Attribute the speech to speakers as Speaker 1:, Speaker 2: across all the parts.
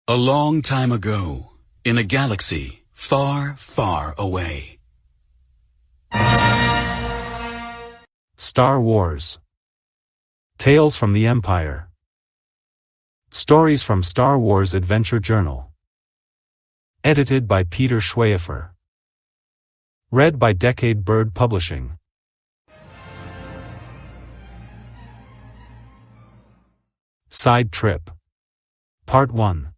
Speaker 1: A long time ago, in a galaxy far, far away.
Speaker 2: Star Wars. Tales from the Empire. Stories from Star Wars Adventure Journal. Edited by Peter Schweifer. Read by Decade Bird Publishing. Side Trip. Part 1.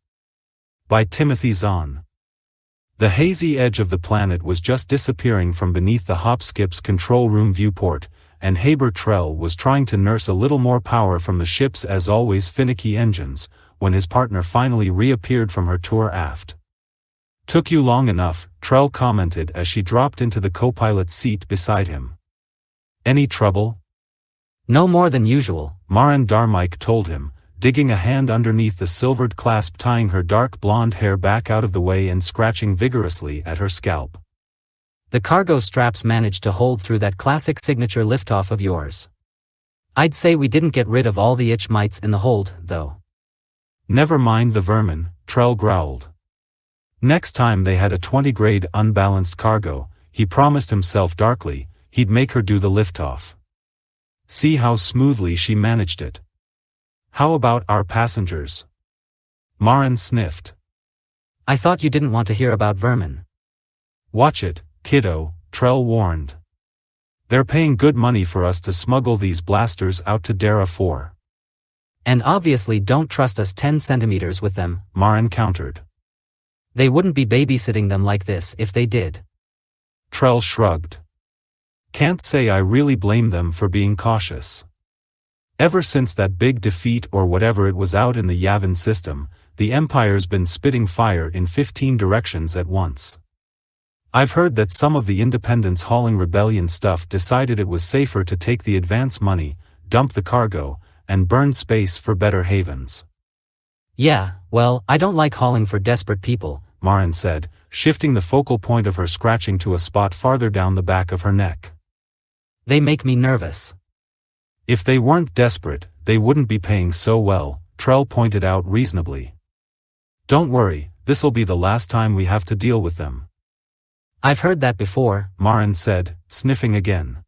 Speaker 2: By Timothy Zahn. The hazy edge of the planet was just disappearing from beneath the hop-skip's control room viewport, and Haber Trell was trying to nurse a little more power from the ship's as always finicky engines, when his partner finally reappeared from her tour aft. "Took you long enough," Trell commented as she dropped into the co-pilot's seat beside him. "Any trouble?"
Speaker 3: "No more than usual,"
Speaker 2: Marin Darmike told him, digging a hand underneath the silvered clasp tying her dark blonde hair back out of the way and scratching vigorously at her scalp.
Speaker 3: "The cargo straps managed to hold through that classic signature liftoff of yours. I'd say we didn't get rid of all the itch mites in the hold, though."
Speaker 2: "Never mind the vermin," Trell growled. Next time they had a 20-grade unbalanced cargo, he promised himself darkly, he'd make her do the liftoff. See how smoothly she managed it. "How about our passengers?" Marin sniffed.
Speaker 3: "I thought you didn't want to hear about vermin."
Speaker 2: "Watch it, kiddo," Trell warned. "They're paying good money for us to smuggle these blasters out to Dara 4.
Speaker 3: "And obviously don't trust us 10 centimeters with them,"
Speaker 2: Marin countered.
Speaker 3: "They wouldn't be babysitting them like this if they did."
Speaker 2: Trell shrugged. "Can't say I really blame them for being cautious. Ever since that big defeat or whatever it was out in the Yavin system, the Empire's been spitting fire in 15 directions at once. I've heard that some of the Independents hauling rebellion stuff decided it was safer to take the advance money, dump the cargo, and burn space for better havens."
Speaker 3: "Yeah, well, I don't like hauling for desperate people,"
Speaker 2: Marin said, shifting the focal point of her scratching to a spot farther down the back of her neck.
Speaker 3: "They make me nervous."
Speaker 2: "If they weren't desperate, they wouldn't be paying so well," Trell pointed out reasonably. "Don't worry, this'll be the last time we have to deal with them."
Speaker 3: "I've heard that before,"
Speaker 2: Marin said, sniffing again.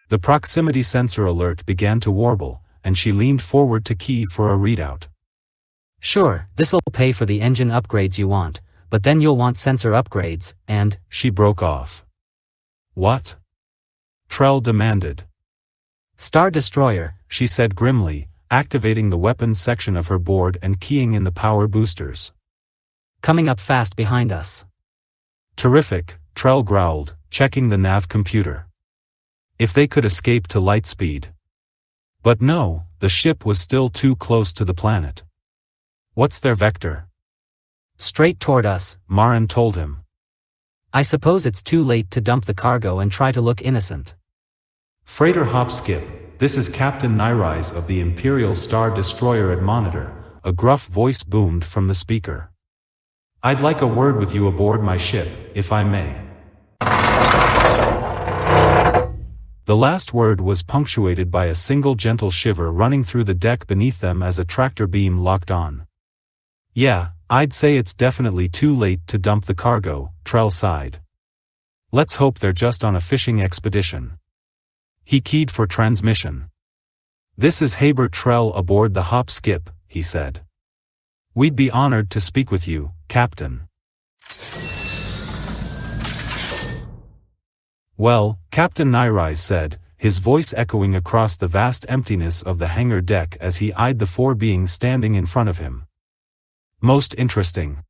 Speaker 2: The proximity sensor alert began to warble, and she leaned forward to key for a readout.
Speaker 3: "Sure, this'll pay for the engine upgrades you want, but then you'll want sensor upgrades, and—"
Speaker 2: She broke off. "What?" Trell demanded.
Speaker 3: "Star Destroyer,"
Speaker 2: she said grimly, activating the weapons section of her board and keying in the power boosters.
Speaker 3: "Coming up fast behind us."
Speaker 2: "Terrific," Trell growled, checking the nav computer. If they could escape to light speed. But no, the ship was still too close to the planet. "What's their vector?"
Speaker 3: "Straight toward us,"
Speaker 2: Marin told him.
Speaker 3: "I suppose it's too late to dump the cargo and try to look innocent."
Speaker 2: "Freighter Hop-Skip, this is Captain Nyrise of the Imperial Star Destroyer at Monitor," a gruff voice boomed from the speaker. "I'd like a word with you aboard my ship, if I may." The last word was punctuated by a single gentle shiver running through the deck beneath them as a tractor beam locked on. "Yeah, I'd say it's definitely too late to dump the cargo," Trell sighed. "Let's hope they're just on a fishing expedition." He keyed for transmission. "This is Haber Trell aboard the Hop-Skip," he said. "We'd be honored to speak with you, Captain." "Well," Captain Nyrise said, his voice echoing across the vast emptiness of the hangar deck as he eyed the 4 beings standing in front of him. "Most interesting.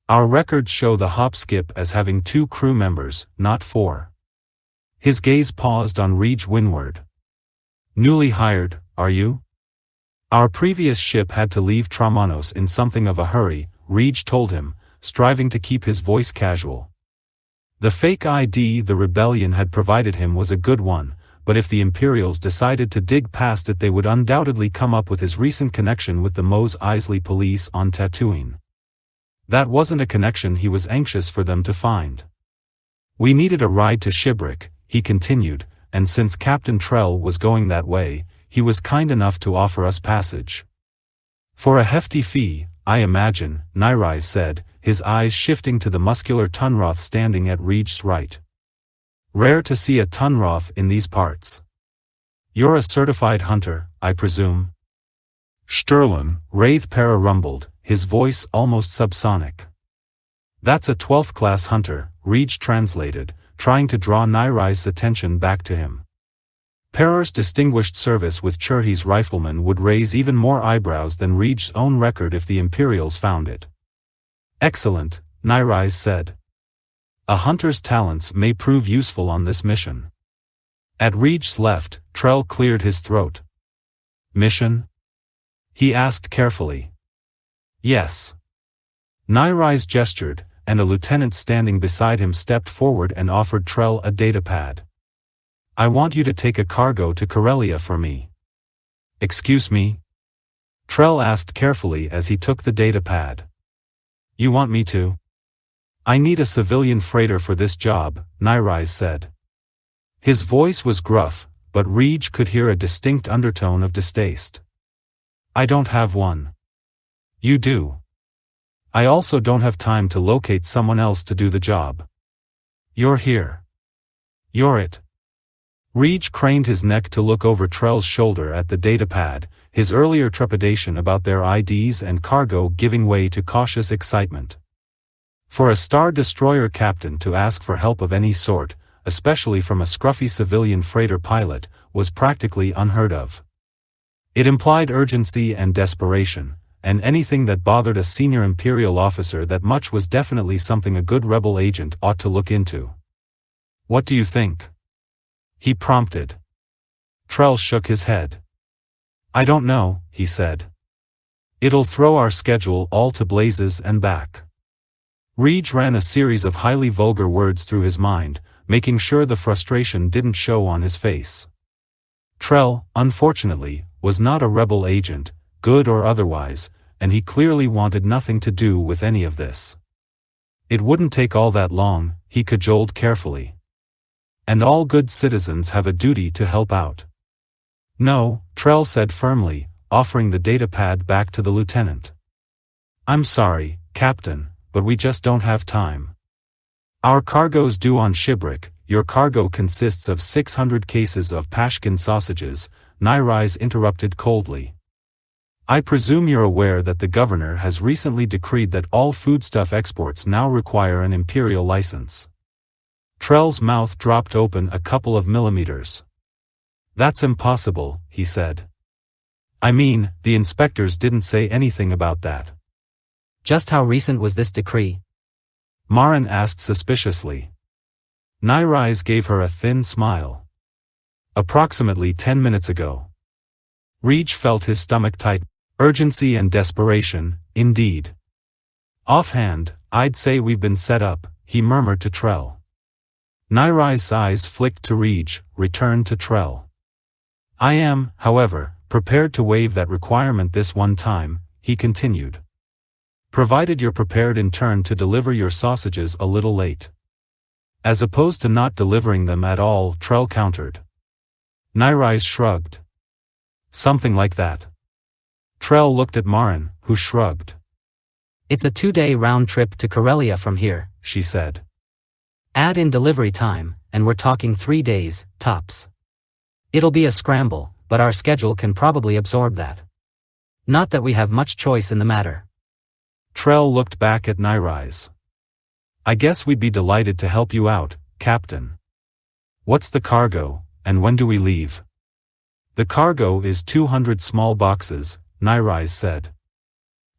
Speaker 2: Our records show the Hop-Skip as having 2 crew members, not 4. His gaze paused on Reg Winward. "Newly hired, are you?" "Our previous ship had to leave Traumanos in something of a hurry," Reg told him, striving to keep his voice casual. The fake ID the rebellion had provided him was a good one, but if the Imperials decided to dig past it they would undoubtedly come up with his recent connection with the Mos Eisley police on Tatooine. That wasn't a connection he was anxious for them to find. "We needed a ride to Shibrik," he continued, "and since Captain Trell was going that way, he was kind enough to offer us passage." For a hefty fee, I imagine, Nairais said, his eyes shifting to the muscular Tunroth standing at Reed's right. Rare to see a Tunroth in these parts. You're a certified hunter, I presume?
Speaker 4: Sterlin,
Speaker 2: Wraith Para rumbled, his voice almost subsonic. That's a 12th class hunter, Reed translated, trying to draw Nairais' attention back to him. Para's distinguished service with Churhi's riflemen would raise even more eyebrows than Reed's own record if the Imperials found it. Excellent, Nairais said. A hunter's talents may prove useful on this mission. At Reed's left, Trell cleared his throat. Mission? He asked carefully. Yes. Nairais gestured, and a lieutenant standing beside him stepped forward and offered Trell a datapad. I want you to take a cargo to Corellia for me. Excuse me? Trell asked carefully as he took the datapad. You want me to? I need a civilian freighter for this job, Nairais said. His voice was gruff, but Reed could hear a distinct undertone of distaste. I don't have one. You do. I also don't have time to locate someone else to do the job. You're here. You're it. Reed craned his neck to look over Trell's shoulder at the datapad, his earlier trepidation about their IDs and cargo giving way to cautious excitement. For a Star Destroyer captain to ask for help of any sort, especially from a scruffy civilian freighter pilot, was practically unheard of. It implied urgency and desperation, and anything that bothered a senior Imperial officer that much was definitely something a good rebel agent ought to look into. What do you think? He prompted. Trell shook his head. I don't know, he said. It'll throw our schedule all to blazes and back. Reed ran a series of highly vulgar words through his mind, making sure the frustration didn't show on his face. Trell, unfortunately, was not a rebel agent, good or otherwise, and he clearly wanted nothing to do with any of this. It wouldn't take all that long, he cajoled carefully. And all good citizens have a duty to help out. No, Trell said firmly, offering the datapad back to the lieutenant. I'm sorry, Captain, but we just don't have time. Our cargo's due on Shibrik. Your cargo consists of 600 cases of Pashkin sausages, Nairais interrupted coldly. I presume you're aware that the governor has recently decreed that all foodstuff exports now require an imperial license. Trell's mouth dropped open a couple of millimeters. That's impossible, he said. I mean, the inspectors didn't say anything about that.
Speaker 3: Just how recent was this decree?
Speaker 2: Marin asked suspiciously. Nairais gave her a thin smile. Approximately 10 minutes ago. Reed felt his stomach tighten. Urgency and desperation, indeed. Offhand, I'd say we've been set up, he murmured to Trell. Nairais' eyes flicked to Reed, returned to Trell. I am, however, prepared to waive that requirement this one time, he continued. Provided you're prepared in turn to deliver your sausages a little late. As opposed to not delivering them at all, Trell countered. Nairais shrugged. Something like that. Trell looked at Marin, who shrugged.
Speaker 3: It's a 2-day round trip to Corellia from here,
Speaker 2: she said.
Speaker 3: Add in delivery time, and we're talking 3 days, tops. It'll be a scramble, but our schedule can probably absorb that. Not that we have much choice in the matter.
Speaker 2: Trell looked back at Nairais. I guess we'd be delighted to help you out, Captain. What's the cargo, and when do we leave? The cargo is 200 small boxes, Nairais said.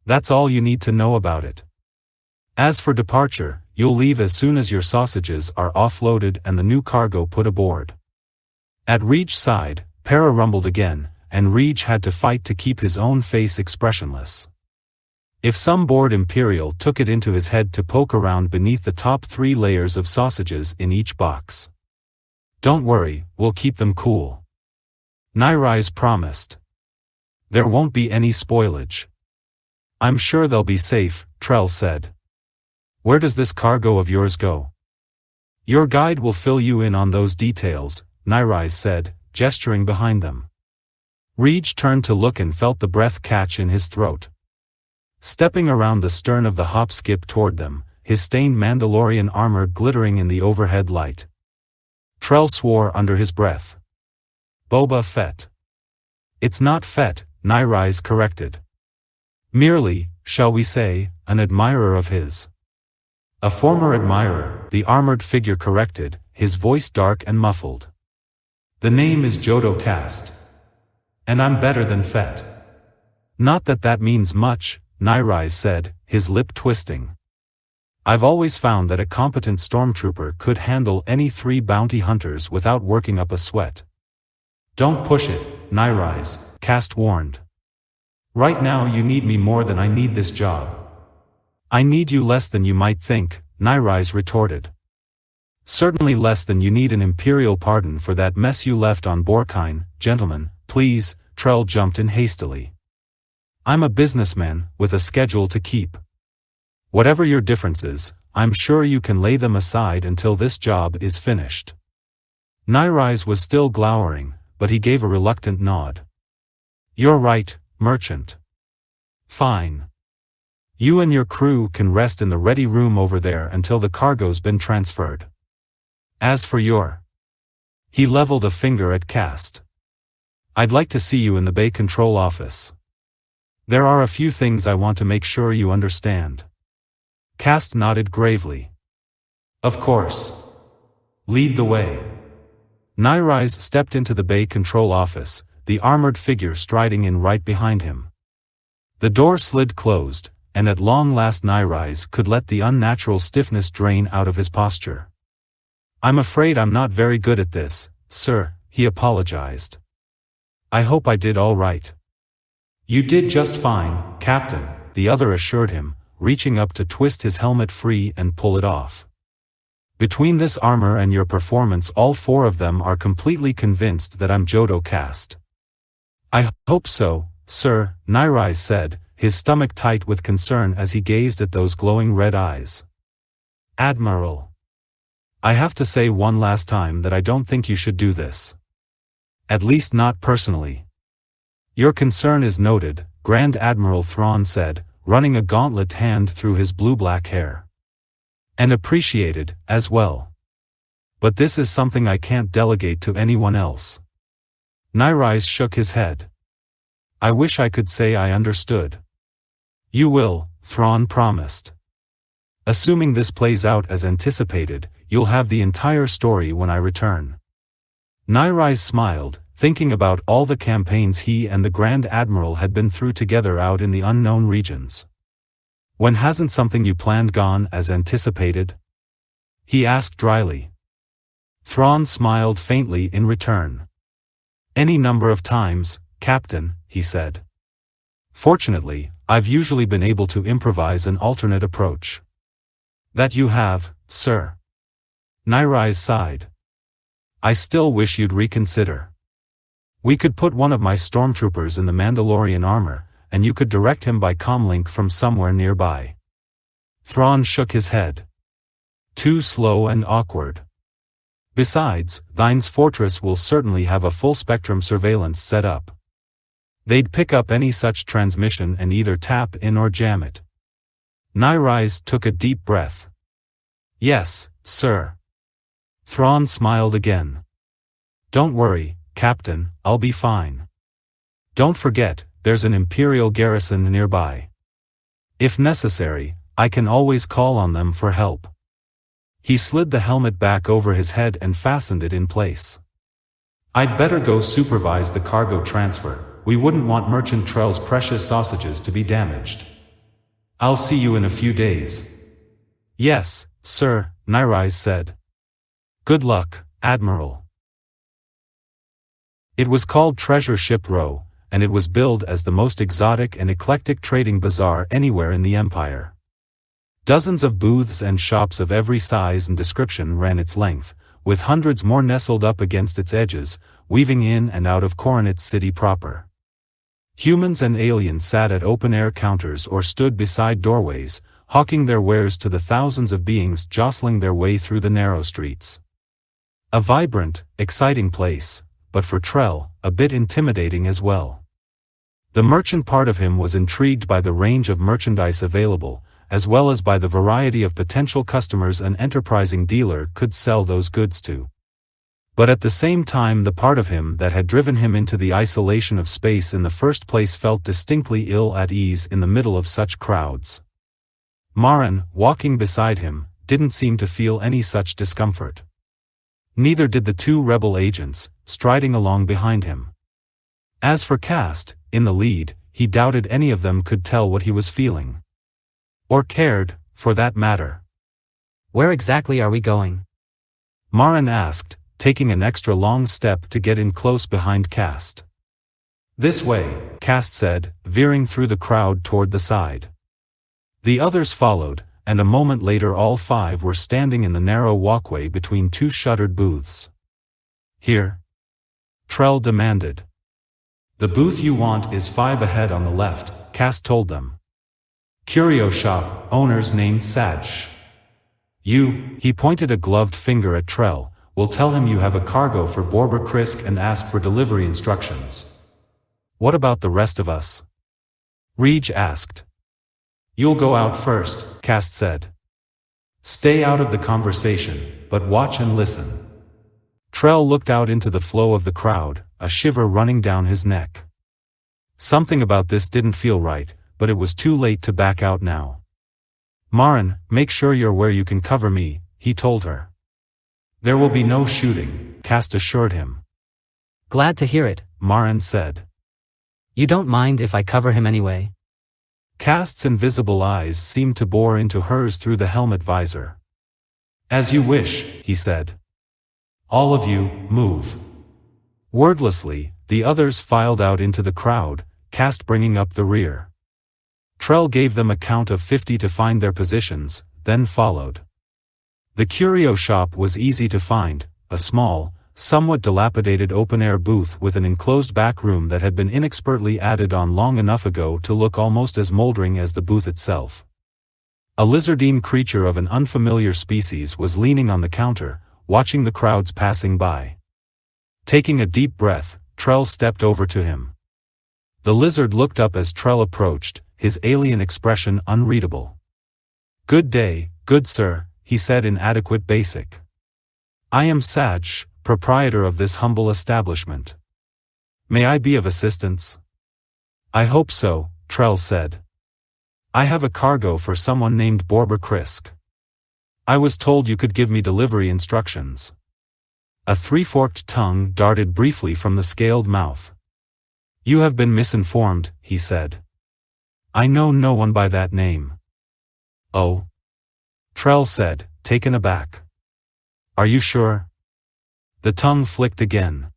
Speaker 2: That's all you need to know about it. As for departure, you'll leave as soon as your sausages are offloaded and the new cargo put aboard. At Reed's side, Para rumbled again, and Reed had to fight to keep his own face expressionless. If some bored Imperial took it into his head to poke around beneath the top 3 layers of sausages in each box. Don't worry, we'll keep them cool. Nairais promised. There won't be any spoilage. I'm sure they'll be safe, Trell said. Where does this cargo of yours go? Your guide will fill you in on those details, Nairais said, gesturing behind them. Reach turned to look and felt the breath catch in his throat. Stepping around the stern of the hop-skip toward them, his stained Mandalorian armor glittering in the overhead light. Trell swore under his breath. Boba Fett. It's not Fett, Nyrise corrected. Merely, shall we say, an admirer of his. A former admirer, the armored figure corrected, his voice dark and muffled. The name is Jodo Cast. And I'm better than Fett. Not that that means much, Nyrise said, his lip twisting. I've always found that a competent stormtrooper could handle any 3 bounty hunters without working up a sweat. Don't push it, Nyrise, Cast warned. Right now you need me more than I need this job. I need you less than you might think, Nyrise retorted. Certainly less than you need an imperial pardon for that mess you left on Borkine, gentlemen, please, Trell jumped in hastily. I'm a businessman, with a schedule to keep. Whatever your differences, I'm sure you can lay them aside until this job is finished. Nyrise was still glowering, but he gave a reluctant nod. You're right, merchant. Fine. You and your crew can rest in the ready room over there until the cargo's been transferred. As for your... He leveled a finger at Cast. I'd like to see you in the Bay Control office. There are a few things I want to make sure you understand. Cast nodded gravely. Of course. Lead the way. Nyrise stepped into the Bay Control office, the armored figure striding in right behind him. The door slid closed, and at long last Nyrise could let the unnatural stiffness drain out of his posture. I'm afraid I'm not very good at this, sir, he apologized. I hope I did all right. You did just fine, Captain, the other assured him, reaching up to twist his helmet free and pull it off. Between this armor and your performance, all 4 of them are completely convinced that I'm Jodo Cast. I hope so, sir, Nyrise said, his stomach tight with concern as he gazed at those glowing red eyes. Admiral. I have to say one last time that I don't think you should do this. At least not personally. Your concern is noted, Grand Admiral Thrawn said, running a gauntlet hand through his blue-black hair. And appreciated, as well. But this is something I can't delegate to anyone else. Nyrise shook his head. I wish I could say I understood. You will, Thrawn promised. Assuming this plays out as anticipated, you'll have the entire story when I return. Nyrise smiled, thinking about all the campaigns he and the Grand Admiral had been through together out in the unknown regions. When hasn't something you planned gone as anticipated? He asked dryly. Thrawn smiled faintly in return. Any number of times, Captain, he said. Fortunately, I've usually been able to improvise an alternate approach. That you have, sir. Nyrise sighed. I still wish you'd reconsider. We could put one of my stormtroopers in the Mandalorian armor, and you could direct him by comlink from somewhere nearby. Thrawn shook his head. Too slow and awkward. Besides, Thine's fortress will certainly have a full-spectrum surveillance set up. They'd pick up any such transmission and either tap in or jam it. Nyrise took a deep breath. Yes, sir. Thrawn smiled again. Don't worry, Captain, I'll be fine. Don't forget, there's an Imperial garrison nearby. If necessary, I can always call on them for help. He slid the helmet back over his head and fastened it in place. I'd better go supervise the cargo transfer. We wouldn't want Merchant Trell's precious sausages to be damaged. I'll see you in a few days. Yes, sir, Nyrise said. Good luck, Admiral. It was called Treasure Ship Row, and it was billed as the most exotic and eclectic trading bazaar anywhere in the Empire. Dozens of booths and shops of every size and description ran its length, with hundreds more nestled up against its edges, weaving in and out of Coronet's city proper. Humans and aliens sat at open-air counters or stood beside doorways, hawking their wares to the thousands of beings jostling their way through the narrow streets. A vibrant, exciting place, but for Trell, a bit intimidating as well. The merchant part of him was intrigued by the range of merchandise available, as well as by the variety of potential customers an enterprising dealer could sell those goods to. But at the same time, the part of him that had driven him into the isolation of space in the first place felt distinctly ill at ease in the middle of such crowds. Marin, walking beside him, didn't seem to feel any such discomfort. Neither did the two rebel agents, striding along behind him. As for Cast, in the lead, he doubted any of them could tell what he was feeling. Or cared, for that matter.
Speaker 3: Where exactly are we going?
Speaker 2: Marin asked, taking an extra long step to get in close behind Cast. This way, Cast said, veering through the crowd toward the side. The others followed, and a moment later all five were standing in the narrow walkway between two shuttered booths. Here? Trell demanded. The booth you want is 5 ahead on the left, Cast told them. Curio shop, owner's named Sadge. He pointed a gloved finger at Trell, will tell him you have a cargo for Borber Krisk and ask for delivery instructions. What about the rest of us? Reej asked. You'll go out first, Cast said. Stay out of the conversation, but watch and listen. Trell looked out into the flow of the crowd, a shiver running down his neck. Something about this didn't feel right, but it was too late to back out now. Marin, make sure you're where you can cover me, he told her. There will be no shooting, Cast assured him.
Speaker 3: Glad to hear it,
Speaker 2: Marin said.
Speaker 3: You don't mind if I cover him anyway?
Speaker 2: Cast's invisible eyes seemed to bore into hers through the helmet visor. As you wish, he said. All of you, move. Wordlessly, the others filed out into the crowd, Cast bringing up the rear. Trell gave them a count of 50 to find their positions, then followed. The curio shop was easy to find, a small, somewhat dilapidated open-air booth with an enclosed back room that had been inexpertly added on long enough ago to look almost as moldering as the booth itself. A lizardine creature of an unfamiliar species was leaning on the counter, watching the crowds passing by. Taking a deep breath, Trell stepped over to him. The lizard looked up as Trell approached, his alien expression unreadable. Good day, good sir, he said in adequate basic. I am Sadge, proprietor of this humble establishment. May I be of assistance? I hope so, Trell said. I have a cargo for someone named Borber Krisk. I was told you could give me delivery instructions. A three-forked tongue darted briefly from the scaled mouth. You have been misinformed, he said. I know no one by that name. Oh? Trell said, taken aback. Are you sure? The tongue flicked again.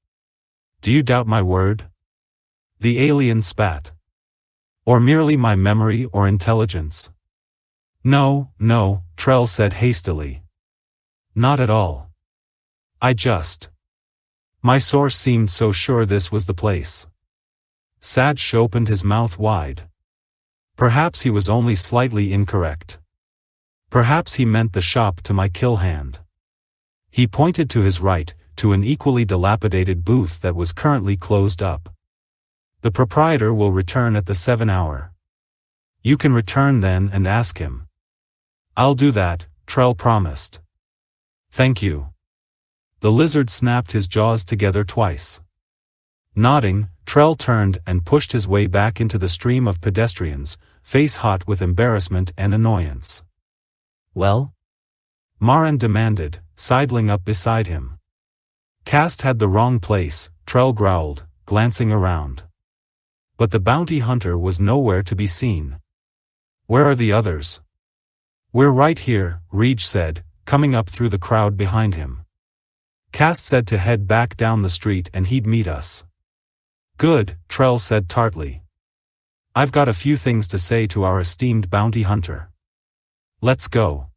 Speaker 2: Do you doubt my word? The alien spat. Or merely my memory or intelligence? No, Trell said hastily. Not at all. My source seemed so sure this was the place. Sadge opened his mouth wide. Perhaps he was only slightly incorrect. Perhaps he meant the shop to my kill hand. He pointed to his right, to an equally dilapidated booth that was currently closed up. The proprietor will return at the 7 hour. You can return then and ask him. I'll do that, Trell promised. Thank you. The lizard snapped his jaws together twice. Nodding, Trell turned and pushed his way back into the stream of pedestrians, face hot with embarrassment and annoyance.
Speaker 3: Well?
Speaker 2: Marin demanded, sidling up beside him. Cast had the wrong place, Trell growled, glancing around. But the bounty hunter was nowhere to be seen. Where are the others? We're right here, Reej said, coming up through the crowd behind him. Cast said to head back down the street and he'd meet us. Good, Trell said tartly. I've got a few things to say to our esteemed bounty hunter. Let's go.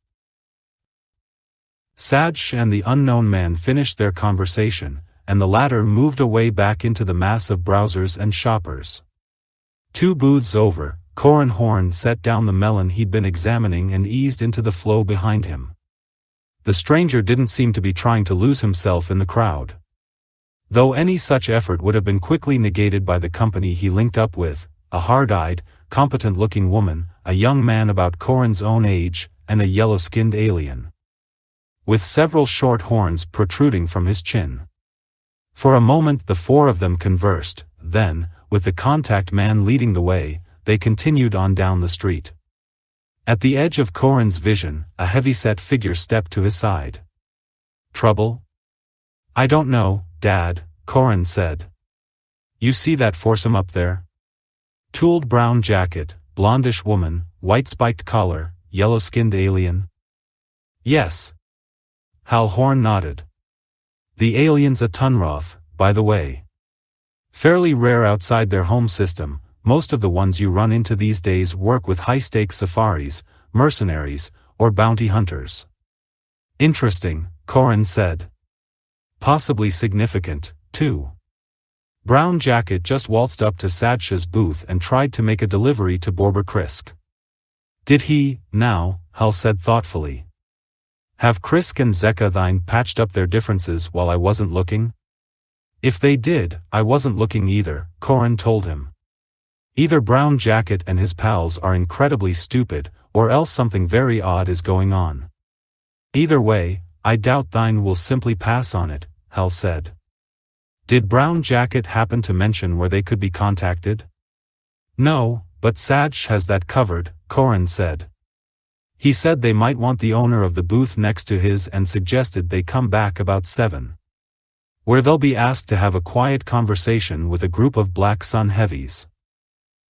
Speaker 2: Sadge and the unknown man finished their conversation, and the latter moved away back into the mass of browsers and shoppers. 2 booths over, Corin Horn set down the melon he'd been examining and eased into the flow behind him. The stranger didn't seem to be trying to lose himself in the crowd. Though any such effort would have been quickly negated by the company he linked up with, a hard-eyed, competent-looking woman, a young man about Corin's own age, and a yellow-skinned alien, with several short horns protruding from his chin. For a moment the four of them conversed, then, with the contact man leading the way, they continued on down the street. At the edge of Corin's vision, a heavy-set figure stepped to his side. "Trouble?" "I don't know, Dad," Corin said. "You see that foursome up there? Tooled brown jacket, blondish woman, white spiked collar, yellow-skinned alien?" "Yes." Hal Horn nodded. "The alien's a Tunroth, by the way. Fairly rare outside their home system. Most of the ones you run into these days work with high-stakes safaris, mercenaries, or bounty hunters." "Interesting," Corin said. "Possibly significant, too." Brown Jacket just waltzed up to Sadsh's booth and tried to make a delivery to Borber Krisk. "Did he, now," Hal said thoughtfully. "Have Krisk and Zeka thine patched up their differences while I wasn't looking?" "If they did, I wasn't looking either," Corin told him. "Either Brown Jacket and his pals are incredibly stupid, or else something very odd is going on. Either way, I doubt thine will simply pass on it," Hal said. "Did Brown Jacket happen to mention where they could be contacted?" "No, but Sadsh has that covered," Corin said. "He said they might want the owner of the booth next to his and suggested they come back about 7. Where they'll be asked to have a quiet conversation with a group of Black Sun heavies."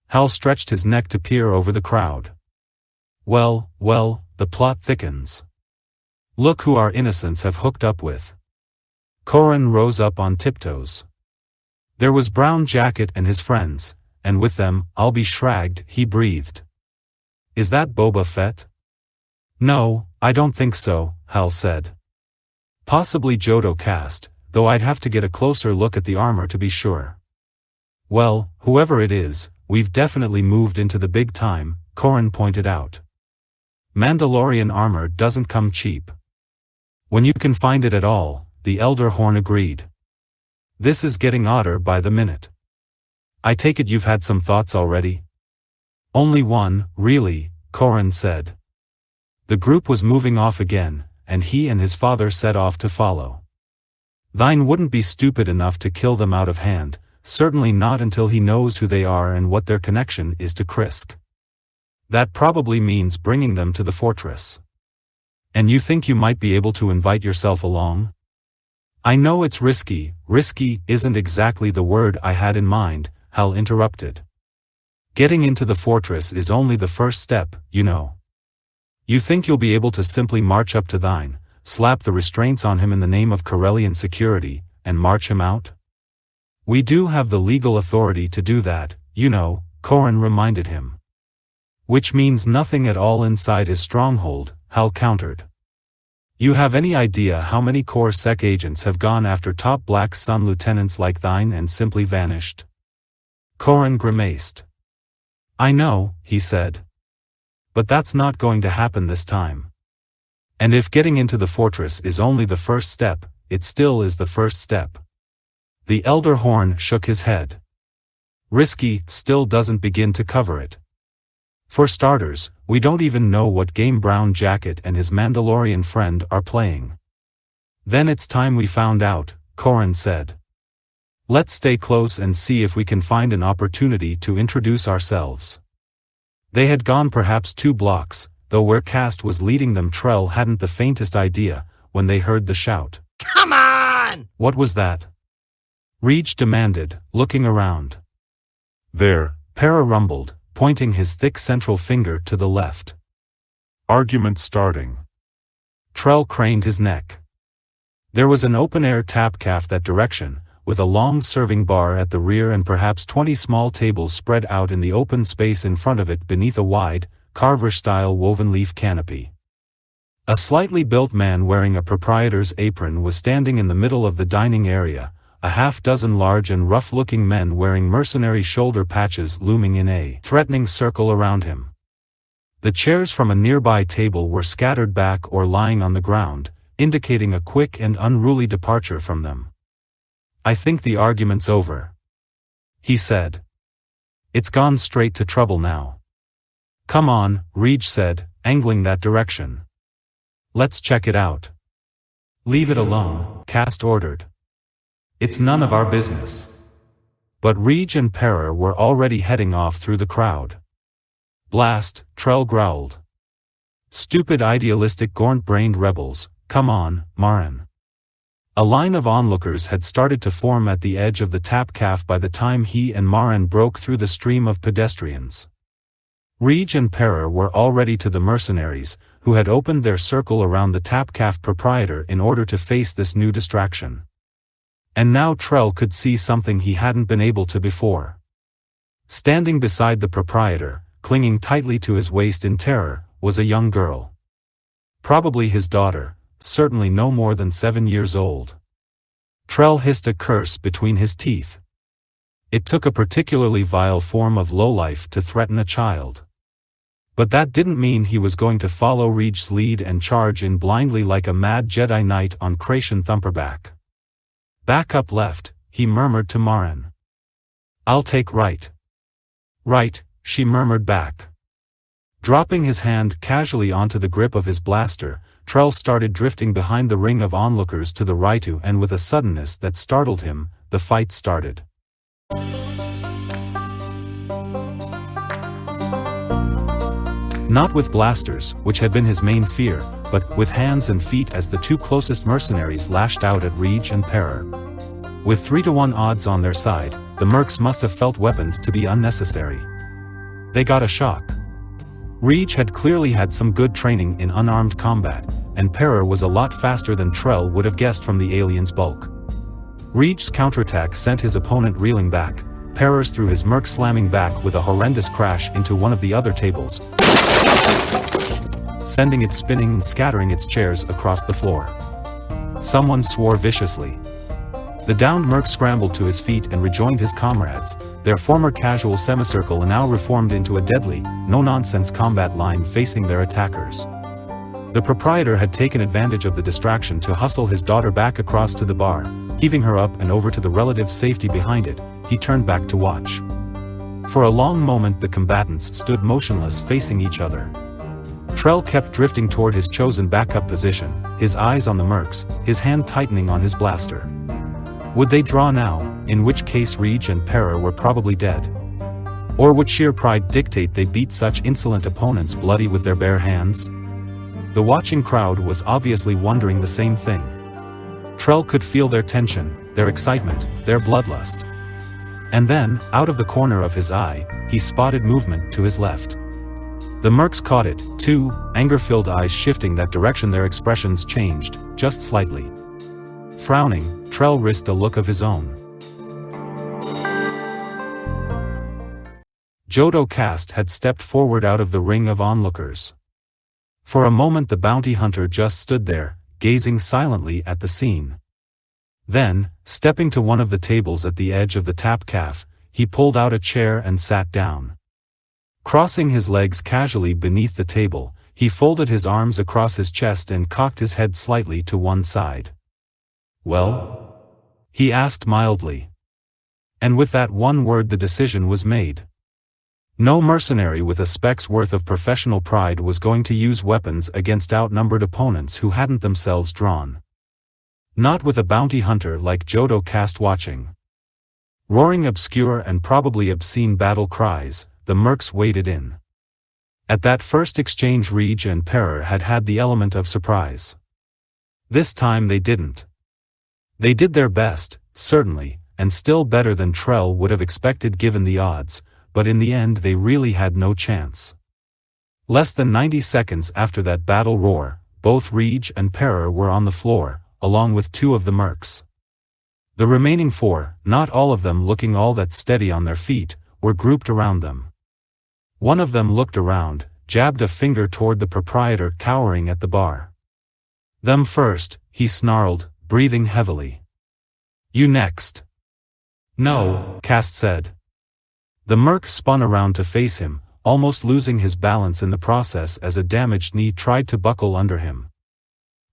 Speaker 2: Hal stretched his neck to peer over the crowd. Well, the plot thickens. Look who our innocents have hooked up with." Corin rose up on tiptoes. "There was Brown Jacket and his friends, and with them, I'll be shragged," he breathed. "Is that Boba Fett?" "No, I don't think so," Hal said. "Possibly Jodo Cast, though I'd have to get a closer look at the armor to be sure." "Well, whoever it is, we've definitely moved into the big time," Corin pointed out. "Mandalorian armor doesn't come cheap." "When you can find it at all," the Elder Horn agreed. "This is getting odder by the minute. I take it you've had some thoughts already?" "Only one, really," Corin said. The group was moving off again, and he and his father set off to follow. "Thine wouldn't be stupid enough to kill them out of hand, certainly not until he knows who they are and what their connection is to Krisk. That probably means bringing them to the fortress." "And you think you might be able to invite yourself along?" "I know it's risky." "Risky isn't exactly the word I had in mind," Hal interrupted. "Getting into the fortress is only the first step, you know. You think you'll be able to simply march up to thine, slap the restraints on him in the name of Corellian security, and march him out?" "We do have the legal authority to do that, you know," Corin reminded him. "Which means nothing at all inside his stronghold," Hal countered. "You have any idea how many Core Sec agents have gone after top Black Sun lieutenants like thine and simply vanished?" Corin grimaced. "I know," he said. "But that's not going to happen this time. And if getting into the fortress is only the first step, it still is the first step." The Elder Horn shook his head. "Risky still doesn't begin to cover it. For starters, we don't even know what game Brown Jacket and his Mandalorian friend are playing." "Then it's time we found out," Corin said. "Let's stay close and see if we can find an opportunity to introduce ourselves." They had gone perhaps 2 blocks, though where Cast was leading them Trell hadn't the faintest idea, when they heard the shout.
Speaker 5: "Come on!"
Speaker 2: "What was that?" Reach demanded, looking around.
Speaker 4: There.
Speaker 2: Para rumbled, pointing his thick central finger to the left.
Speaker 4: Argument starting.
Speaker 2: Trell craned his neck. There was an open-air tap cafe that direction, with a long serving bar at the rear and perhaps 20 small tables spread out in the open space in front of it beneath a wide, Carver-style woven leaf canopy. A slightly built man wearing a proprietor's apron was standing in the middle of the dining area, a half-dozen large and rough-looking men wearing mercenary shoulder patches looming in a threatening circle around him. The chairs from a nearby table were scattered back or lying on the ground, indicating a quick and unruly departure from them. I think the argument's over, he said. It's gone straight to trouble now. Come on, Reed said, angling that direction. Let's check it out. Leave it alone, Cast ordered. It's none of our business. But Reed and Perrer were already heading off through the crowd. Blast, Trell growled. Stupid idealistic gaunt-brained rebels, come on, Marin. A line of onlookers had started to form at the edge of the tap caf by the time he and Marin broke through the stream of pedestrians. Reed and Perrer were already to the mercenaries, who had opened their circle around the tap caf proprietor in order to face this new distraction. And now Trell could see something he hadn't been able to before. Standing beside the proprietor, clinging tightly to his waist in terror, was a young girl. Probably his daughter, certainly no more than 7 years old. Trell hissed a curse between his teeth. It took a particularly vile form of lowlife to threaten a child. But that didn't mean he was going to follow Reed's lead and charge in blindly like a mad Jedi Knight on Creation Thumperback. Back up left, he murmured to Marin. I'll take right. Right, she murmured back. Dropping his hand casually onto the grip of his blaster, Trell started drifting behind the ring of onlookers to the right, and with a suddenness that startled him, the fight started. Not with blasters, which had been his main fear, but with hands and feet as the two closest mercenaries lashed out at Reed and Perrer. With 3-to-1 odds on their side, the mercs must have felt weapons to be unnecessary. They got a shock. Reed had clearly had some good training in unarmed combat, and Perrer was a lot faster than Trell would have guessed from the alien's bulk. Reed's counterattack sent his opponent reeling back, Perrer's threw his merc slamming back with a horrendous crash into one of the other tables, sending it spinning and scattering its chairs across the floor. Someone swore viciously. The downed merc scrambled to his feet and rejoined his comrades, their former casual semicircle now reformed into a deadly, no-nonsense combat line facing their attackers. The proprietor had taken advantage of the distraction to hustle his daughter back across to the bar. Heaving her up and over to the relative safety behind it, he turned back to watch. For a long moment the combatants stood motionless facing each other. Trell kept drifting toward his chosen backup position, his eyes on the mercs, his hand tightening on his blaster. Would they draw now, in which case Reed and Perrer were probably dead? Or would sheer pride dictate they beat such insolent opponents bloody with their bare hands? The watching crowd was obviously wondering the same thing. Trell could feel their tension, their excitement, their bloodlust. And then, out of the corner of his eye, he spotted movement to his left. The mercs caught it, too, anger-filled eyes shifting that direction. Their expressions changed, just slightly. Frowning, Trell risked a look of his own. Jodo Cast had stepped forward out of the ring of onlookers. For a moment the bounty hunter just stood there, gazing silently at the scene. Then, stepping to one of the tables at the edge of the tap caf, he pulled out a chair and sat down. Crossing his legs casually beneath the table, he folded his arms across his chest and cocked his head slightly to one side. Well? He asked mildly. And with that one word the decision was made. No mercenary with a speck's worth of professional pride was going to use weapons against outnumbered opponents who hadn't themselves drawn. Not with a bounty hunter like Jodo Cast watching. Roaring obscure and probably obscene battle cries, the mercs waded in. At that first exchange Reed and Perrer had had the element of surprise. This time they didn't. They did their best, certainly, and still better than Trell would have expected given the odds, but in the end they really had no chance. Less than 90 seconds after that battle roar, both Reed and Perrer were on the floor, along with 2 of the mercs. The remaining 4, not all of them looking all that steady on their feet, were grouped around them. One of them looked around, jabbed a finger toward the proprietor cowering at the bar. Them first, he snarled, breathing heavily. You next. No, Cast said. The merc spun around to face him, almost losing his balance in the process as a damaged knee tried to buckle under him.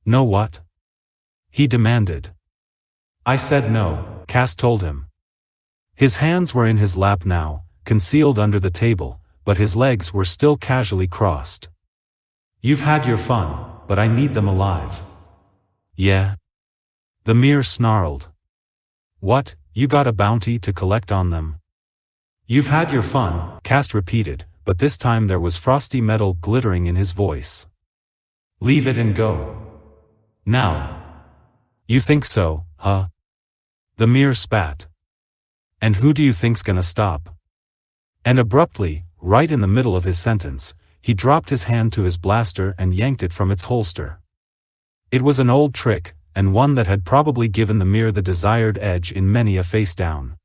Speaker 2: No what? He demanded. I said no, Cass told him. His hands were in his lap now, concealed under the table, but his legs were still casually crossed. You've had your fun, but I need them alive. Yeah? The mirror snarled. What, you got a bounty to collect on them? You've had your fun, Cass repeated, but this time there was frosty metal glittering in his voice. Leave it and go. Now. You think so, huh? The mirror spat. And who do you think's gonna stop? And abruptly, right in the middle of his sentence, he dropped his hand to his blaster and yanked it from its holster. It was an old trick, and one that had probably given the mirror the desired edge in many a face-down.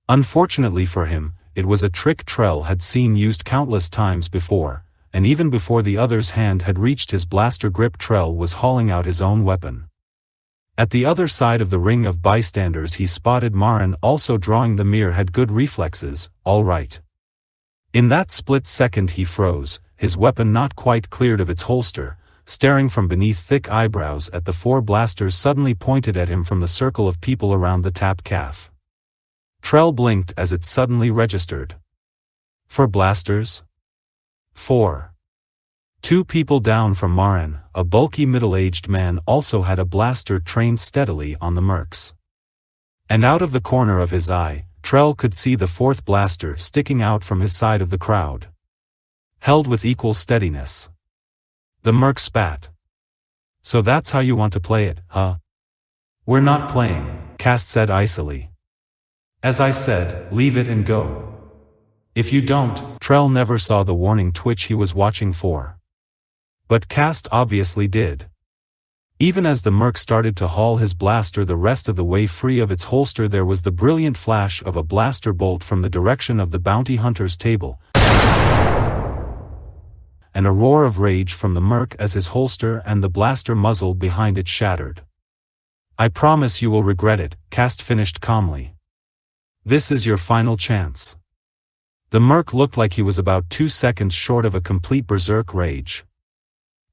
Speaker 2: Unfortunately for him, it was a trick Trell had seen used countless times before, and even before the other's hand had reached his blaster grip, Trell was hauling out his own weapon. At the other side of the ring of bystanders he spotted Marin, also drawing. The mirror had good reflexes, all right. In that split second he froze, his weapon not quite cleared of its holster, staring from beneath thick eyebrows at the four blasters suddenly pointed at him from the circle of people around the tap calf. Trell blinked as it suddenly registered. 4 blasters? 4. 2 people down from Marin, a bulky middle-aged man, also had a blaster trained steadily on the mercs. And out of the corner of his eye, Trell could see the 4th blaster sticking out from his side of the crowd. Held with equal steadiness. The merc spat. So that's how you want to play it, huh? We're not playing, Cass said icily. As I said, leave it and go. If you don't, Trell never saw the warning twitch he was watching for. But Cass obviously did. Even as the merc started to haul his blaster the rest of the way free of its holster, there was the brilliant flash of a blaster bolt from the direction of the bounty hunter's table, and a roar of rage from the merc as his holster and the blaster muzzle behind it shattered. I promise you will regret it, Cass finished calmly. This is your final chance. The merc looked like he was about 2 seconds short of a complete berserk rage.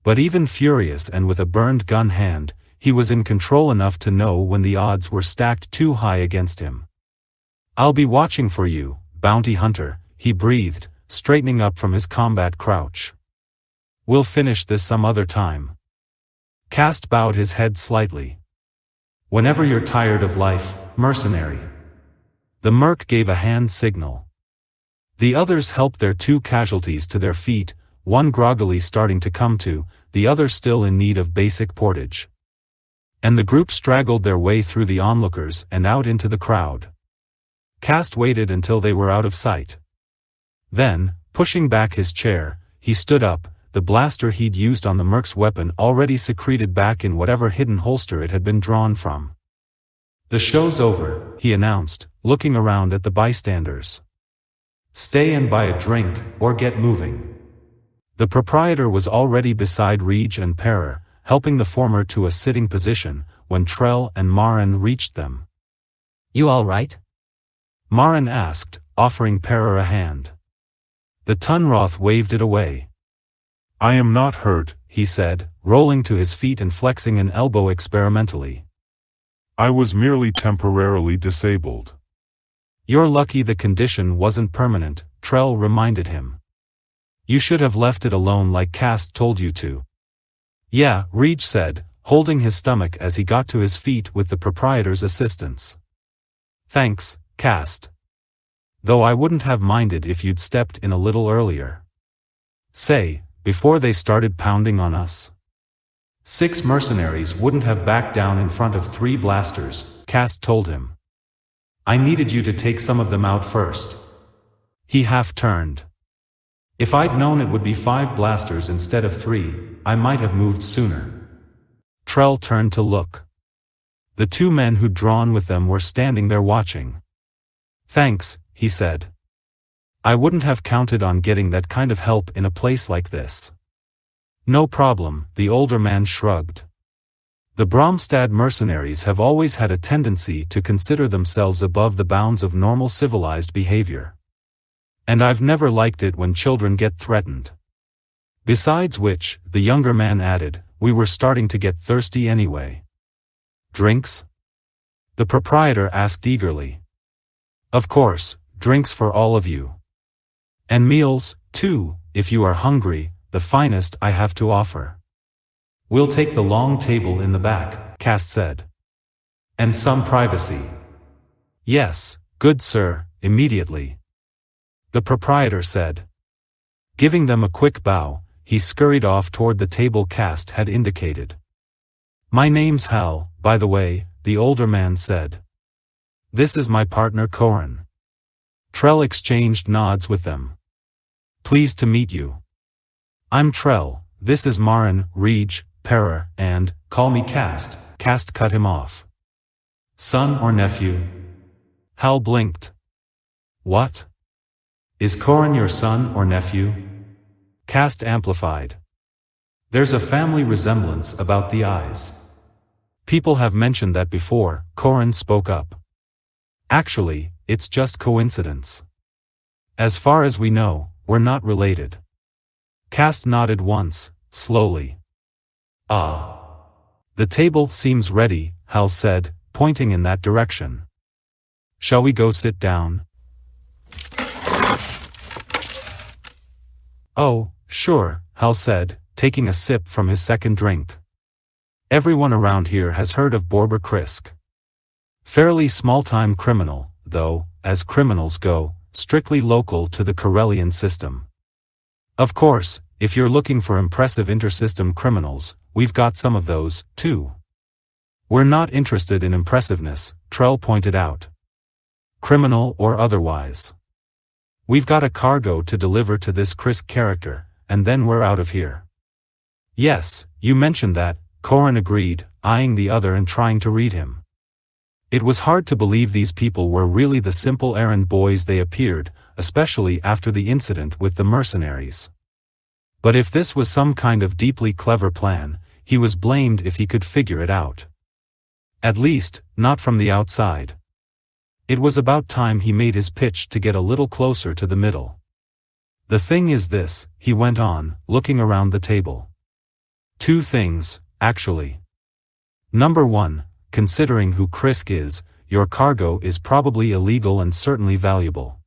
Speaker 2: But even furious and with a burned gun hand, he was in control enough to know when the odds were stacked too high against him. I'll be watching for you, bounty hunter, he breathed, straightening up from his combat crouch. We'll finish this some other time. Cass bowed his head slightly. Whenever you're tired of life, mercenary. The merc gave a hand signal. The others helped their 2 casualties to their feet, one groggily starting to come to, the other still in need of basic portage. And the group straggled their way through the onlookers and out into the crowd. Cass waited until they were out of sight. Then, pushing back his chair, he stood up, the blaster he'd used on the merc's weapon already secreted back in whatever hidden holster it had been drawn from. The show's over, he announced, looking around at the bystanders. Stay and buy a drink, or get moving. The proprietor was already beside Reg and Perrer, helping the former to a sitting position, when Trell and Marin reached them.
Speaker 3: You all right?
Speaker 2: Marin asked, offering Perrer a hand. The Tunroth waved it away.
Speaker 4: I am not hurt,
Speaker 2: he said, rolling to his feet and flexing an elbow experimentally.
Speaker 4: I was merely temporarily disabled.
Speaker 2: You're lucky the condition wasn't permanent, Trell reminded him. You should have left it alone like Cass told you to. Yeah, Reg said, holding his stomach as he got to his feet with the proprietor's assistance. Thanks, Cass. Though I wouldn't have minded if you'd stepped in a little earlier. Say, before they started pounding on us. 6 mercenaries wouldn't have backed down in front of 3 blasters, Cass told him. I needed you to take some of them out first. He half turned. If I'd known it would be 5 blasters instead of 3, I might have moved sooner. Trell turned to look. The 2 men who'd drawn with them were standing there watching. Thanks, he said. I wouldn't have counted on getting that kind of help in a place like this. No problem, the older man shrugged. The Bromstad mercenaries have always had a tendency to consider themselves above the bounds of normal civilized behavior. And I've never liked it when children get threatened. Besides which, the younger man added, we were starting to get thirsty anyway. Drinks? The proprietor asked eagerly. Of course, drinks for all of you. And meals, too, if you are hungry, the finest I have to offer. We'll take the long table in the back, Cast said. And some privacy. Yes, good sir, immediately. The proprietor said. Giving them a quick bow, he scurried off toward the table Cast had indicated. My name's Hal, by the way, the older man said. This is my partner Corin. Trell exchanged nods with them. Pleased to meet you. I'm Trell, this is Marin, Reg, Para, and, call me Cast. Cast cut him off. Son or nephew? Hal blinked. What? Is Corin your son or nephew? Cast amplified. There's a family resemblance about the eyes. People have mentioned that before, Corin spoke up. Actually, it's just coincidence. As far as we know, we're not related. Cast nodded once, slowly. Ah. The table seems ready, Hal said, pointing in that direction. Shall we go sit down? Oh, sure, Hal said, taking a sip from his second drink. Everyone around here has heard of Borber Krisk. Fairly small-time criminal, though, as criminals go, strictly local to the Corellian system. Of course, if you're looking for impressive intersystem criminals, we've got some of those, too. We're not interested in impressiveness, Trell pointed out. Criminal or otherwise. We've got a cargo to deliver to this Krisk character, and then we're out of here. Yes, you mentioned that, Corin agreed, eyeing the other and trying to read him. It was hard to believe these people were really the simple errand boys they appeared, especially after the incident with the mercenaries. But if this was some kind of deeply clever plan, he was blamed if he could figure it out. At least, not from the outside. It was about time he made his pitch to get a little closer to the middle. The thing is this, he went on, looking around the table. Two things, actually. Number one, considering who Krisk is, your cargo is probably illegal and certainly valuable.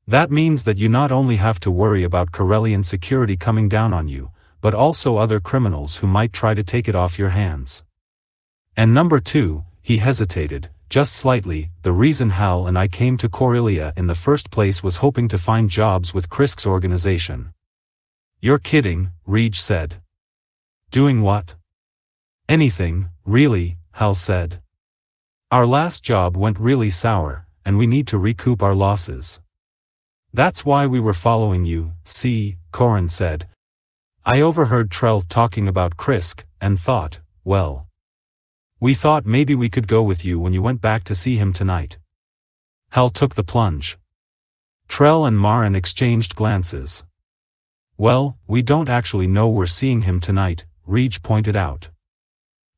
Speaker 2: That means that you not only have to worry about Corellian security coming down on you, but also other criminals who might try to take it off your hands. And number two, he hesitated, just slightly, the reason Hal and I came to Corellia in the first place was hoping to find jobs with Krisk's organization. You're kidding, Reg said. Doing what? Anything, really, Hal said. Our last job went really sour, and we need to recoup our losses. That's why we were following you, see, Corin said. I overheard Trell talking about Krisk, and thought, well. We thought maybe we could go with you when you went back to see him tonight. Hal took the plunge. Trell and Marin exchanged glances. Well, we don't actually know we're seeing him tonight, Reg pointed out.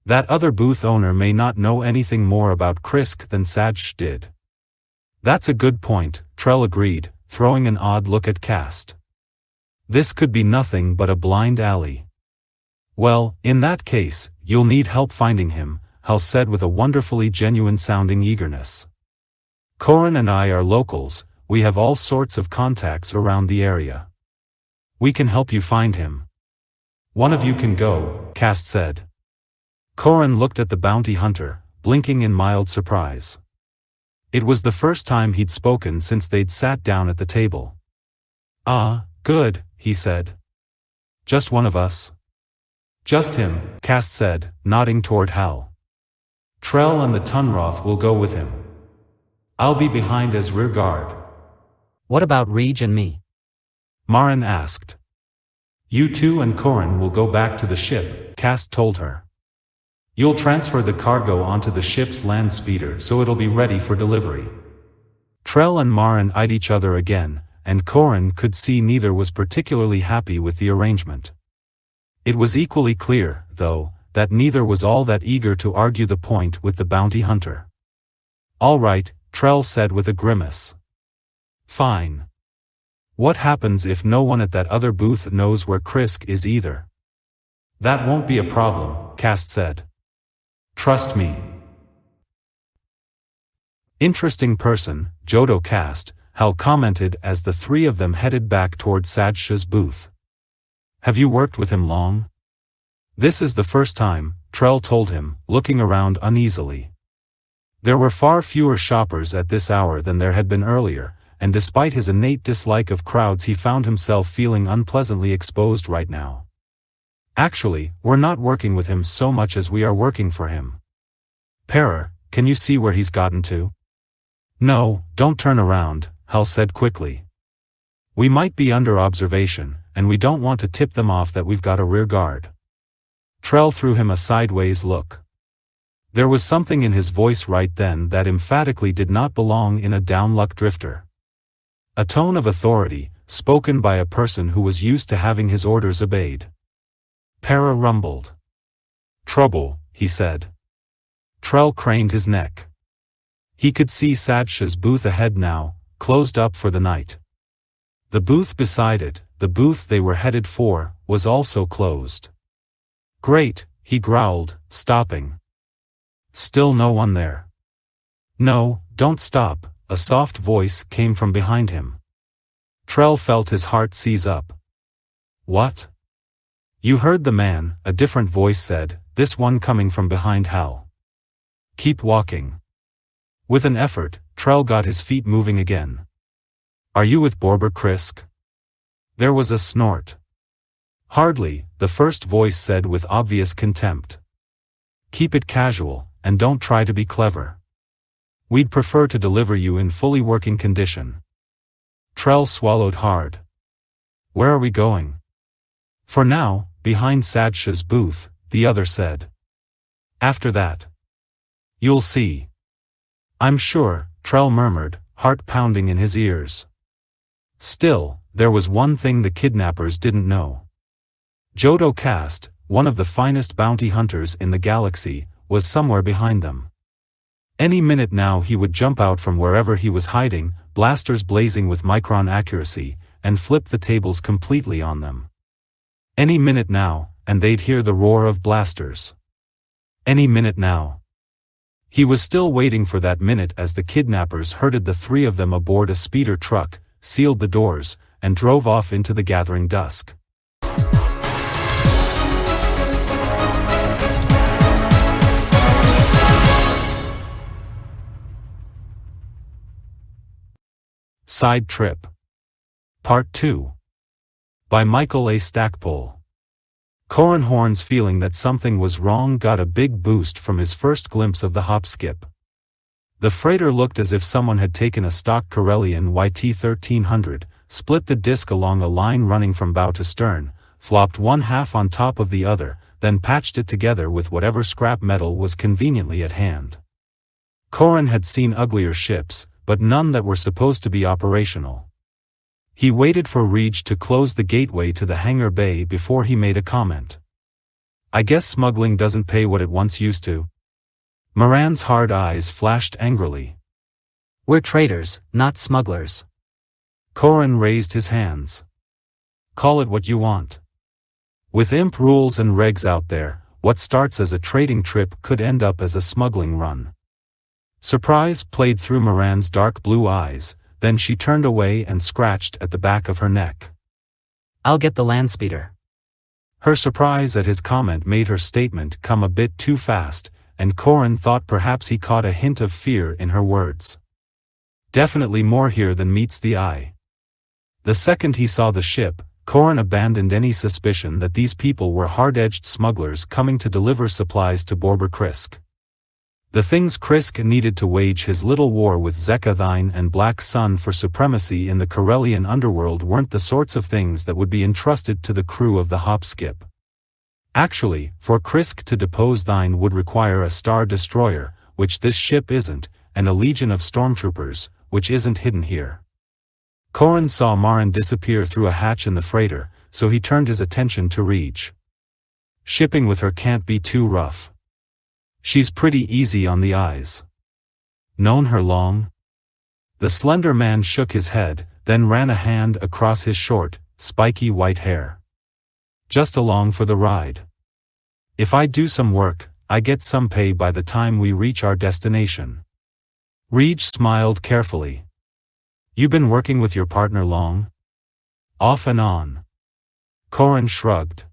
Speaker 2: That other booth owner may not know anything more about Krisk than Sajj did. That's a good point, Trell agreed, throwing an odd look at Cast. This could be nothing but a blind alley. Well, in that case, you'll need help finding him, Hal said with a wonderfully genuine-sounding eagerness. Corin and I are locals, we have all sorts of contacts around the area. We can help you find him. One of you can go, Cast said. Corin looked at the bounty hunter, blinking in mild surprise. It was the first time he'd spoken since they'd sat down at the table. Ah, good, he said. Just one of us? Just him, Cast said, nodding toward Hal. Trell and the Tunroth will go with him. I'll be behind as rear guard.
Speaker 3: What about Reg and me?
Speaker 2: Marin asked. You two and Corin will go back to the ship, Cast told her. You'll transfer the cargo onto the ship's land speeder so it'll be ready for delivery. Trell and Marin eyed each other again, and Corin could see neither was particularly happy with the arrangement. It was equally clear, though, that neither was all that eager to argue the point with the bounty hunter. All right, Trell said with a grimace. Fine. What happens if no one at that other booth knows where Krisk is either? That won't be a problem, Cast said. Trust me. Interesting person, Jodo cast, Hal commented as the three of them headed back toward Sadsha's booth. Have you worked with him long? This is the first time, Trell told him, looking around uneasily. There were far fewer shoppers at this hour than there had been earlier, and despite his innate dislike of crowds he found himself feeling unpleasantly exposed right now. Actually, we're not working with him so much as we are working for him. Para, can you see where he's gotten to? No, don't turn around, Hal said quickly. We might be under observation, and we don't want to tip them off that we've got a rear guard. Trell threw him a sideways look. There was something in his voice right then that emphatically did not belong in a down-luck drifter. A tone of authority, spoken by a person who was used to having his orders obeyed. Para rumbled.
Speaker 4: Trouble,
Speaker 2: he said. Trell craned his neck. He could see Sadsha's booth ahead now, closed up for the night. The booth beside it, the booth they were headed for, was also closed. Great, he growled, stopping. Still no one there. No, don't stop, a soft voice came from behind him. Trell felt his heart seize up. What? You heard the man, a different voice said, this one coming from behind Hal. Keep walking. With an effort, Trell got his feet moving again. Are you with Borber Krisk? There was a snort. Hardly, the first voice said with obvious contempt. Keep it casual, and don't try to be clever. We'd prefer to deliver you in fully working condition. Trell swallowed hard. Where are we going? For now, behind Sadsha's booth, the other said. After that. You'll see. I'm sure, Trell murmured, heart pounding in his ears. Still, there was one thing the kidnappers didn't know. Jodo Cast, one of the finest bounty hunters in the galaxy, was somewhere behind them. Any minute now he would jump out from wherever he was hiding, blasters blazing with micron accuracy, and flip the tables completely on them. Any minute now, and they'd hear the roar of blasters. Any minute now. He was still waiting for that minute as the kidnappers herded the three of them aboard a speeder truck, sealed the doors, and drove off into the gathering dusk. Side Trip. Part 2. By Michael A. Stackpole. Corran Horn's feeling that something was wrong got a big boost from his first glimpse of the hop-skip. The freighter looked as if someone had taken a stock Corellian YT-1300, split the disc along a line running from bow to stern, flopped one half on top of the other, then patched it together with whatever scrap metal was conveniently at hand. Corran had seen uglier ships, but none that were supposed to be operational. He waited for Reg to close the gateway to the hangar bay before he made a comment. I guess smuggling doesn't pay what it once used to. Moran's hard eyes flashed angrily.
Speaker 3: We're traders, not smugglers.
Speaker 2: Corran raised his hands. Call it what you want. With imp rules and regs out there, what starts as a trading trip could end up as a smuggling run. Surprise played through Moran's dark blue eyes, then she turned away and scratched at the back of her neck.
Speaker 3: I'll get the landspeeder.
Speaker 2: Her surprise at his comment made her statement come a bit too fast, and Corran thought perhaps he caught a hint of fear in her words. Definitely more here than meets the eye. The second he saw the ship, Corran abandoned any suspicion that these people were hard-edged smugglers coming to deliver supplies to Borber Krisk. The things Krisk needed to wage his little war with Zekathine and Black Sun for supremacy in the Corellian underworld weren't the sorts of things that would be entrusted to the crew of the hop-skip. Actually, for Krisk to depose Thine would require a star destroyer, which this ship isn't, and a legion of stormtroopers, which isn't hidden here. Corran saw Marin disappear through a hatch in the freighter, so he turned his attention to Reg. Shipping with her can't be too rough. She's pretty easy on the eyes. Known her long? The slender man shook his head, then ran a hand across his short, spiky white hair. Just along for the ride. If I do some work, I get some pay by the time we reach our destination. Reej smiled carefully. You been working with your partner long? Off and on. Corin shrugged.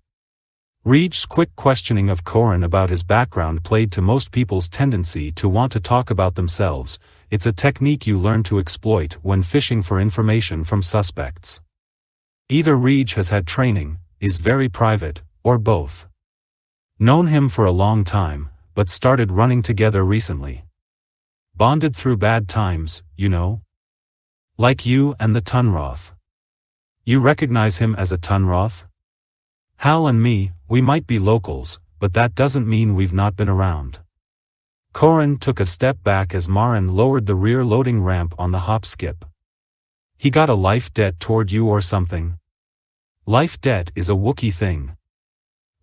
Speaker 2: Reej's quick questioning of Corin about his background played to most people's tendency to want to talk about themselves. It's a technique you learn to exploit when fishing for information from suspects. Either Reej has had training, is very private, or both. Known him for a long time, but started running together recently. Bonded through bad times, you know? Like you and the Tunroth. You recognize him as a Tunroth? Hal and me, we might be locals, but that doesn't mean we've not been around. Corin took a step back as Marin lowered the rear loading ramp on the hop skip. He got a life debt toward you or something? Life debt is a Wookiee thing.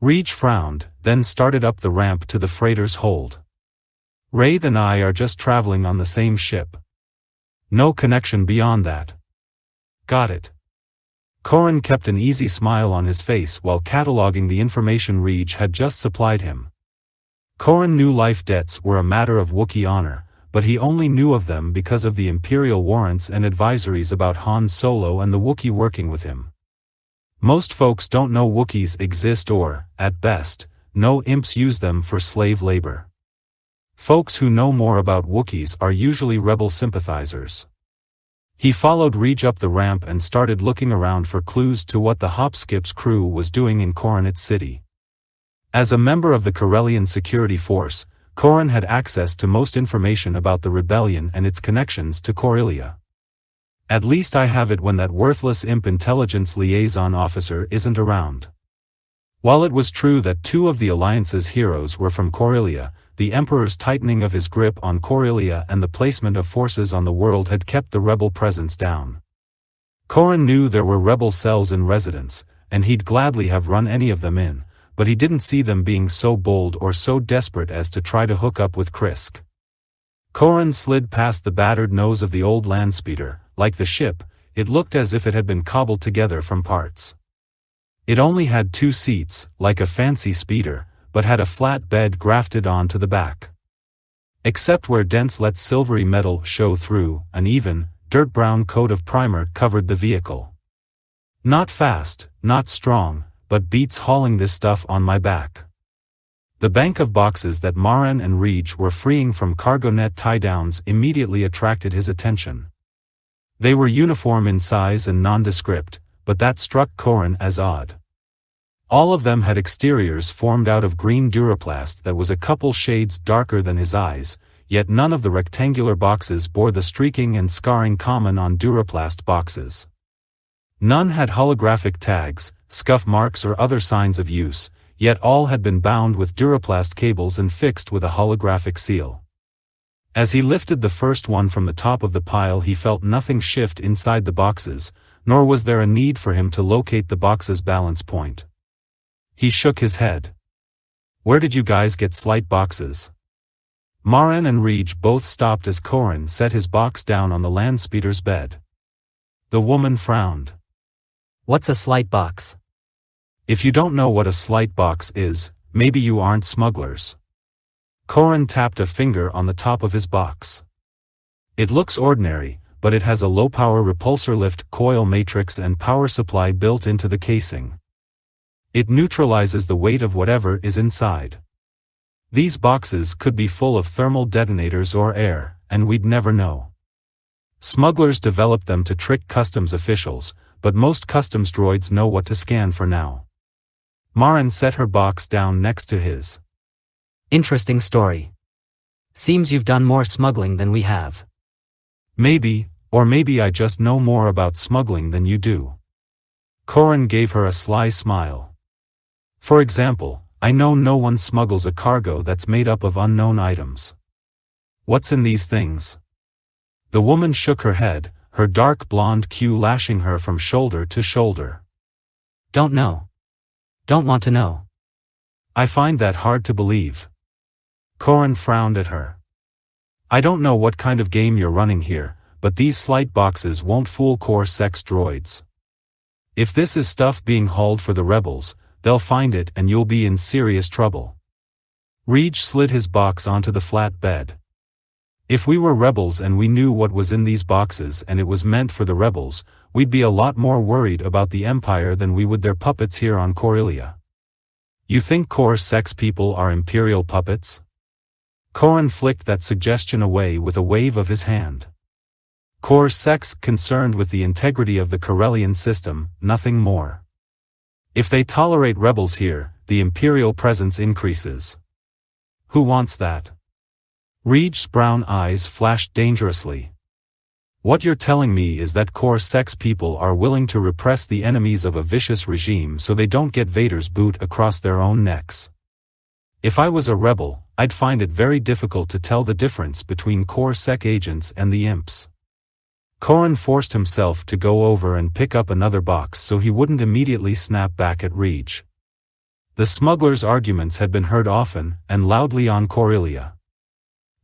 Speaker 2: Reej frowned, then started up the ramp to the freighter's hold. Wraith and I are just traveling on the same ship. No connection beyond that. Got it. Corin kept an easy smile on his face while cataloging the information Reej had just supplied him. Corin knew life debts were a matter of Wookiee honor, but he only knew of them because of the Imperial warrants and advisories about Han Solo and the Wookiee working with him. Most folks don't know Wookiees exist or, at best, know imps use them for slave labor. Folks who know more about Wookiees are usually rebel sympathizers. He followed Reej up the ramp and started looking around for clues to what the hopskip's crew was doing in Coronet City. As a member of the Corellian security force, Corin had access to most information about the rebellion and its connections to Corellia. At least I have it when that worthless imp intelligence liaison officer isn't around. While it was true that two of the Alliance's heroes were from Corellia, the Emperor's tightening of his grip on Corellia and the placement of forces on the world had kept the rebel presence down. Corin knew there were rebel cells in residence, and he'd gladly have run any of them in, but he didn't see them being so bold or so desperate as to try to hook up with Krisk. Corin slid past the battered nose of the old landspeeder. Like the ship, it looked as if it had been cobbled together from parts. It only had 2 seats, like a fancy speeder, but had a flat bed grafted onto the back. Except where dents let silvery metal show through, an even, dirt-brown coat of primer covered the vehicle. Not fast, not strong, but beats hauling this stuff on my back. The bank of boxes that Marin and Reej were freeing from cargo net tie-downs immediately attracted his attention. They were uniform in size and nondescript, but that struck Corin as odd. All of them had exteriors formed out of green duraplast that was a couple shades darker than his eyes, yet none of the rectangular boxes bore the streaking and scarring common on duraplast boxes. None had holographic tags, scuff marks or other signs of use, yet all had been bound with duraplast cables and fixed with a holographic seal. As he lifted the first one from the top of the pile, he felt nothing shift inside the boxes, nor was there a need for him to locate the box's balance point. He shook his head. Where did you guys get slight boxes? Marin and Reej both stopped as Corin set his box down on the landspeeder's bed. The woman frowned.
Speaker 3: What's a slight box?
Speaker 2: If you don't know what a slight box is, maybe you aren't smugglers. Corin tapped a finger on the top of his box. It looks ordinary, but it has a low-power repulsor lift coil matrix and power supply built into the casing. It neutralizes the weight of whatever is inside. These boxes could be full of thermal detonators or air, and we'd never know. Smugglers developed them to trick customs officials, but most customs droids know what to scan for now. Marin set her box down next to his.
Speaker 3: Interesting story. Seems you've done more smuggling than we have.
Speaker 2: Maybe, or maybe I just know more about smuggling than you do. Corin gave her a sly smile. For example, I know no one smuggles a cargo that's made up of unknown items. What's in these things? The woman shook her head, her dark blonde queue lashing her from shoulder to shoulder.
Speaker 3: Don't know. Don't want to know.
Speaker 2: I find that hard to believe. Corin frowned at her. I don't know what kind of game you're running here, but these slight boxes won't fool core sex droids. If this is stuff being hauled for the rebels, they'll find it and you'll be in serious trouble. Reej slid his box onto the flat bed. If we were rebels and we knew what was in these boxes and it was meant for the rebels, we'd be a lot more worried about the Empire than we would their puppets here on Corellia. You think core sex people are Imperial puppets? Corin flicked that suggestion away with a wave of his hand. Core sex concerned with the integrity of the Corellian system, nothing more. If they tolerate rebels here, the Imperial presence increases. Who wants that? Reed's brown eyes flashed dangerously. What you're telling me is that core sex people are willing to repress the enemies of a vicious regime so they don't get Vader's boot across their own necks. If I was a rebel, I'd find it very difficult to tell the difference between core sec agents and the imps. Corin forced himself to go over and pick up another box so he wouldn't immediately snap back at Reed. The smuggler's arguments had been heard often and loudly on Corellia.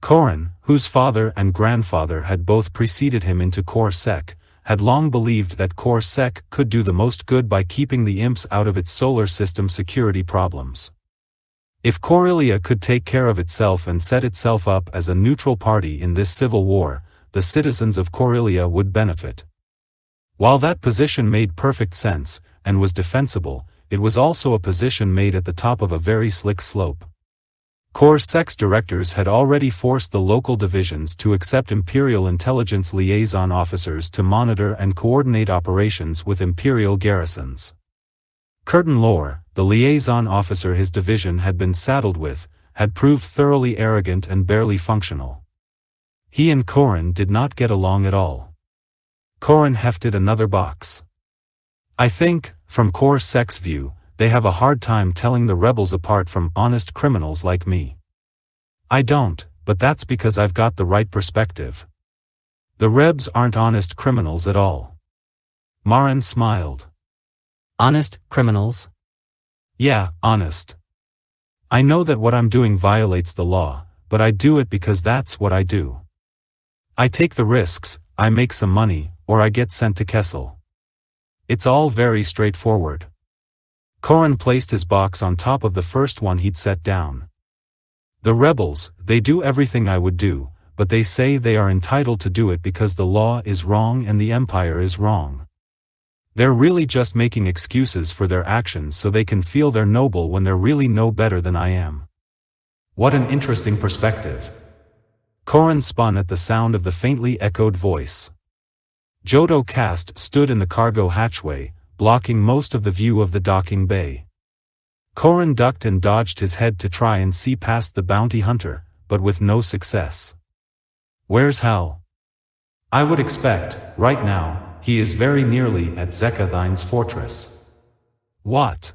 Speaker 2: Corin, whose father and grandfather had both preceded him into Core Sec, had long believed that Core Sec could do the most good by keeping the imps out of its solar system security problems. If Corellia could take care of itself and set itself up as a neutral party in this civil war, the citizens of Corellia would benefit. While that position made perfect sense, and was defensible, it was also a position made at the top of a very slick slope. Core Sec's directors had already forced the local divisions to accept Imperial intelligence liaison officers to monitor and coordinate operations with Imperial garrisons. Curtin Lore, the liaison officer his division had been saddled with, had proved thoroughly arrogant and barely functional. He and Corin did not get along at all. Corin hefted another box. I think, from Core Sec's view, they have a hard time telling the rebels apart from honest criminals like me. I don't, but that's because I've got the right perspective. The Rebs aren't honest criminals at all. Marin smiled.
Speaker 3: Honest criminals?
Speaker 2: Yeah, honest. I know that what I'm doing violates the law, but I do it because that's what I do. I take the risks, I make some money, or I get sent to Kessel. It's all very straightforward. Corin placed his box on top of the first one he'd set down. The rebels, they do everything I would do, but they say they are entitled to do it because the law is wrong and the Empire is wrong. They're really just making excuses for their actions so they can feel they're noble when they're really no better than I am. What an interesting perspective. Corin spun at the sound of the faintly echoed voice. Jodo Cast stood in the cargo hatchway, blocking most of the view of the docking bay. Corin ducked and dodged his head to try and see past the bounty hunter, but with no success. Where's Hal? I would expect, right now, he is very nearly at Zekathine's fortress. What?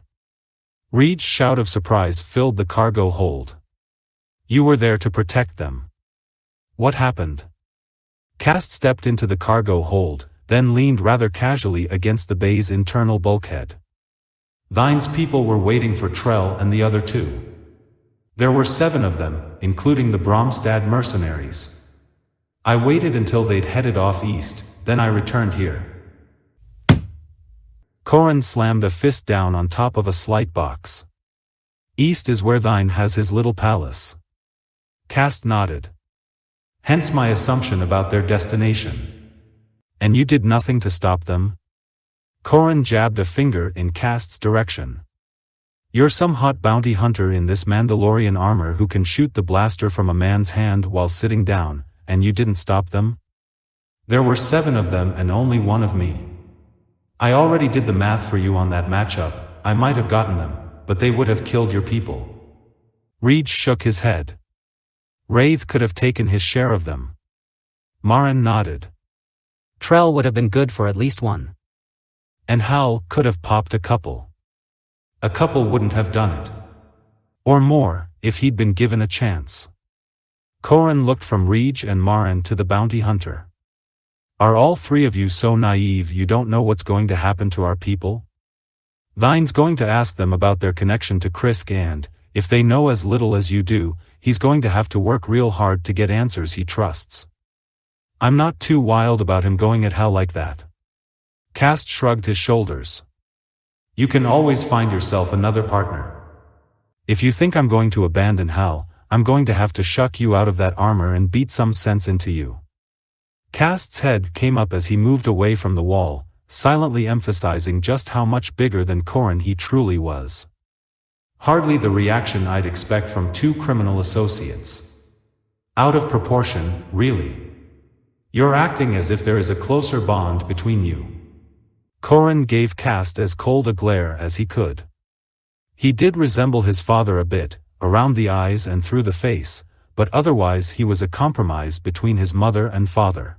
Speaker 2: Reed's shout of surprise filled the cargo hold. You were there to protect them. What happened? Cast stepped into the cargo hold, then leaned rather casually against the bay's internal bulkhead. Thine's people were waiting for Trell and the other two. There were 7 of them, including the Bromstad mercenaries. I waited until they'd headed off east, then I returned here. Corin slammed a fist down on top of a slight box. East is where Thine has his little palace. Cast nodded. Hence my assumption about their destination. And you did nothing to stop them? Corin jabbed a finger in Cast's direction. You're some hot bounty hunter in this Mandalorian armor who can shoot the blaster from a man's hand while sitting down, and you didn't stop them? There were 7 of them and only 1 of me. I already did the math for you on that matchup. I might have gotten them, but they would have killed your people. Reed shook his head. Wraith could have taken his share of them. Marin nodded.
Speaker 3: Trell would have been good for at least 1.
Speaker 2: And Hal could have popped a couple. A couple wouldn't have done it. Or more, if he'd been given a chance. Corin looked from Reed and Marin to the bounty hunter. Are all 3 of you so naive you don't know what's going to happen to our people? Thine's going to ask them about their connection to Krisk and, if they know as little as you do, he's going to have to work real hard to get answers he trusts. I'm not too wild about him going at Hal like that. Cast shrugged his shoulders. You can always find yourself another partner. If you think I'm going to abandon Hal, I'm going to have to shuck you out of that armor and beat some sense into you. Cast's head came up as he moved away from the wall, silently emphasizing just how much bigger than Corin he truly was. Hardly the reaction I'd expect from two criminal associates. Out of proportion, really. You're acting as if there is a closer bond between you. Corin gave Cast as cold a glare as he could. He did resemble his father a bit, around the eyes and through the face, but otherwise he was a compromise between his mother and father.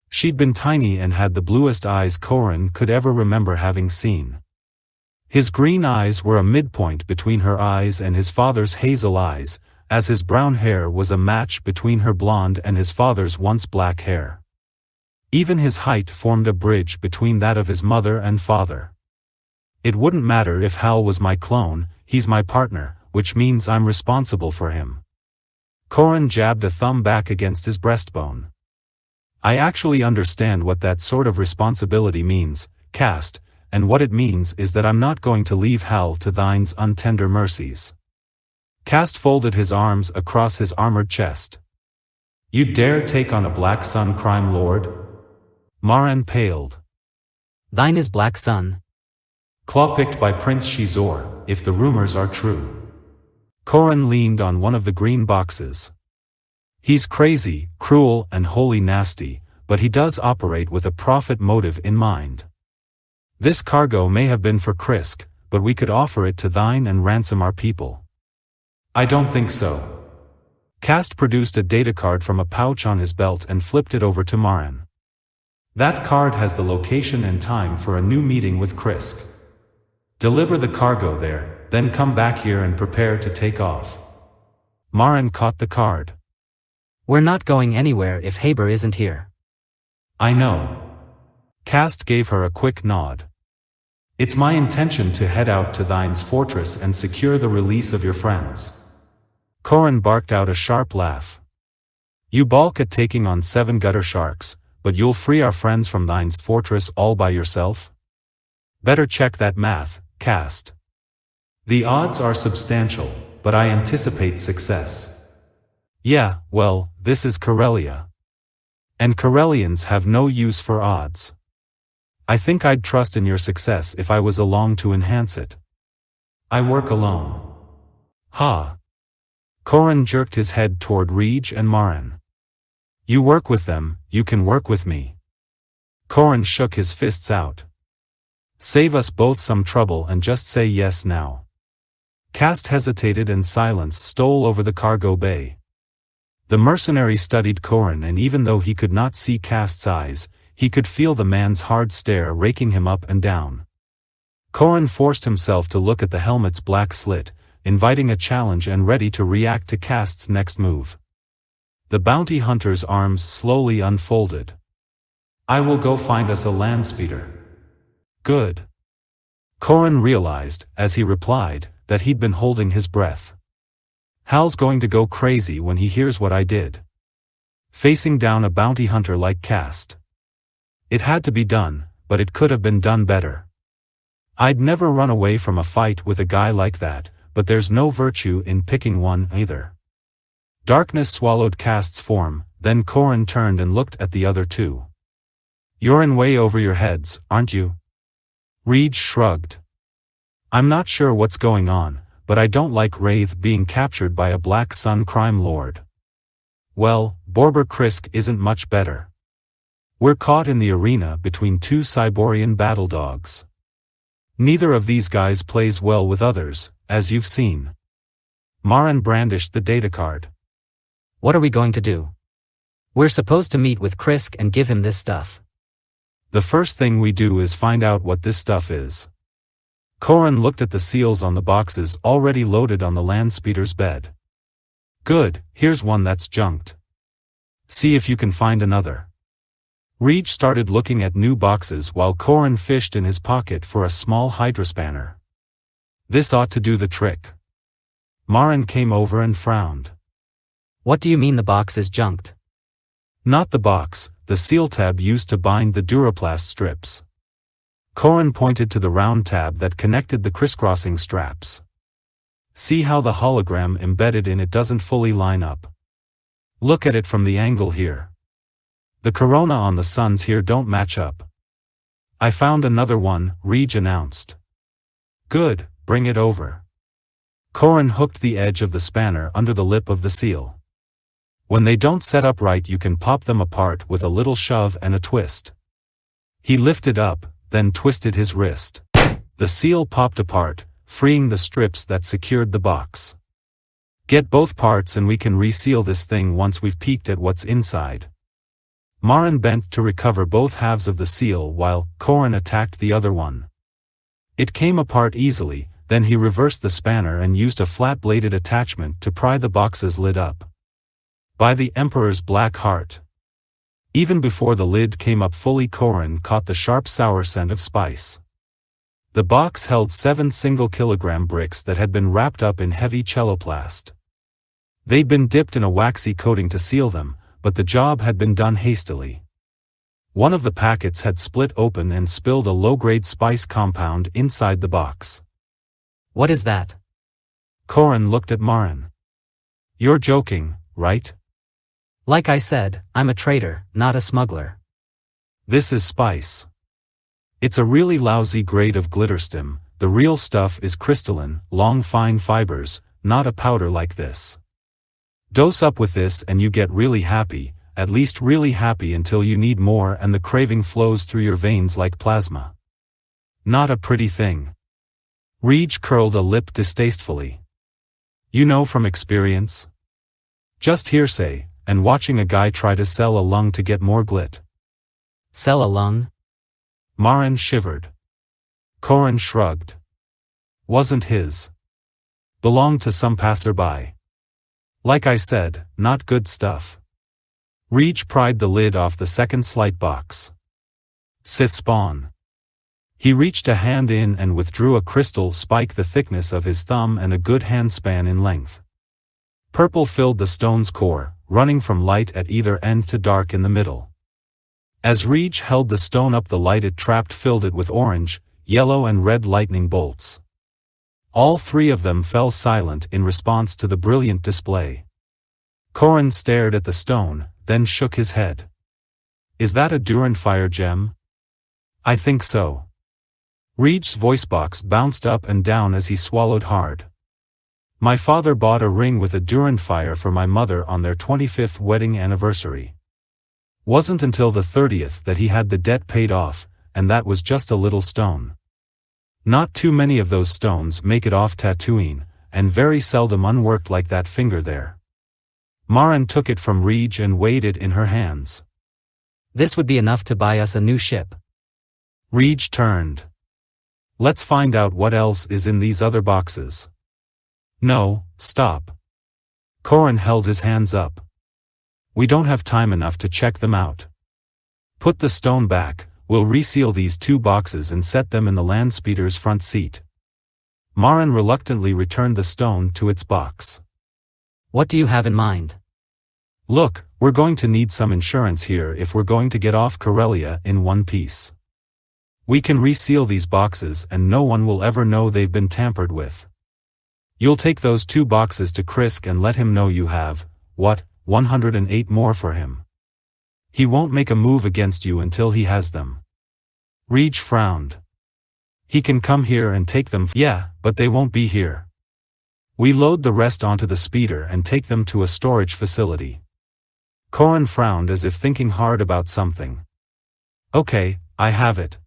Speaker 2: She'd been tiny and had the bluest eyes Corin could ever remember having seen. His green eyes were a midpoint between her eyes and his father's hazel eyes, as his brown hair was a match between her blonde and his father's once black hair. Even his height formed a bridge between that of his mother and father. It wouldn't matter if Hal was my clone, he's my partner, which means I'm responsible for him. Corin jabbed a thumb back against his breastbone. I actually understand what that sort of responsibility means, Cast, and what it means is that I'm not going to leave Hal to thine's untender mercies. Cast folded his arms across his armored chest. You dare take on a Black Sun crime lord? Maran paled.
Speaker 3: Thine is Black Sun.
Speaker 2: Claw-picked by Prince Shizor, if the rumors are true. Corin leaned on one of the green boxes. He's crazy, cruel and wholly nasty, but he does operate with a profit motive in mind. This cargo may have been for Krisk, but we could offer it to thine and ransom our people. I don't think so. Cast produced a data card from a pouch on his belt and flipped it over to Maran. That card has the location and time for a new meeting with Krisk. Deliver the cargo there, then come back here and prepare to take off. Maran caught the card.
Speaker 3: We're not going anywhere if Haber isn't here.
Speaker 2: I know. Cast gave her a quick nod. It's my intention to head out to thine's fortress and secure the release of your friends. Corin barked out a sharp laugh. You balk at taking on 7 gutter sharks, but you'll free our friends from thine's fortress all by yourself? Better check that math, Cast. The odds are substantial, but I anticipate success. Yeah, well, this is Corellia. And Corellians have no use for odds. I think I'd trust in your success if I was along to enhance it. I work alone. Ha! Corin jerked his head toward Reg and Maran. You work with them, you can work with me. Corin shook his fists out. Save us both some trouble and just say yes now. Cast hesitated and silence stole over the cargo bay. The mercenary studied Corin, and even though he could not see Cast's eyes, he could feel the man's hard stare raking him up and down. Corin forced himself to look at the helmet's black slit, inviting a challenge and ready to react to Cast's next move. The bounty hunter's arms slowly unfolded. I will go find us a landspeeder. Good. Corin realized, as he replied, that he'd been holding his breath. Hal's going to go crazy when he hears what I did. Facing down a bounty hunter like Cast. It had to be done, but it could have been done better. I'd never run away from a fight with a guy like that, but there's no virtue in picking one either. Darkness swallowed Cast's form, then Corin turned and looked at the other two. You're in way over your heads, aren't you? Reg shrugged. I'm not sure what's going on, but I don't like Wraith being captured by a Black Sun crime lord. Well, Borber Krisk isn't much better. We're caught in the arena between 2 Cyborian battle dogs. Neither of these guys plays well with others, as you've seen. Maran brandished the data card.
Speaker 3: What are we going to do? We're supposed to meet with Krisk and give him this stuff.
Speaker 2: The first thing we do is find out what this stuff is. Corin looked at the seals on the boxes already loaded on the landspeeder's bed. Good, here's one that's junked. See if you can find another. Reg started looking at new boxes while Corin fished in his pocket for a small hydrospanner. This ought to do the trick. Maran came over and frowned.
Speaker 3: What do you mean the box is junked?
Speaker 2: Not the box, the seal tab used to bind the Duraplast strips. Corin pointed to the round tab that connected the crisscrossing straps. See how the hologram embedded in it doesn't fully line up. Look at it from the angle here. The corona on the suns here don't match up. I found another one, Reg announced. Good, bring it over. Corin hooked the edge of the spanner under the lip of the seal. When they don't set up right, you can pop them apart with a little shove and a twist. He lifted up, then twisted his wrist. The seal popped apart, freeing the strips that secured the box. Get both parts and we can reseal this thing once we've peeked at what's inside. Marin bent to recover both halves of the seal while Corin attacked the other one. It came apart easily, then he reversed the spanner and used a flat-bladed attachment to pry the box's lid up. By the Emperor's black heart. Even before the lid came up fully, Corin caught the sharp sour scent of spice. The box held 7 single-kilogram bricks that had been wrapped up in heavy celloplast. They'd been dipped in a waxy coating to seal them, but the job had been done hastily. One of the packets had split open and spilled a low-grade spice compound inside the box.
Speaker 3: What is that?
Speaker 2: Corin looked at Marin. You're joking, right?
Speaker 3: Like I said, I'm a trader, not a smuggler.
Speaker 2: This is spice. It's a really lousy grade of glitterstim. The real stuff is crystalline, long fine fibers, not a powder like this. Dose up with this and you get really happy, at least really happy until you need more and the craving flows through your veins like plasma. Not a pretty thing. Reg curled a lip distastefully. You know from experience? Just hearsay, and watching a guy try to sell a lung to get more glit.
Speaker 3: Sell a lung?
Speaker 2: Marin shivered. Corin shrugged. Wasn't his. Belonged to some passerby. Like I said, not good stuff. Reg pried the lid off the second slight box. Sith spawn. He reached a hand in and withdrew a crystal spike the thickness of his thumb and a good handspan in length. Purple filled the stone's core, running from light at either end to dark in the middle. As Reg held the stone up, the light it trapped filled it with orange, yellow and red lightning bolts. All 3 of them fell silent in response to the brilliant display. Corin stared at the stone, then shook his head. Is that a Duran fire gem? I think so. Reg's voice box bounced up and down as he swallowed hard. My father bought a ring with a Duran fire for my mother on their 25th wedding anniversary. Wasn't until the 30th that he had the debt paid off, and that was just a little stone. Not too many of those stones make it off Tatooine, and very seldom unworked like that finger there. Marin took it from Reg and weighed it in her hands.
Speaker 3: This would be enough to buy us a new ship.
Speaker 2: Reg turned. Let's find out what else is in these other boxes. No, stop. Corin held his hands up. We don't have time enough to check them out. Put the stone back, we'll reseal these 2 boxes and set them in the landspeeder's front seat. Marin reluctantly returned the stone to its box.
Speaker 3: What do you have in mind?
Speaker 2: Look, we're going to need some insurance here if we're going to get off Corellia in one piece. We can reseal these boxes and no one will ever know they've been tampered with. You'll take those 2 boxes to Krisk and let him know you have, 108 more for him. He won't make a move against you until he has them. Reg frowned. He can come here and take them, yeah, but they won't be here. We load the rest onto the speeder and take them to a storage facility. Corin frowned as if thinking hard about something. Okay, I have it.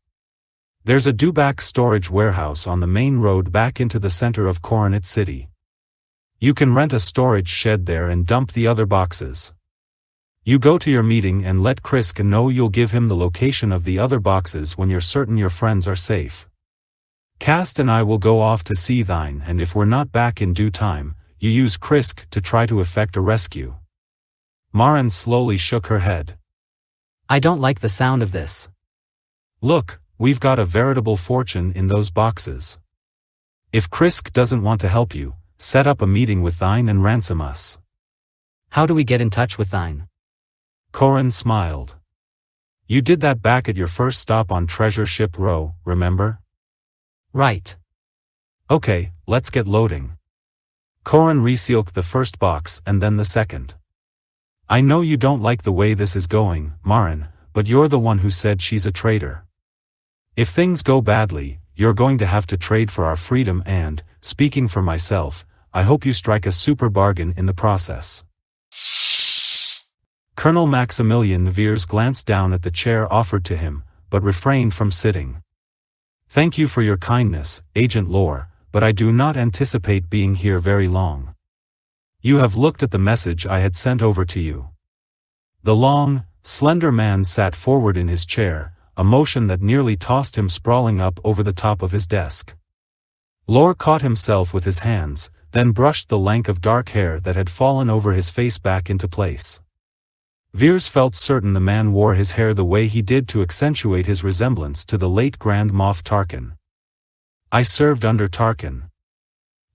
Speaker 2: There's a Dubak storage warehouse on the main road back into the center of Coronet City. You can rent a storage shed there and dump the other boxes. You go to your meeting and let Krisk know you'll give him the location of the other boxes when you're certain your friends are safe. Cast and I will go off to see thine, and if we're not back in due time, you use Krisk to try to effect a rescue. Marin slowly shook her head.
Speaker 3: I don't like the sound of this.
Speaker 2: Look, we've got a veritable fortune in those boxes. If Krisk doesn't want to help you, set up a meeting with thine and ransom us.
Speaker 3: How do we get in touch with thine?
Speaker 2: Corin smiled. You did that back at your first stop on Treasure Ship Row, remember?
Speaker 3: Right.
Speaker 2: Okay, let's get loading. Corin resealed the first box and then the second. I know you don't like the way this is going, Marin, but you're the one who said she's a traitor. If things go badly, you're going to have to trade for our freedom and, speaking for myself, I hope you strike a super bargain in the process. Colonel Maximilian Veers glanced down at the chair offered to him, but refrained from sitting. Thank you for your kindness, Agent Lore, but I do not anticipate being here very long. You have looked at the message I had sent over to you. The long, slender man sat forward in his chair, a motion that nearly tossed him sprawling up over the top of his desk. Lore caught himself with his hands, then brushed the length of dark hair that had fallen over his face back into place. Veers felt certain the man wore his hair the way he did to accentuate his resemblance to the late Grand Moff Tarkin. I served under Tarkin.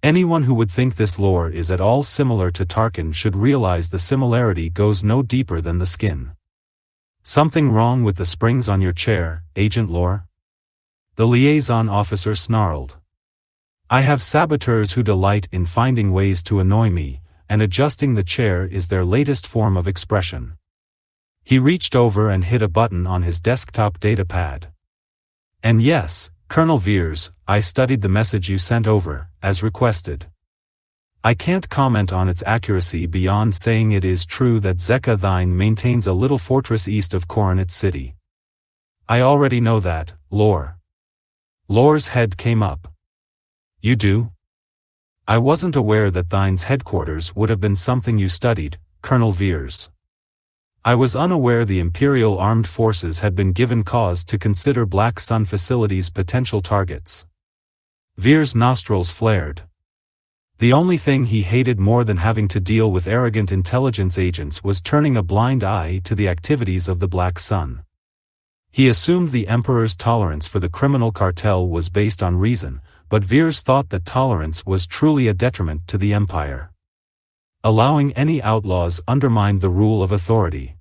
Speaker 2: Anyone who would think this Lore is at all similar to Tarkin should realize the similarity goes no deeper than the skin. Something wrong with the springs on your chair, Agent Lore? The liaison officer snarled. I have saboteurs who delight in finding ways to annoy me, and adjusting the chair is their latest form of expression. He reached over and hit a button on his desktop datapad. And yes, Colonel Veers, I studied the message you sent over, as requested. I can't comment on its accuracy beyond saying it is true that Zeka Thine maintains a little fortress east of Coronet City. I already know that, Lore. Lore's head came up. You do? I wasn't aware that Thine's headquarters would have been something you studied, Colonel Veers. I was unaware the Imperial Armed Forces had been given cause to consider Black Sun facilities potential targets. Veers' nostrils flared. The only thing he hated more than having to deal with arrogant intelligence agents was turning a blind eye to the activities of the Black Sun. He assumed the Emperor's tolerance for the criminal cartel was based on reason, but Veers thought that tolerance was truly a detriment to the Empire. Allowing any outlaws undermined the rule of authority.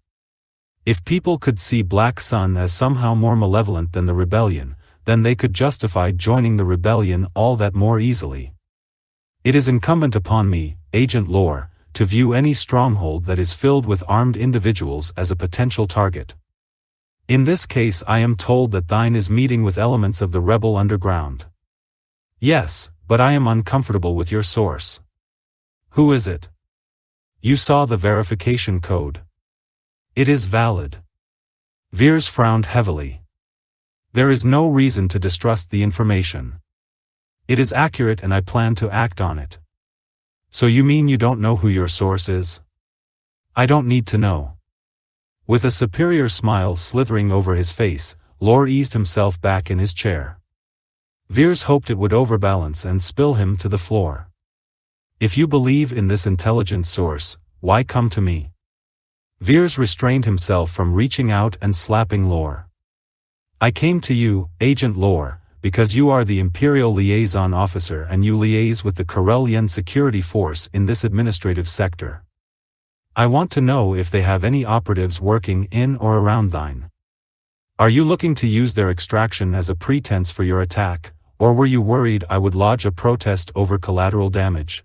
Speaker 2: If people could see Black Sun as somehow more malevolent than the rebellion, then they could justify joining the rebellion all that more easily. It is incumbent upon me, Agent Lore, to view any stronghold that is filled with armed individuals as a potential target. In this case I am told that Thine is meeting with elements of the rebel underground. Yes, but I am uncomfortable with your source. Who is it? You saw the verification code. It is valid. Veers frowned heavily. There is no reason to distrust the information. It is accurate and I plan to act on it. So you mean you don't know who your source is? I don't need to know. With a superior smile slithering over his face, Lore eased himself back in his chair. Veers hoped it would overbalance and spill him to the floor. If you believe in this intelligent source, why come to me? Veers restrained himself from reaching out and slapping Lore. I came to you, Agent Lore, because you are the Imperial Liaison Officer and you liaise with the Corellian security force in this administrative sector. I want to know if they have any operatives working in or around Thine. Are you looking to use their extraction as a pretense for your attack, or were you worried I would lodge a protest over collateral damage?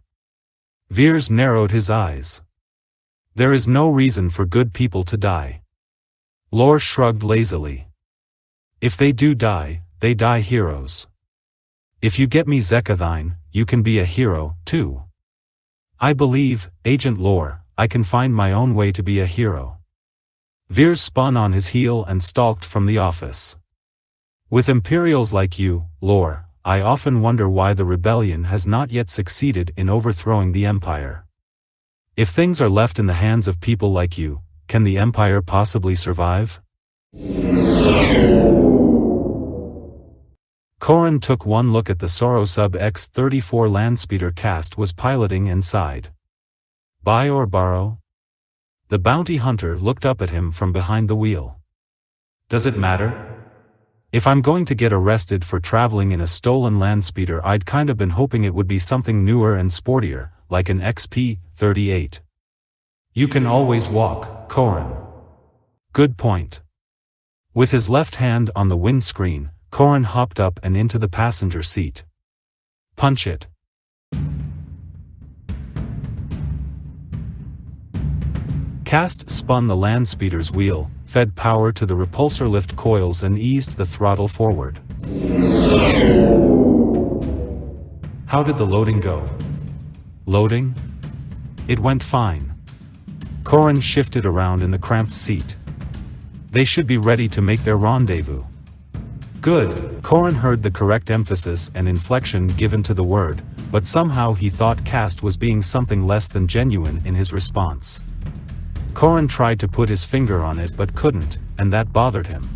Speaker 2: Veers narrowed his eyes. There is no reason for good people to die. Lore shrugged lazily. If they do die, they die heroes. If you get me Zeka Thine, you can be a hero, too. I believe, Agent Lore, I can find my own way to be a hero. Veers spun on his heel and stalked from the office. With Imperials like you, Lore, I often wonder why the rebellion has not yet succeeded in overthrowing the Empire. If things are left in the hands of people like you, can the Empire possibly survive? Corin took one look at the Sorosub X-34 Landspeeder Cast was piloting inside. Buy or borrow? The bounty hunter looked up at him from behind the wheel. Does it matter? If I'm going to get arrested for traveling in a stolen Landspeeder, I'd kinda been hoping it would be something newer and sportier, like an XP-38. You can always walk, Corin. Good point. With his left hand on the windscreen, Corin hopped up and into the passenger seat. Punch it. Cast spun the land speeder's wheel, fed power to the repulsor lift coils and eased the throttle forward. How did the loading go? Loading? It went fine. Corin shifted around in the cramped seat. They should be ready to make their rendezvous. Good. Corin heard the correct emphasis and inflection given to the word, but somehow he thought Cast was being something less than genuine in his response. Corin tried to put his finger on it but couldn't, and that bothered him.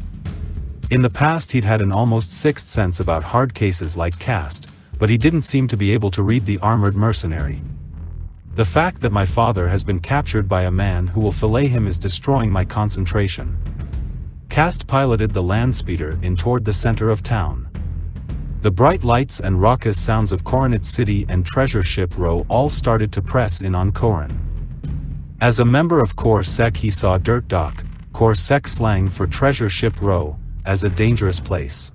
Speaker 2: In the past he'd had an almost sixth sense about hard cases like Cast, but he didn't seem to be able to read the armored mercenary. The fact that my father has been captured by a man who will fillet him is destroying my concentration. Cast piloted the land speeder in toward the center of town. The bright lights and raucous sounds of Coronet City and Treasure Ship Row all started to press in on Corin. As a member of Corps Sec he saw Dirt Dock, Corps Sec slang for Treasure Ship Row, as a dangerous place.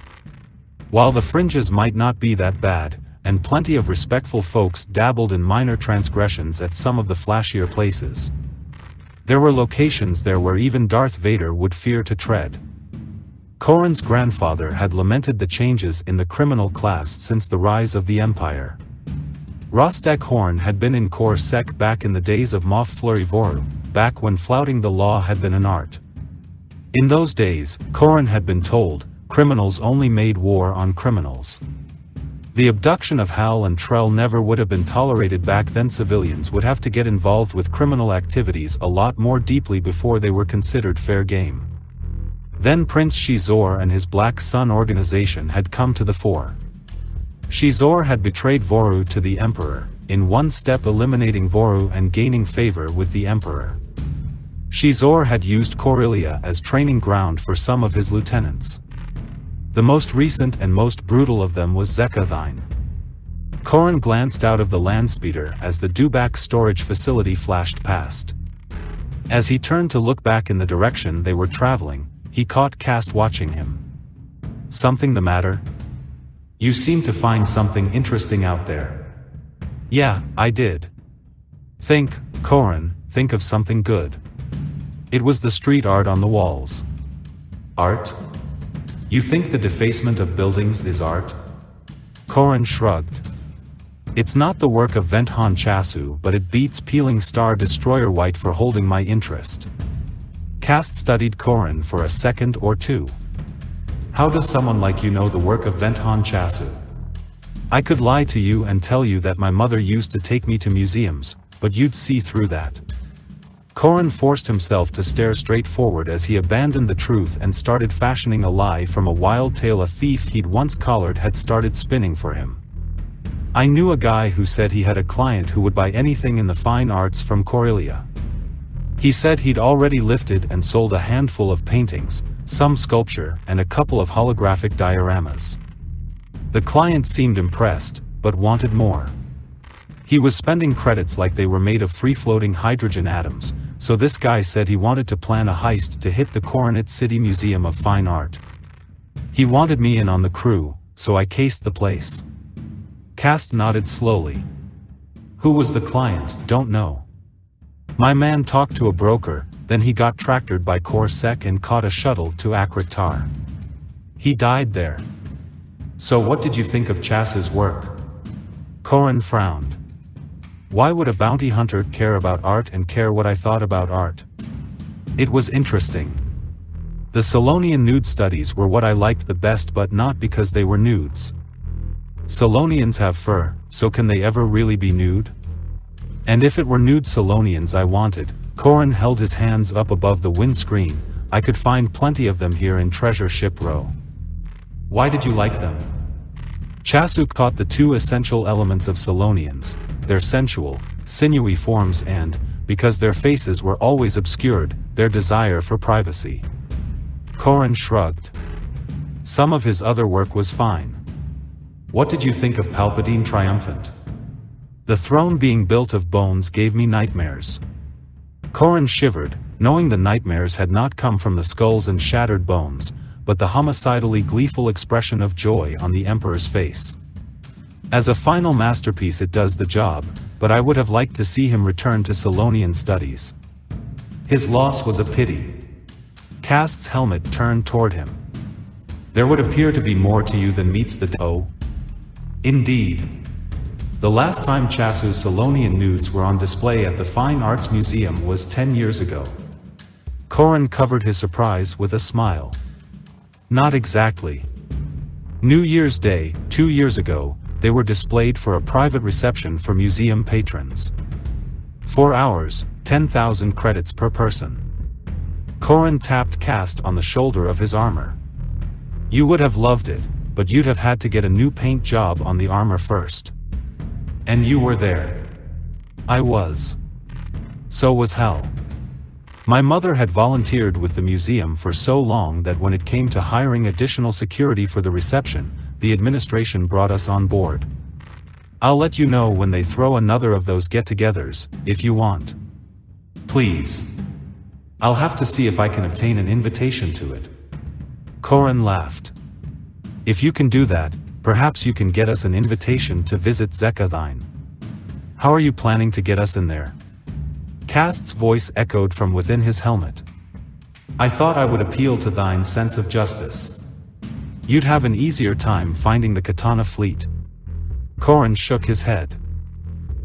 Speaker 2: While the fringes might not be that bad, and plenty of respectful folks dabbled in minor transgressions at some of the flashier places, there were locations there where even Darth Vader would fear to tread. Corin's grandfather had lamented the changes in the criminal class since the rise of the Empire. Rostek Horn had been in Corps Sec back in the days of Moff Flurry Voru, back when flouting the law had been an art. In those days, Corin had been told, criminals only made war on criminals. The abduction of Hal and Trell never would have been tolerated back then. Civilians would have to get involved with criminal activities a lot more deeply before they were considered fair game. Then Prince Shizor and his Black Sun organization had come to the fore. Shizor had betrayed Voru to the Emperor, in one step eliminating Voru and gaining favor with the Emperor. Shizor had used Corellia as training ground for some of his lieutenants. The most recent and most brutal of them was Zekathine. Corin glanced out of the land speeder as the Dubak storage facility flashed past. As he turned to look back in the direction they were traveling, he caught Cast watching him. Something the matter? You seem to find something interesting out there. Yeah, I did. Think, Corin, think of something good. It was the street art on the walls. Art? You think the defacement of buildings is art? Corin shrugged. It's not the work of Venthan Chasu, but it beats peeling Star Destroyer White for holding my interest. Cast studied Corin for a second or two. How does someone like you know the work of Venthan Chasu? I could lie to you and tell you that my mother used to take me to museums, but you'd see through that. Corin forced himself to stare straight forward as he abandoned the truth and started fashioning a lie from a wild tale a thief he'd once collared had started spinning for him. I knew a guy who said he had a client who would buy anything in the fine arts from Corellia. He said he'd already lifted and sold a handful of paintings, some sculpture, and a couple of holographic dioramas. The client seemed impressed, but wanted more. He was spending credits like they were made of free-floating hydrogen atoms, so this guy said he wanted to plan a heist to hit the Coronet City Museum of Fine Art. He wanted me in on the crew, so I cased the place. Cast nodded slowly. Who was the client? Don't know. My man talked to a broker, then he got tractored by Corps Sec and caught a shuttle to Akritar. He died there. So what did you think of Chas's work? Corin frowned. Why would a bounty hunter care about art and care what I thought about art? It was interesting. The Solonian nude studies were what I liked the best, but not because they were nudes. Solonians have fur, so can they ever really be nude? And if it were nude Solonians I wanted, Corin held his hands up above the windscreen, I could find plenty of them here in Treasure Ship Row. Why did you like them? Chasu caught the two essential elements of Solonians, their sensual, sinewy forms and, because their faces were always obscured, their desire for privacy. Corin shrugged. Some of his other work was fine. What did you think of Palpatine Triumphant? The throne being built of bones gave me nightmares. Corin shivered, knowing the nightmares had not come from the skulls and shattered bones, but the homicidally gleeful expression of joy on the Emperor's face. As a final masterpiece it does the job, but I would have liked to see him return to Solonian studies. His loss was a pity. Cast's helmet turned toward him. There would appear to be more to you than meets the oh. Indeed. The last time Chasu's Solonian nudes were on display at the Fine Arts Museum was 10 years ago. Corin covered his surprise with a smile. Not exactly. New Year's Day, 2 years ago, they were displayed for a private reception for museum patrons. 4 hours, 10,000 credits per person. Corin tapped Cast on the shoulder of his armor. You would have loved it, but you'd have had to get a new paint job on the armor first. And you were there. I was. So was Hal. My mother had volunteered with the museum for so long that when it came to hiring additional security for the reception, the administration brought us on board. I'll let you know when they throw another of those get-togethers, if you want. Please. I'll have to see if I can obtain an invitation to it. Corin laughed. If you can do that, perhaps you can get us an invitation to visit Thine. How are you planning to get us in there? Cast's voice echoed from within his helmet. I thought I would appeal to thine sense of justice. You'd have an easier time finding the Katana fleet. Corin shook his head.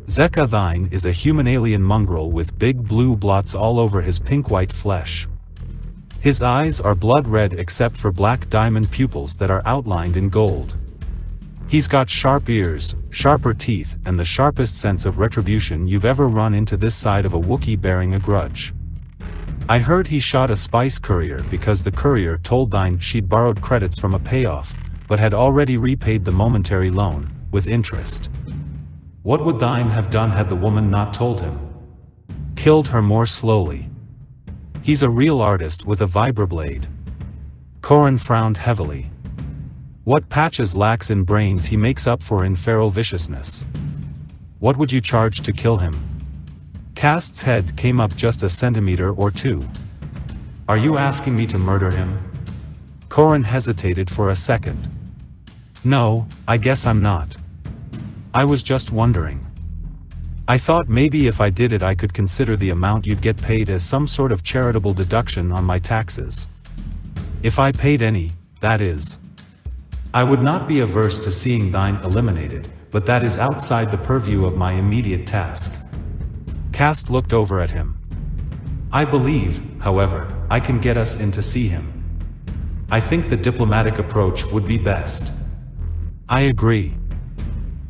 Speaker 2: Thine is a human alien mongrel with big blue blots all over his pink-white flesh. His eyes are blood red except for black diamond pupils that are outlined in gold. He's got sharp ears, sharper teeth, and the sharpest sense of retribution you've ever run into this side of a Wookiee bearing a grudge. I heard he shot a spice courier because the courier told Thine she'd borrowed credits from a payoff, but had already repaid the momentary loan, with interest. What would Thine have done had the woman not told him? Killed her more slowly. He's a real artist with a vibroblade. Corin frowned heavily. What Patches lacks in brains he makes up for in feral viciousness. What would you charge to kill him? Cast's head came up just a centimeter or two. Are you asking me to murder him? Corin hesitated for a second. No, I guess I'm not. I was just wondering. I thought maybe if I did it I could consider the amount you'd get paid as some sort of charitable deduction on my taxes. If I paid any, that is. I would not be averse to seeing Thine eliminated, but that is outside the purview of my immediate task. Cast looked over at him. I believe, however, I can get us in to see him. I think the diplomatic approach would be best. I agree.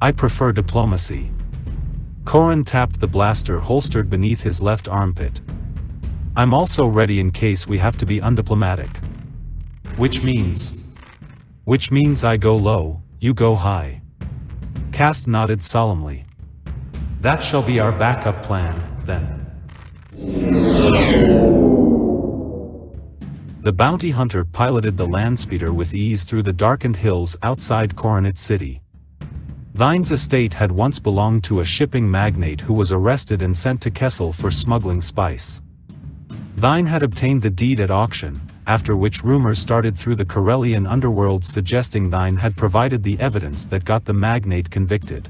Speaker 2: I prefer diplomacy. Corin tapped the blaster holstered beneath his left armpit. I'm also ready in case we have to be undiplomatic. Which means I go low, you go high. Cast nodded solemnly. That shall be our backup plan, then. The bounty hunter piloted the landspeeder with ease through the darkened hills outside Coronet City. Thine's estate had once belonged to a shipping magnate who was arrested and sent to Kessel for smuggling spice. Thine had obtained the deed at auction, after which rumors started through the Corellian underworld suggesting Thine had provided the evidence that got the magnate convicted.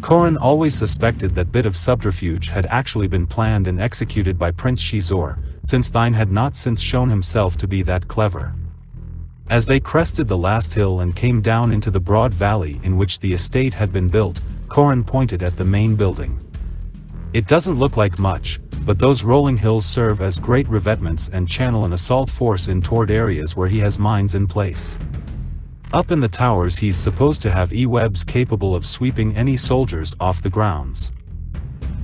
Speaker 2: Corin always suspected that bit of subterfuge had actually been planned and executed by Prince Shizor, since Thine had not since shown himself to be that clever. As they crested the last hill and came down into the broad valley in which the estate had been built, Corin pointed at the main building. It doesn't look like much, but those rolling hills serve as great revetments and channel an assault force in toward areas where he has mines in place. Up in the towers he's supposed to have E-webs capable of sweeping any soldiers off the grounds.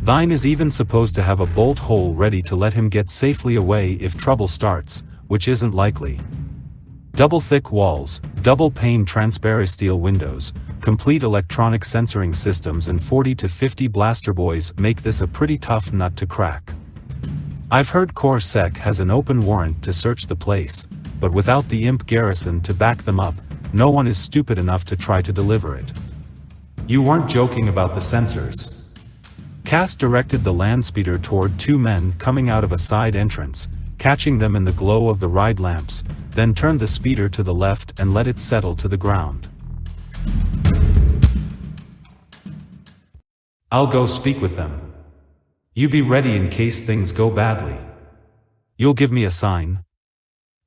Speaker 2: Thine is even supposed to have a bolt hole ready to let him get safely away if trouble starts, which isn't likely. Double thick walls, double pane transparent steel windows, complete electronic censoring systems and 40 to 50 blaster boys make this a pretty tough nut to crack. I've heard Corps Sec has an open warrant to search the place, but without the imp garrison to back them up, no one is stupid enough to try to deliver it. You weren't joking about the sensors. Cass directed the landspeeder toward two men coming out of a side entrance, catching them in the glow of the ride lamps, then turned the speeder to the left and let it settle to the ground. I'll go speak with them. You be ready in case things go badly. You'll give me a sign?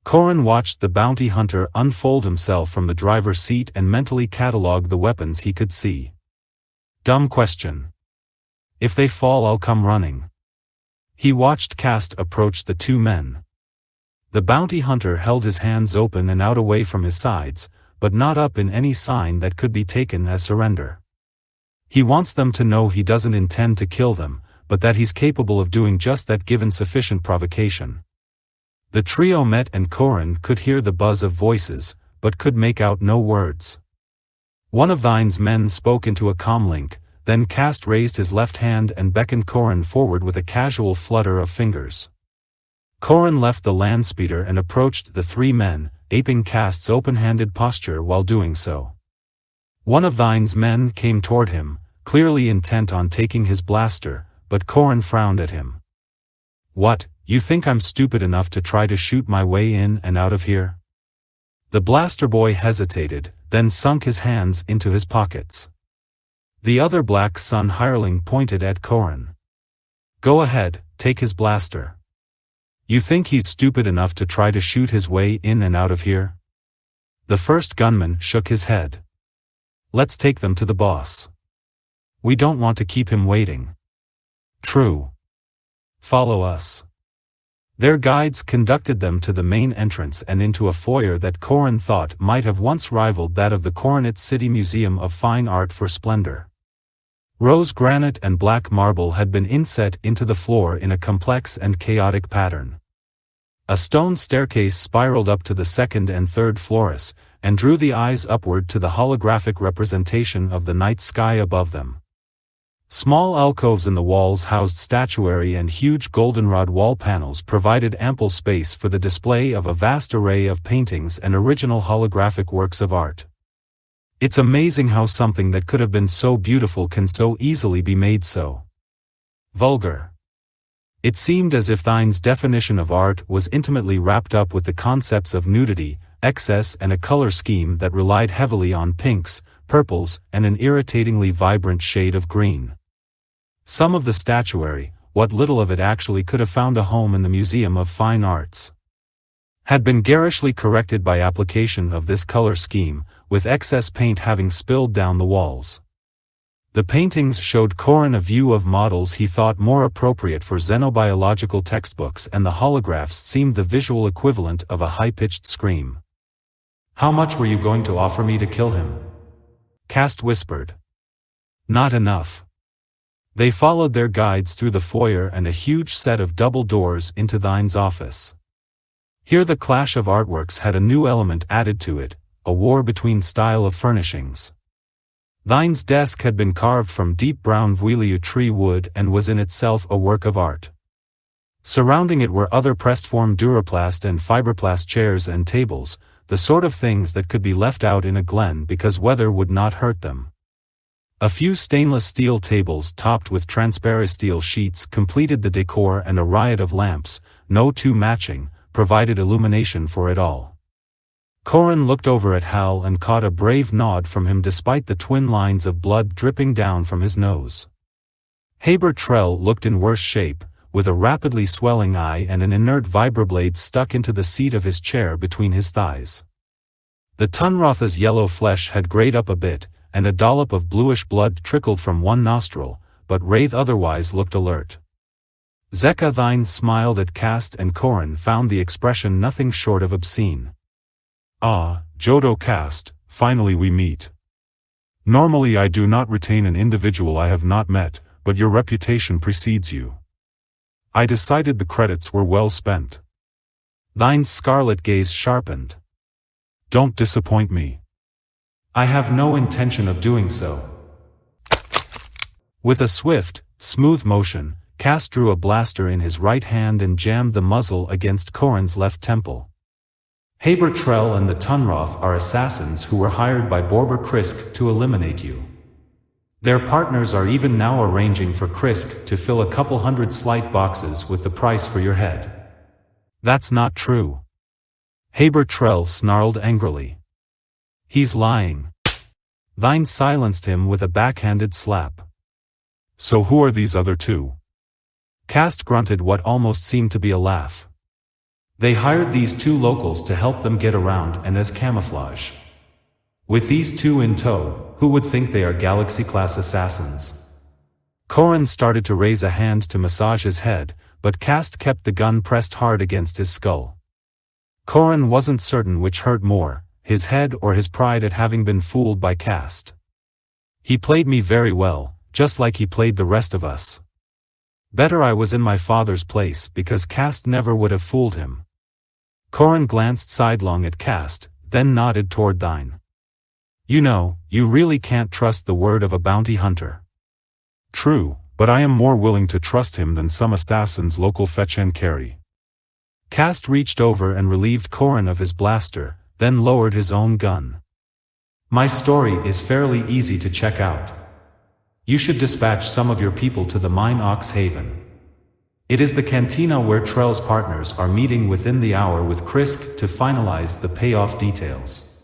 Speaker 2: Corin watched the bounty hunter unfold himself from the driver's seat and mentally catalogue the weapons he could see. Dumb question. If they fall, I'll come running. He watched Cast approach the two men. The bounty hunter held his hands open and out away from his sides, but not up in any sign that could be taken as surrender. He wants them to know he doesn't intend to kill them, but that he's capable of doing just that given sufficient provocation. The trio met and Corin could hear the buzz of voices, but could make out no words. One of Thine's men spoke into a comlink, then Cast raised his left hand and beckoned Corin forward with a casual flutter of fingers. Corin left the landspeeder and approached the three men, aping Cast's open-handed posture while doing so. One of Thine's men came toward him, clearly intent on taking his blaster, but Corin frowned at him. What, you think I'm stupid enough to try to shoot my way in and out of here? The blaster boy hesitated, then sunk his hands into his pockets. The other Black Sun hireling pointed at Corin. Go ahead, take his blaster. You think he's stupid enough to try to shoot his way in and out of here? The first gunman shook his head. Let's take them to the boss. We don't want to keep him waiting. True. Follow us. Their guides conducted them to the main entrance and into a foyer that Corin thought might have once rivaled that of the Coronet City Museum of Fine Art for splendor. Rose granite and black marble had been inset into the floor in a complex and chaotic pattern. A stone staircase spiraled up to the second and third floors, and drew the eyes upward to the holographic representation of the night sky above them. Small alcoves in the walls housed statuary, and huge goldenrod wall panels provided ample space for the display of a vast array of paintings and original holographic works of art. It's amazing how something that could have been so beautiful can so easily be made so vulgar. It seemed as if Thine's definition of art was intimately wrapped up with the concepts of nudity, excess, and a color scheme that relied heavily on pinks, purples, and an irritatingly vibrant shade of green. Some of the statuary, what little of it actually could have found a home in the Museum of Fine Arts, had been garishly corrected by application of this color scheme, with excess paint having spilled down the walls. The paintings showed Corin a view of models he thought more appropriate for xenobiological textbooks, and the holographs seemed the visual equivalent of a high-pitched scream. How much were you going to offer me to kill him? Cast whispered. Not enough. They followed their guides through the foyer and a huge set of double doors into Thine's office. Here the clash of artworks had a new element added to it, a war between style of furnishings. Thine's desk had been carved from deep brown Vuillieu tree wood and was in itself a work of art. Surrounding it were other pressed-form duraplast and fiberplast chairs and tables, the sort of things that could be left out in a glen because weather would not hurt them. A few stainless steel tables topped with transparent steel sheets completed the decor, and a riot of lamps, no two matching, provided illumination for it all. Corin looked over at Hal and caught a brave nod from him despite the twin lines of blood dripping down from his nose. Haber Trell looked in worse shape, with a rapidly swelling eye and an inert vibroblade stuck into the seat of his chair between his thighs. The Tunrotha's yellow flesh had grayed up a bit, and a dollop of bluish blood trickled from one nostril, but Wraith otherwise looked alert. Zeka Thine smiled at Cast, and Corin found the expression nothing short of obscene.
Speaker 4: Ah, Jodo Cast, finally we meet. Normally I do not retain an individual I have not met, but your reputation precedes you. I decided the credits were well spent.
Speaker 2: Thine's scarlet gaze sharpened.
Speaker 4: Don't disappoint me.
Speaker 2: I have no intention of doing so. With a swift, smooth motion, Cast drew a blaster in his right hand and jammed the muzzle against Corin's left temple. Haber Trell and the Tunroth are assassins who were hired by Borber Krisk to eliminate you. Their partners are even now arranging for Krisk to fill a couple hundred slight boxes with the price for your head. That's not true. Haber Trell snarled angrily. He's lying. Thine silenced him with a backhanded slap.
Speaker 4: So who are these other two?
Speaker 2: Cast grunted what almost seemed to be a laugh. They hired these two locals to help them get around and as camouflage. With these two in tow, who would think they are Galaxy-class assassins? Corin started to raise a hand to massage his head, but Cast kept the gun pressed hard against his skull. Corin wasn't certain which hurt more, his head or his pride at having been fooled by Cast. He played me very well, just like he played the rest of us. Better I was in my father's place because Cast never would have fooled him. Corin glanced sidelong at Cast, then nodded toward Thine. You know, you really can't trust the word of a bounty hunter.
Speaker 4: True, but I am more willing to trust him than some assassins local fetch and carry.
Speaker 2: Cast reached over and relieved Corin of his blaster, then lowered his own gun. My story is fairly easy to check out. You should dispatch some of your people to the mine Ox Haven. It is the cantina where Trell's partners are meeting within the hour with Krisk to finalize the payoff details.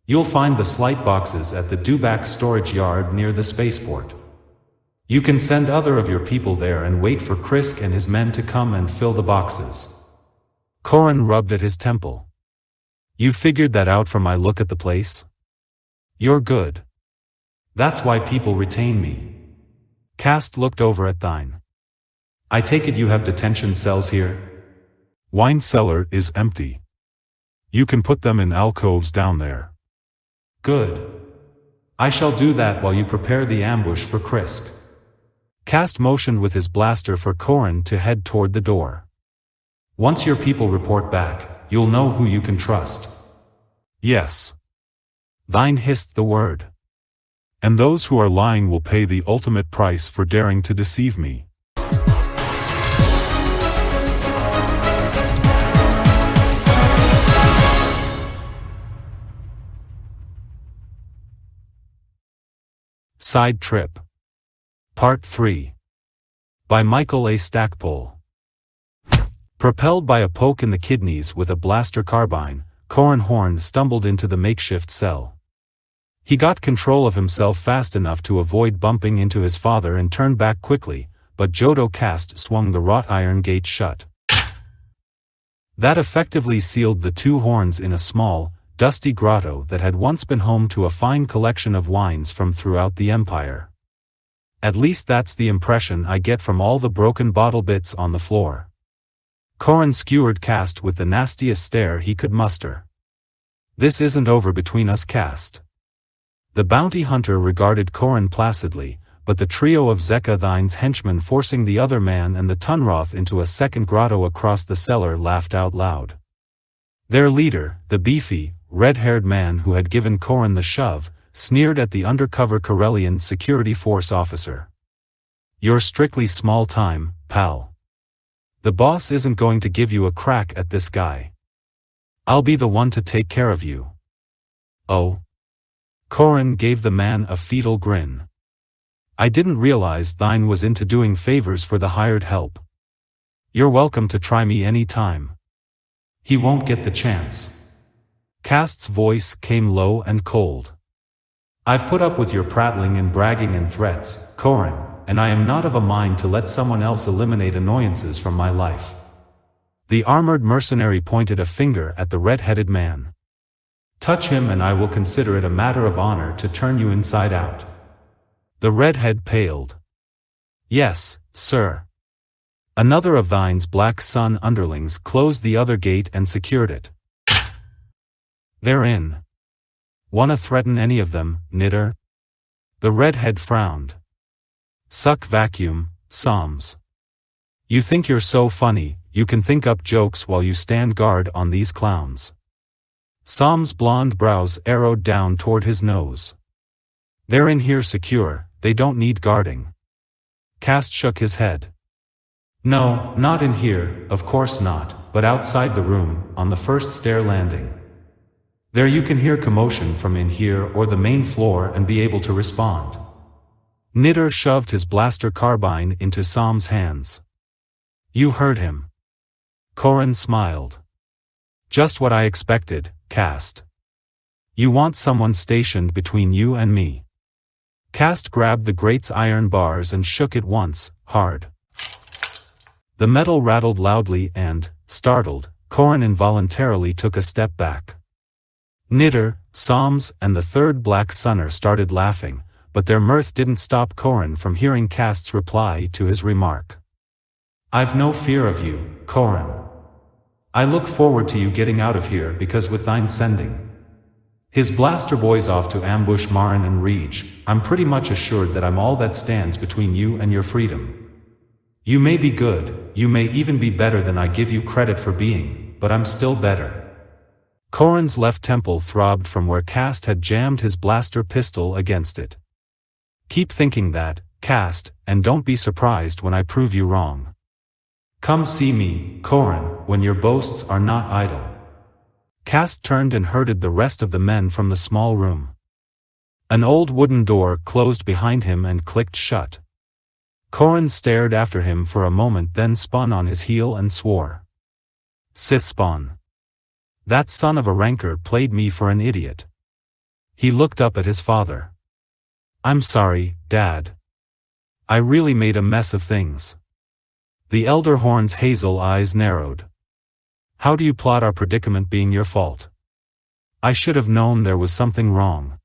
Speaker 2: You'll find the slight boxes at the Dubak storage yard near the spaceport. You can send other of your people there and wait for Krisk and his men to come and fill the boxes. Corin rubbed at his temple. You figured that out from my look at the place? You're good. That's why people retain me. Cast looked over at Thine. I take it you have detention cells here?
Speaker 4: Wine cellar is empty. You can put them in alcoves down there.
Speaker 2: Good. I shall do that while you prepare the ambush for Krisk. Cast motioned with his blaster for Corin to head toward the door. Once your people report back, you'll know who you can trust.
Speaker 4: Yes.
Speaker 2: Thine hissed the word.
Speaker 4: And those who are lying will pay the ultimate price for daring to deceive me.
Speaker 2: Side Trip. Part 3. By Michael A. Stackpole. Propelled by a poke in the kidneys with a blaster carbine, Corin Horn stumbled into the makeshift cell. He got control of himself fast enough to avoid bumping into his father and turned back quickly, but Jodo Cast swung the wrought iron gate shut. That effectively sealed the two horns in a small, dusty grotto that had once been home to a fine collection of wines from throughout the empire. At least that's the impression I get from all the broken bottle bits on the floor. Corin skewered Cast with the nastiest stare he could muster. This isn't over between us, Cast. The bounty hunter regarded Corin placidly, but the trio of Zeka Thine's henchmen forcing the other man and the Tunroth into a second grotto across the cellar laughed out loud. Their leader, the beefy, red-haired man who had given Corin the shove, sneered at the undercover Corellian security force officer. You're strictly small time, pal. The boss isn't going to give you a crack at this guy. I'll be the one to take care of you. Oh? Corin gave the man a fetal grin. I didn't realize Thine was into doing favors for the hired help. You're welcome to try me any time. He won't get the chance. Cast's voice came low and cold. I've put up with your prattling and bragging and threats, Corin, and I am not of a mind to let someone else eliminate annoyances from my life. The armored mercenary pointed a finger at the red-headed man. Touch him and I will consider it a matter of honor to turn you inside out. The redhead paled. Yes, sir. Another of Thine's Black Sun underlings closed the other gate and secured it. They're in. Wanna threaten any of them, Knitter? The redhead frowned. Suck vacuum, Psalms. You think you're so funny, you can think up jokes while you stand guard on these clowns. Psalms' blonde brows arrowed down toward his nose. They're in here secure, they don't need guarding. Cast shook his head. No, not in here, of course not, but outside the room, on the first stair landing. There you can hear commotion from in here or the main floor and be able to respond. Knitter shoved his blaster carbine into Psalm's hands. You heard him. Corin smiled. Just what I expected, Cast. You want someone stationed between you and me. Cast grabbed the grate's iron bars and shook it once, hard. The metal rattled loudly and, startled, Corin involuntarily took a step back. Knitter, Psalms, and the third black sunner started laughing, but their mirth didn't stop Corin from hearing Cast's reply to his remark. "I've no fear of you, Corin. I look forward to you getting out of here because with thine sending his blaster boys off to ambush Marin and Rege, I'm pretty much assured that I'm all that stands between you and your freedom. You may be good, you may even be better than I give you credit for being, but I'm still better." Corin's left temple throbbed from where Cast had jammed his blaster pistol against it. "Keep thinking that, Cast, and don't be surprised when I prove you wrong. Come see me, Corin, when your boasts are not idle." Cast turned and herded the rest of the men from the small room. An old wooden door closed behind him and clicked shut. Corin stared after him for a moment, then spun on his heel and swore. "Sith spawn. That son of a rancor played me for an idiot." He looked up at his father. "I'm sorry, Dad. I really made a mess of things." The elder Horn's hazel eyes narrowed. "How do you plot our predicament being your fault? I should have known there was something wrong."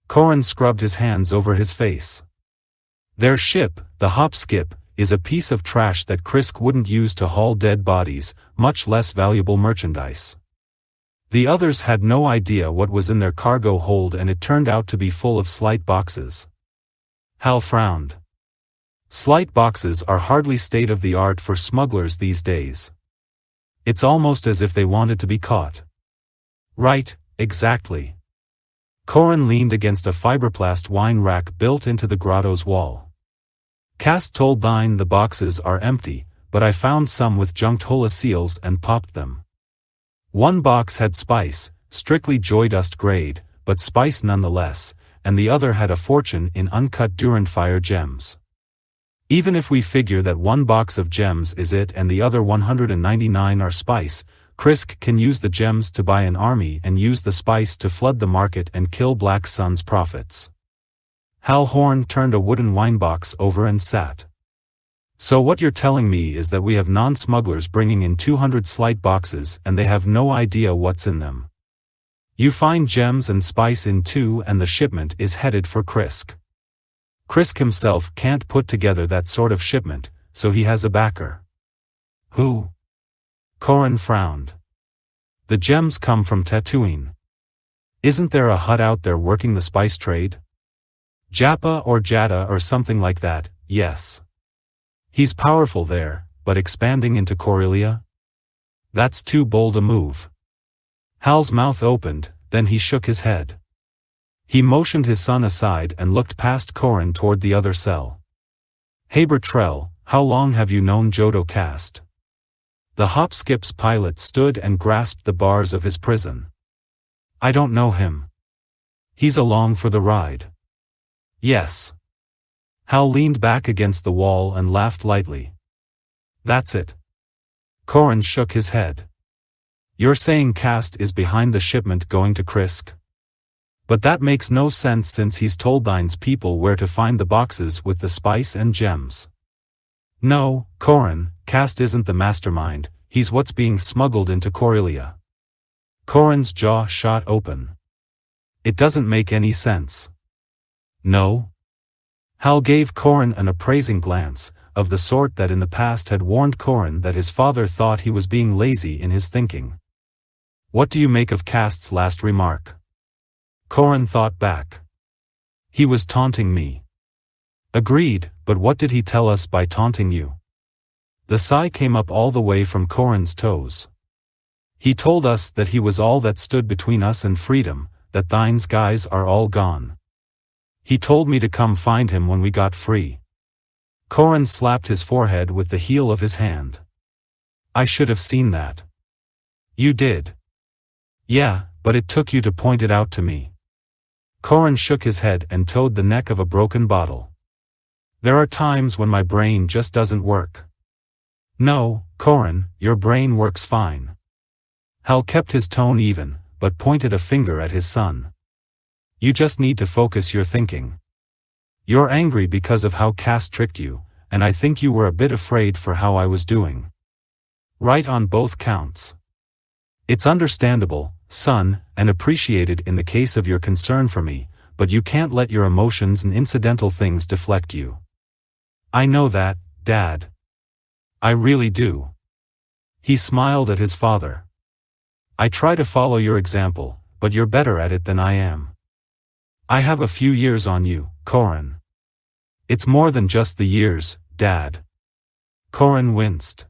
Speaker 2: Corin scrubbed his hands over his face. "Their ship, the Hop Skip, is a piece of trash that Krisk wouldn't use to haul dead bodies, much less valuable merchandise. The others had no idea what was in their cargo hold, and it turned out to be full of slight boxes." Hal frowned. "Slight boxes are hardly state-of-the-art for smugglers these days. It's almost as if they wanted to be caught." "Right, exactly." Corin leaned against a fiberplast wine rack built into the grotto's wall. "Cast told thine the boxes are empty, but I found some with junked Hula seals and popped them. One box had spice, strictly joydust grade, but spice nonetheless, and the other had a fortune in uncut Durandfire gems. Even if we figure that one box of gems is it and the other 199 are spice, Krisk can use the gems to buy an army and use the spice to flood the market and kill Black Sun's profits." Hal Horn turned a wooden winebox over and sat. "So what you're telling me is that we have non-smugglers bringing in 200 slight boxes and they have no idea what's in them. You find gems and spice in two and the shipment is headed for Krisk. Krisk himself can't put together that sort of shipment, so he has a backer." "Who?" Corin frowned. "The gems come from Tatooine. Isn't there a Hutt out there working the spice trade? Japa or Jada or something like that, yes. He's powerful there, but expanding into Corellia? That's too bold a move." Hal's mouth opened, then he shook his head. He motioned his son aside and looked past Corin toward the other cell. "Haber Trell, how long have you known Jodo Cast?" The Hop Skip's pilot stood and grasped the bars of his prison. "I don't know him. He's along for the ride." "Yes." Hal leaned back against the wall and laughed lightly. "That's it." Corin shook his head. "You're saying Cast is behind the shipment going to Krisk? But that makes no sense since he's told thine's people where to find the boxes with the spice and gems." "No, Corin, Cast isn't the mastermind, he's what's being smuggled into Corellia." Corin's jaw shot open. "It doesn't make any sense." "No?" Hal gave Corin an appraising glance, of the sort that in the past had warned Corin that his father thought he was being lazy in his thinking. "What do you make of Cast's last remark?" Corin thought back. "He was taunting me." "Agreed, but what did he tell us by taunting you?" The sigh came up all the way from Corin's toes. "He told us that he was all that stood between us and freedom, that thine's guys are all gone. He told me to come find him when we got free." Corin slapped his forehead with the heel of his hand. "I should have seen that." "You did." "Yeah, but it took you to point it out to me." Corin shook his head and toed the neck of a broken bottle. "There are times when my brain just doesn't work." "No, Corin, your brain works fine." Hal kept his tone even, but pointed a finger at his son. "You just need to focus your thinking. You're angry because of how Cast tricked you, and I think you were a bit afraid for how I was doing. Right on both counts." It's understandable, son, and appreciated in the case of your concern for me, but you can't let your emotions and incidental things deflect you. I know that, Dad. I really do. He smiled at his father. I try to follow your example, but you're better at it than I am. I have a few years on you, Corin. It's more than just the years, Dad. Corin winced.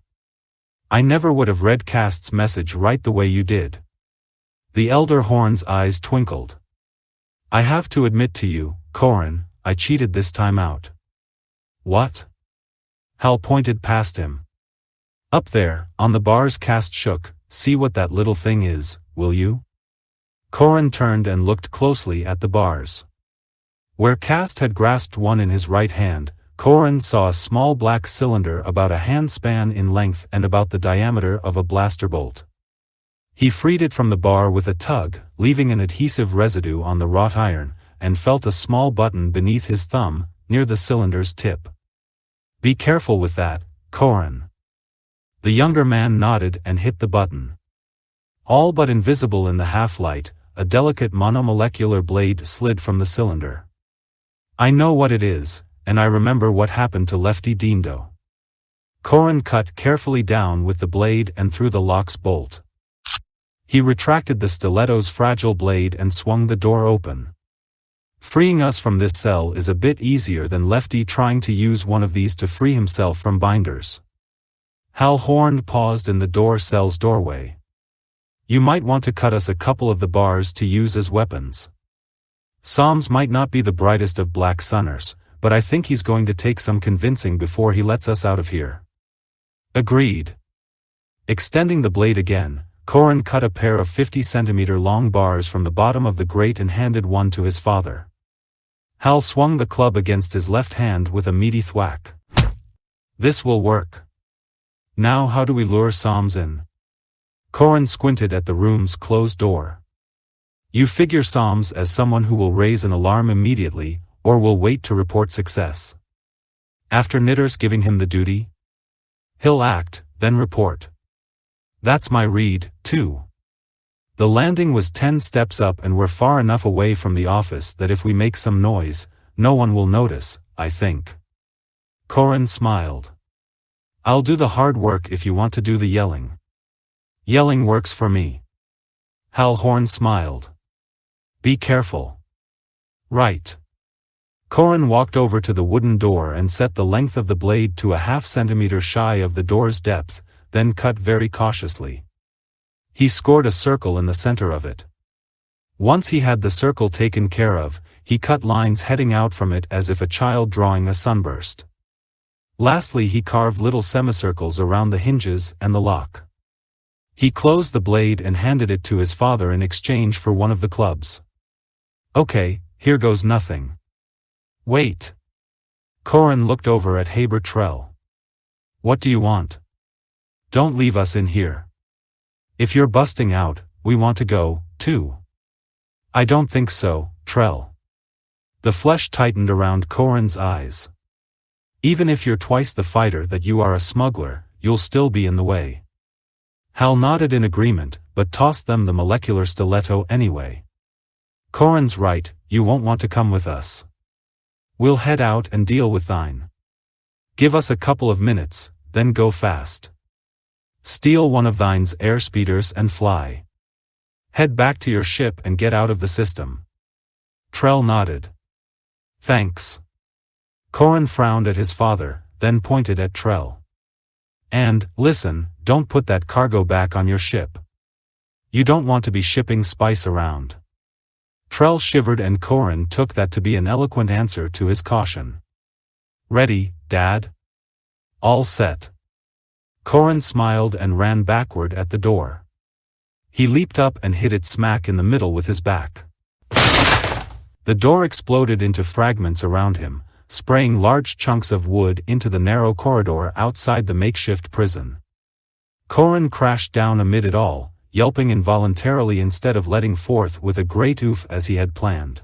Speaker 2: I never would have read Cast's message right the way you did. The elder Horn's eyes twinkled. I have to admit to you, Corin, I cheated this time out. What? Hal pointed past him. Up there, on the bars. Cast shook. See what that little thing is, will you? Corin turned and looked closely at the bars. Where Cast had grasped one in his right hand, Corin saw a small black cylinder about a handspan in length and about the diameter of a blaster bolt. He freed it from the bar with a tug, leaving an adhesive residue on the wrought iron, and felt a small button beneath his thumb, near the cylinder's tip. Be careful with that, Corin. The younger man nodded and hit the button. All but invisible in the half-light, a delicate monomolecular blade slid from the cylinder. I know what it is, and I remember what happened to Lefty Dindo. Corin cut carefully down with the blade and threw the lock's bolt. He retracted the stiletto's fragile blade and swung the door open. Freeing us from this cell is a bit easier than Lefty trying to use one of these to free himself from binders. Hal Horn paused in the door cell's doorway. You might want to cut us a couple of the bars to use as weapons. Soms might not be the brightest of black sunners, but I think he's going to take some convincing before he lets us out of here. Agreed. Extending the blade again, Corin cut a pair of 50-centimeter long bars from the bottom of the grate and handed one to his father. Hal swung the club against his left hand with a meaty thwack. This will work. Now how do we lure Soms in? Corin squinted at the room's closed door. You figure Soms as someone who will raise an alarm immediately, or will wait to report success. After Knitter's giving him the duty? He'll act, then report. That's my read, too. The landing was 10 steps up and we're far enough away from the office that if we make some noise, no one will notice, I think. Corin smiled. I'll do the hard work if you want to do the yelling. Yelling works for me. Hal Horn smiled. Be careful. Right. Corin walked over to the wooden door and set the length of the blade to a half-centimeter shy of the door's depth, then cut very cautiously. He scored a circle in the center of it. Once he had the circle taken care of, he cut lines heading out from it as if a child drawing a sunburst. Lastly, he carved little semicircles around the hinges and the lock. He closed the blade and handed it to his father in exchange for one of the clubs. Okay, here goes nothing. Wait. Corin looked over at Haber Trell. What do you want? Don't leave us in here. If you're busting out, we want to go, too. I don't think so, Trell. The flesh tightened around Corin's eyes. Even if you're twice the fighter that you are a smuggler, you'll still be in the way. Hal nodded in agreement, but tossed them the molecular stiletto anyway. Corin's right, you won't want to come with us. We'll head out and deal with thine. Give us a couple of minutes, then go fast. Steal one of thine's airspeeders and fly. Head back to your ship and get out of the system. Trell nodded. Thanks. Corin frowned at his father, then pointed at Trell. And, listen, don't put that cargo back on your ship. You don't want to be shipping spice around. Trell shivered and Corin took that to be an eloquent answer to his caution. Ready, Dad? All set. Corin smiled and ran backward at the door. He leaped up and hit it smack in the middle with his back. The door exploded into fragments around him, spraying large chunks of wood into the narrow corridor outside the makeshift prison. Corin crashed down amid it all, yelping involuntarily instead of letting forth with a great oof as he had planned.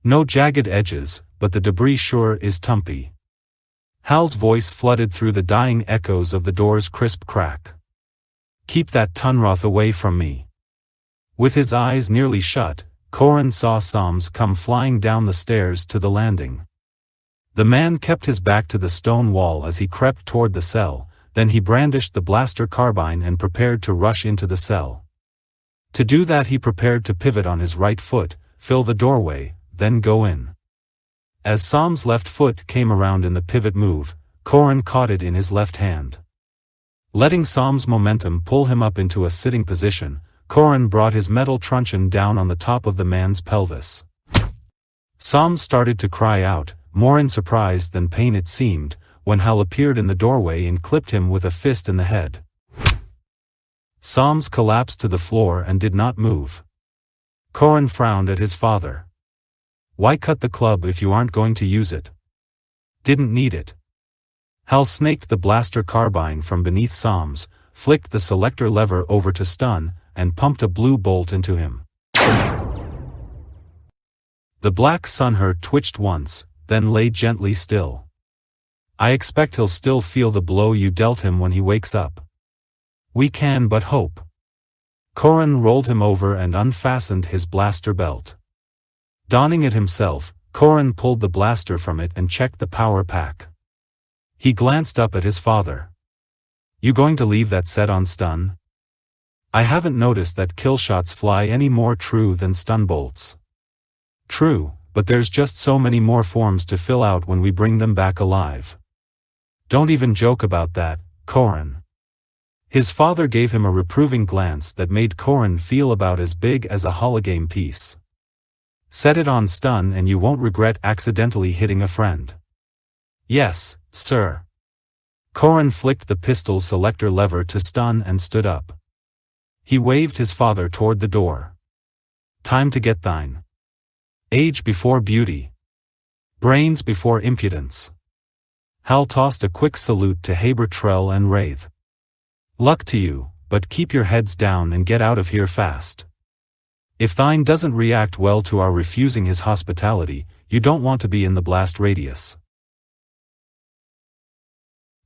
Speaker 2: No jagged edges, but the debris sure is tumpy. Hal's voice flooded through the dying echoes of the door's crisp crack. Keep that Tunroth away from me. With his eyes nearly shut, Corin saw Soms come flying down the stairs to the landing. The man kept his back to the stone wall as he crept toward the cell, then he brandished the blaster carbine and prepared to rush into the cell. To do that he prepared to pivot on his right foot, fill the doorway, then go in. As Som's left foot came around in the pivot move, Corin caught it in his left hand. Letting Som's momentum pull him up into a sitting position, Corin brought his metal truncheon down on the top of the man's pelvis. Som started to cry out, more in surprise than pain it seemed, when Hal appeared in the doorway and clipped him with a fist in the head. Soms collapsed to the floor and did not move. Corin frowned at his father. Why cut the club if you aren't going to use it? Didn't need it. Hal snaked the blaster carbine from beneath Soms, flicked the selector lever over to stun, and pumped a blue bolt into him. The black sunhurt twitched once, then lay gently still. I expect he'll still feel the blow you dealt him when he wakes up. We can but hope. Corin rolled him over and unfastened his blaster belt. Donning it himself, Corin pulled the blaster from it and checked the power pack. He glanced up at his father. You going to leave that set on stun? I haven't noticed that kill shots fly any more true than stun bolts. True, but there's just so many more forms to fill out when we bring them back alive. Don't even joke about that, Corin. His father gave him a reproving glance that made Corin feel about as big as a hologame piece. Set it on stun and you won't regret accidentally hitting a friend. Yes, sir. Corin flicked the pistol selector lever to stun and stood up. He waved his father toward the door. Time to get thine. Age before beauty. Brains before impudence. Hal tossed a quick salute to Haber Trell and Wraith. Luck to you, but keep your heads down and get out of here fast. If thine doesn't react well to our refusing his hospitality, you don't want to be in the blast radius.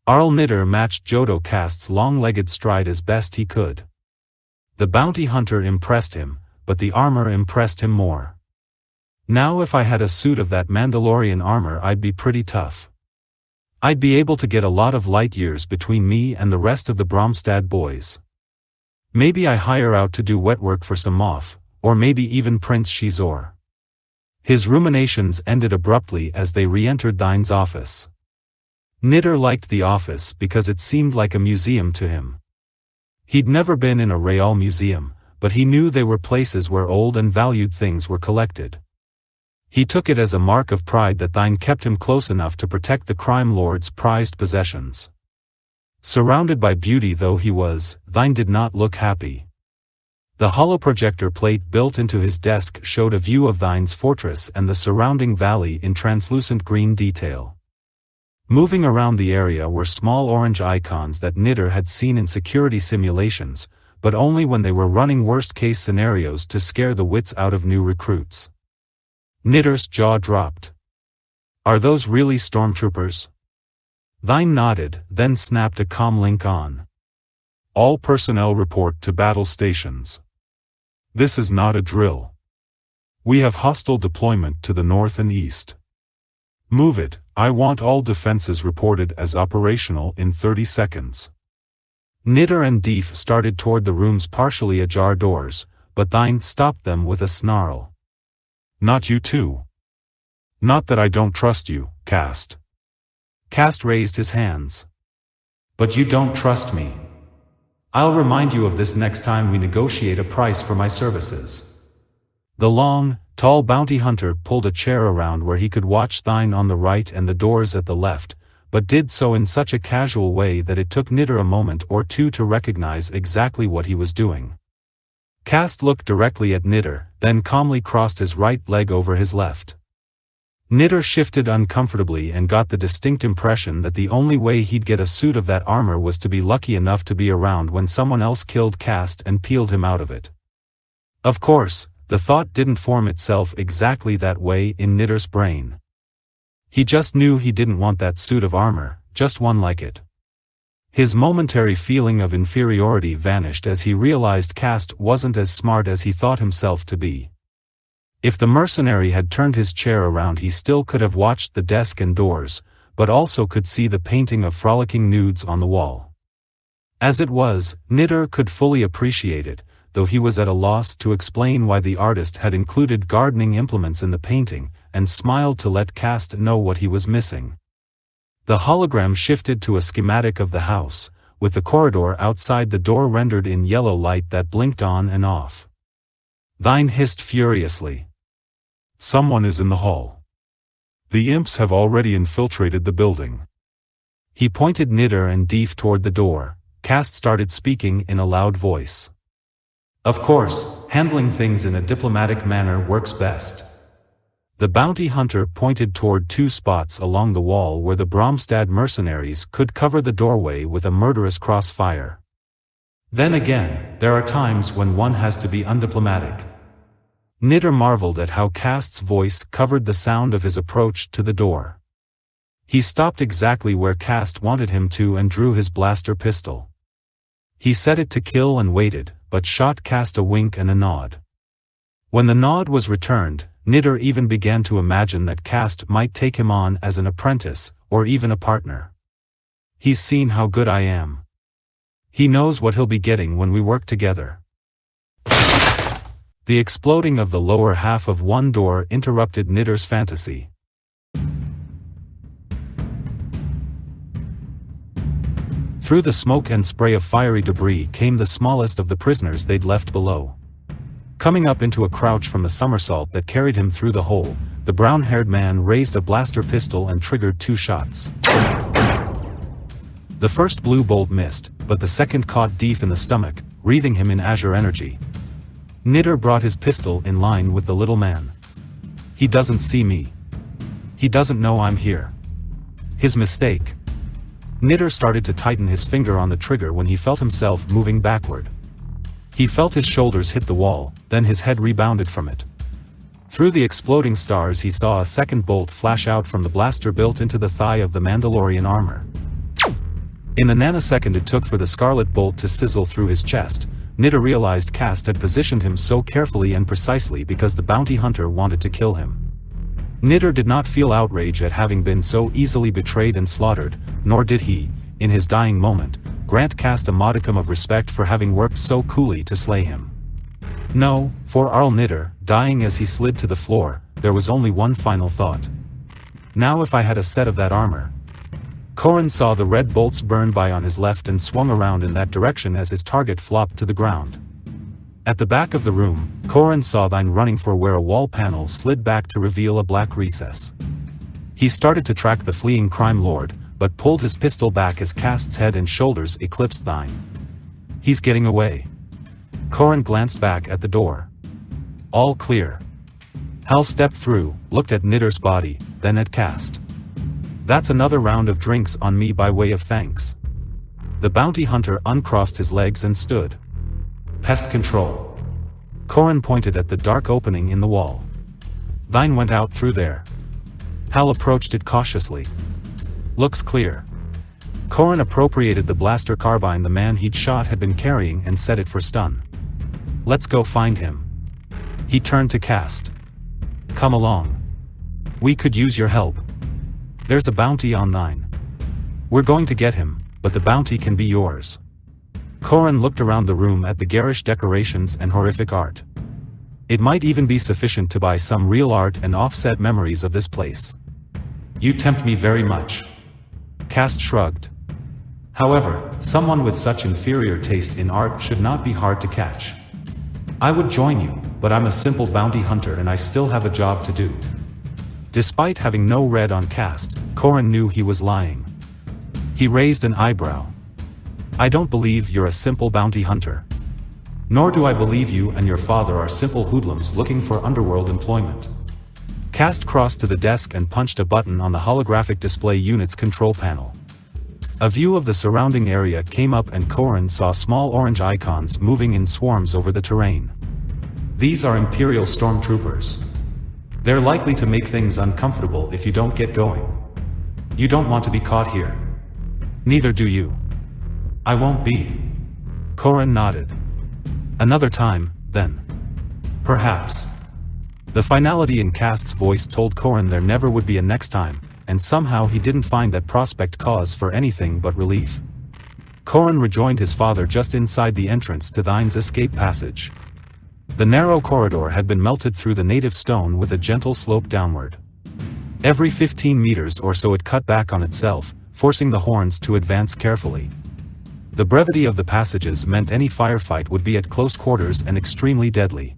Speaker 2: Arl Knitter matched Jodo Cast's long-legged stride as best he could. The bounty hunter impressed him, but the armor impressed him more. Now if I had a suit of that Mandalorian armor I'd be pretty tough. I'd be able to get a lot of light years between me and the rest of the Bromstad boys. Maybe I hire out to do wet work for some Moff, or maybe even Prince Shizor. His ruminations ended abruptly as they re-entered Thine's office. Knitter liked the office because it seemed like a museum to him. He'd never been in a Real museum, but he knew they were places where old and valued things were collected. He took it as a mark of pride that Thine kept him close enough to protect the crime lord's prized possessions. Surrounded by beauty though he was, Thine did not look happy. The holoprojector plate built into his desk showed a view of Thine's fortress and the surrounding valley in translucent green detail. Moving around the area were small orange icons that Knitter had seen in security simulations, but only when they were running worst-case scenarios to scare the wits out of new recruits. Knitter's jaw dropped. Are those really stormtroopers? Thine nodded, then snapped a comlink on.
Speaker 4: All personnel report to battle stations. This is not a drill. We have hostile deployment to the north and east. Move it, I want all defenses reported as operational in 30 seconds. Knitter and Deef started toward the room's partially ajar doors, but Thine stopped them with a snarl. Not you too. Not that I don't trust you, Cast.
Speaker 2: Cast raised his hands. But you don't trust me. I'll remind you of this next time we negotiate a price for my services. The long, tall bounty hunter pulled a chair around where he could watch Thine on the right and the doors at the left, but did so in such a casual way that it took Knitter a moment or two to recognize exactly what he was doing. Cast looked directly at Knitter, then calmly crossed his right leg over his left. Knitter shifted uncomfortably and got the distinct impression that the only way he'd get a suit of that armor was to be lucky enough to be around when someone else killed Cast and peeled him out of it. Of course, the thought didn't form itself exactly that way in Knitter's brain. He just knew he didn't want that suit of armor, just one like it. His momentary feeling of inferiority vanished as he realized Cast wasn't as smart as he thought himself to be. If the mercenary had turned his chair around, he still could have watched the desk and doors, but also could see the painting of frolicking nudes on the wall. As it was, Knitter could fully appreciate it, though he was at a loss to explain why the artist had included gardening implements in the painting, and smiled to let Cast know what he was missing. The hologram shifted to a schematic of the house, with the corridor outside the door rendered in yellow light that blinked on and off. Thine hissed furiously.
Speaker 4: Someone is in the hall. The imps have already infiltrated the building.
Speaker 2: He pointed Knitter and Deef toward the door. Cast started speaking in a loud voice. Of course, handling things in a diplomatic manner works best. The bounty hunter pointed toward two spots along the wall where the Bromstad mercenaries could cover the doorway with a murderous crossfire. Then again, there are times when one has to be undiplomatic. Knitter marveled at how Cast's voice covered the sound of his approach to the door. He stopped exactly where Cast wanted him to and drew his blaster pistol. He set it to kill and waited, but shot Cast a wink and a nod. When the nod was returned, Knitter even began to imagine that Cast might take him on as an apprentice, or even a partner. He's seen how good I am. He knows what he'll be getting when we work together. The exploding of the lower half of one door interrupted Knitter's fantasy. Through the smoke and spray of fiery debris came the smallest of the prisoners they'd left below. Coming up into a crouch from the somersault that carried him through the hole, the brown-haired man raised a blaster pistol and triggered 2 shots. The first blue bolt missed, but the second caught Deef in the stomach, wreathing him in azure energy. Knitter brought his pistol in line with the little man. He doesn't see me. He doesn't know I'm here. His mistake. Knitter started to tighten his finger on the trigger when he felt himself moving backward. He felt his shoulders hit the wall, then his head rebounded from it. Through the exploding stars he saw a second bolt flash out from the blaster built into the thigh of the Mandalorian armor. In the nanosecond it took for the scarlet bolt to sizzle through his chest, Knitter realized Cast had positioned him so carefully and precisely because the bounty hunter wanted to kill him. Knitter did not feel outrage at having been so easily betrayed and slaughtered, nor did he, in his dying moment, grant Cast a modicum of respect for having worked so coolly to slay him. No, for Arl Knitter, dying as he slid to the floor, there was only one final thought. Now if I had a set of that armor. Corin saw the red bolts burn by on his left and swung around in that direction as his target flopped to the ground. At the back of the room, Corin saw Thine running for where a wall panel slid back to reveal a black recess. He started to track the fleeing crime lord, but pulled his pistol back as Cast's head and shoulders eclipsed Thine. He's getting away. Corin glanced back at the door. All clear. Hal stepped through, looked at Knitter's body, then at Cast. That's another round of drinks on me by way of thanks. The bounty hunter uncrossed his legs and stood. Pest control. Corin pointed at the dark opening in the wall. Thine went out through there. Hal approached it cautiously. Looks clear. Corin appropriated the blaster carbine the man he'd shot had been carrying and set it for stun. Let's go find him. He turned to Cast. Come along. We could use your help. There's a bounty on Thine. We're going to get him, but the bounty can be yours. Corin looked around the room at the garish decorations and horrific art. It might even be sufficient to buy some real art and offset memories of this place. You tempt me very much. Cast shrugged. However, someone with such inferior taste in art should not be hard to catch. I would join you, but I'm a simple bounty hunter and I still have a job to do. Despite having no red on Cast, Corin knew he was lying. He raised an eyebrow. I don't believe you're a simple bounty hunter. Nor do I believe you and your father are simple hoodlums looking for underworld employment. Cast crossed to the desk and punched a button on the holographic display unit's control panel. A view of the surrounding area came up and Corin saw small orange icons moving in swarms over the terrain. These are Imperial stormtroopers. They're likely to make things uncomfortable if you don't get going. You don't want to be caught here. Neither do you. I won't be. Corin nodded. Another time, then. Perhaps. The finality in Cast's voice told Corin there never would be a next time, and somehow he didn't find that prospect cause for anything but relief. Corin rejoined his father just inside the entrance to Thine's escape passage. The narrow corridor had been melted through the native stone with a gentle slope downward. Every 15 meters or so it cut back on itself, forcing the horns to advance carefully. The brevity of the passages meant any firefight would be at close quarters and extremely deadly.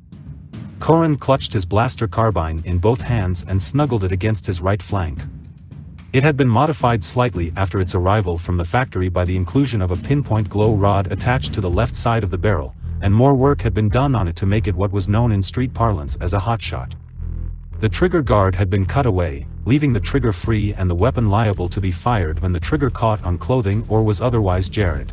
Speaker 2: Corin clutched his blaster carbine in both hands and snuggled it against his right flank. It had been modified slightly after its arrival from the factory by the inclusion of a pinpoint glow rod attached to the left side of the barrel, and more work had been done on it to make it what was known in street parlance as a hotshot. The trigger guard had been cut away, leaving the trigger free and the weapon liable to be fired when the trigger caught on clothing or was otherwise jarred.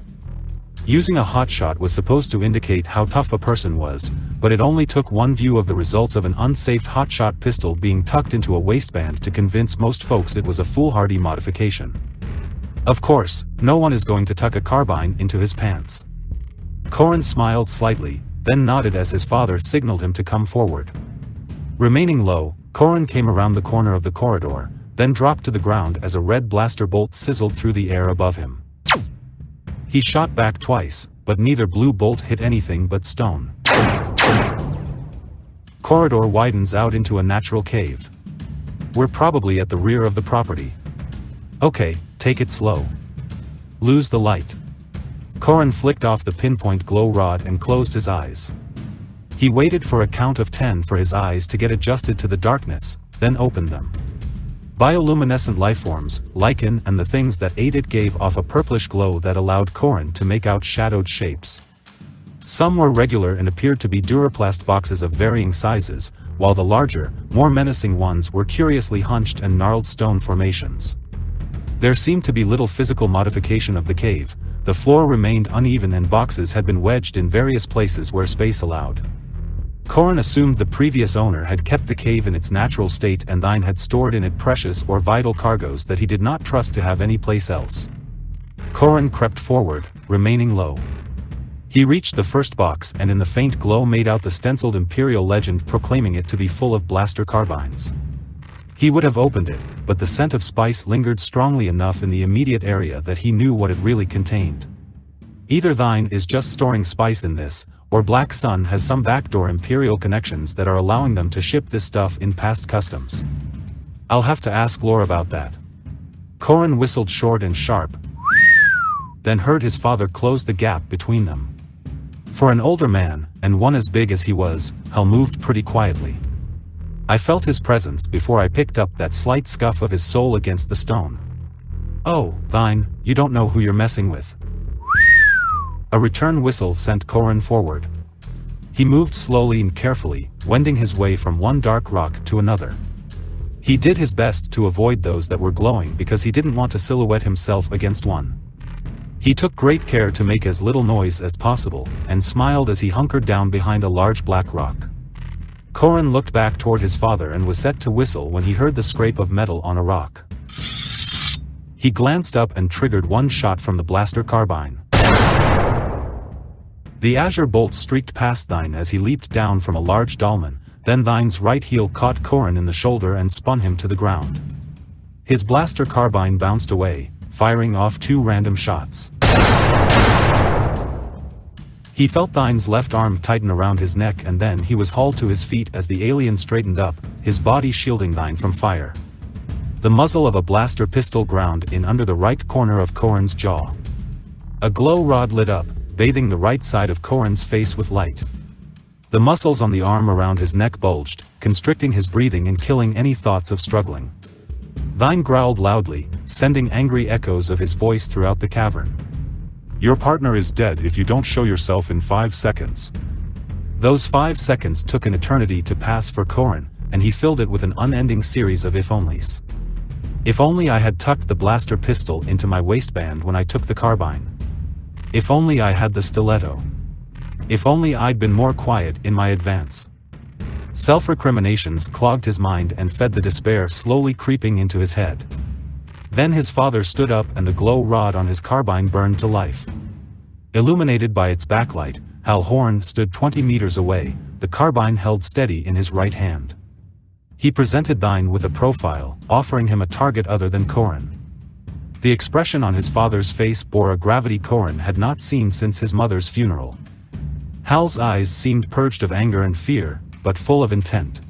Speaker 2: Using a hotshot was supposed to indicate how tough a person was, but it only took one view of the results of an unsafe hotshot pistol being tucked into a waistband to convince most folks it was a foolhardy modification. Of course, no one is going to tuck a carbine into his pants. Corin smiled slightly, then nodded as his father signaled him to come forward. Remaining low, Corin came around the corner of the corridor, then dropped to the ground as a red blaster bolt sizzled through the air above him. He shot back twice, but neither blue bolt hit anything but stone. Corridor widens out into a natural cave. We're probably at the rear of the property. Okay, take it slow. Lose the light. Corin flicked off the pinpoint glow rod and closed his eyes. He waited for a count of 10 for his eyes to get adjusted to the darkness, then opened them. Bioluminescent lifeforms, lichen and the things that ate it gave off a purplish glow that allowed Corin to make out shadowed shapes. Some were regular and appeared to be Duraplast boxes of varying sizes, while the larger, more menacing ones were curiously hunched and gnarled stone formations. There seemed to be little physical modification of the cave. The floor remained uneven and boxes had been wedged in various places where space allowed. Corin assumed the previous owner had kept the cave in its natural state and Thine had stored in it precious or vital cargoes that he did not trust to have any place else. Corin crept forward, remaining low. He reached the first box and in the faint glow made out the stenciled Imperial legend proclaiming it to be full of blaster carbines. He would have opened it, but the scent of spice lingered strongly enough in the immediate area that he knew what it really contained. Either Thine is just storing spice in this, or Black Sun has some backdoor Imperial connections that are allowing them to ship this stuff in past customs. I'll have to ask Lore about that. Corin whistled short and sharp, then heard his father close the gap between them. For an older man, and one as big as he was, Hal moved pretty quietly. I felt his presence before I picked up that slight scuff of his sole against the stone. Oh, Thine, you don't know who you're messing with. A return whistle sent Corin forward. He moved slowly and carefully, wending his way from one dark rock to another. He did his best to avoid those that were glowing because he didn't want to silhouette himself against one. He took great care to make as little noise as possible, and smiled as he hunkered down behind a large black rock. Corin looked back toward his father and was set to whistle when he heard the scrape of metal on a rock. He glanced up and triggered one shot from the blaster carbine. The azure bolt streaked past Thine as he leaped down from a large dolmen, then Thine's right heel caught Corin in the shoulder and spun him to the ground. His blaster carbine bounced away, firing off 2 random shots. He felt Thine's left arm tighten around his neck and then he was hauled to his feet as the alien straightened up, his body shielding Thine from fire. The muzzle of a blaster pistol ground in under the right corner of Corin's jaw. A glow rod lit up, bathing the right side of Corin's face with light. The muscles on the arm around his neck bulged, constricting his breathing and killing any thoughts of struggling. Thine growled loudly, sending angry echoes of his voice throughout the cavern.
Speaker 4: Your partner is dead if you don't show yourself in 5 seconds.
Speaker 2: Those 5 seconds took an eternity to pass for Corin, and he filled it with an unending series of if-onlys. If only I had tucked the blaster pistol into my waistband when I took the carbine. If only I had the stiletto. If only I'd been more quiet in my advance. Self-recriminations clogged his mind and fed the despair slowly creeping into his head. Then his father stood up and the glow rod on his carbine burned to life. Illuminated by its backlight, Hal Horn stood 20 meters away, the carbine held steady in his right hand. He presented Thine with a profile, offering him a target other than Corin. The expression on his father's face bore a gravity Corin had not seen since his mother's funeral. Hal's eyes seemed purged of anger and fear, but full of intent.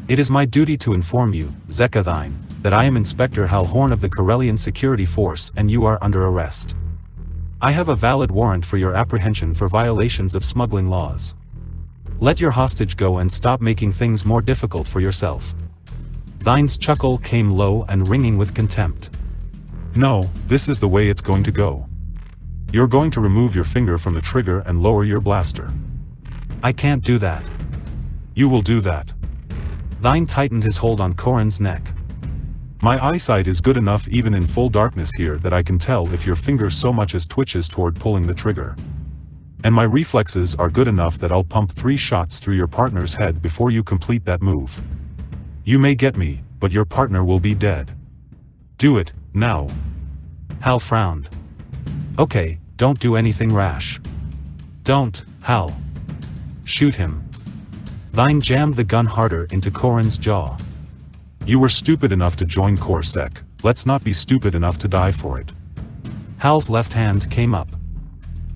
Speaker 2: "It is my duty to inform you, Zeka Thine, that I am Inspector Hal Horn of the Corellian Security Force and you are under arrest. I have a valid warrant for your apprehension for violations of smuggling laws. Let your hostage go and stop making things more difficult for yourself." Thine's chuckle came low and ringing with contempt.
Speaker 4: No, this is the way it's going to go. You're going to remove your finger from the trigger and lower your blaster.
Speaker 2: "I can't do that."
Speaker 4: You will do that.
Speaker 2: Thine tightened his hold on Corin's neck.
Speaker 4: My eyesight is good enough even in full darkness here that I can tell if your finger so much as twitches toward pulling the trigger. And my reflexes are good enough that I'll pump 3 shots through your partner's head before you complete that move. You may get me, but your partner will be dead. Do it, now.
Speaker 2: Hal frowned. "Okay, don't do anything rash." "Don't, Hal. Shoot him." Thine jammed the gun harder into Corin's jaw.
Speaker 4: You were stupid enough to join Corsec, let's not be stupid enough to die for it.
Speaker 2: Hal's left hand came up.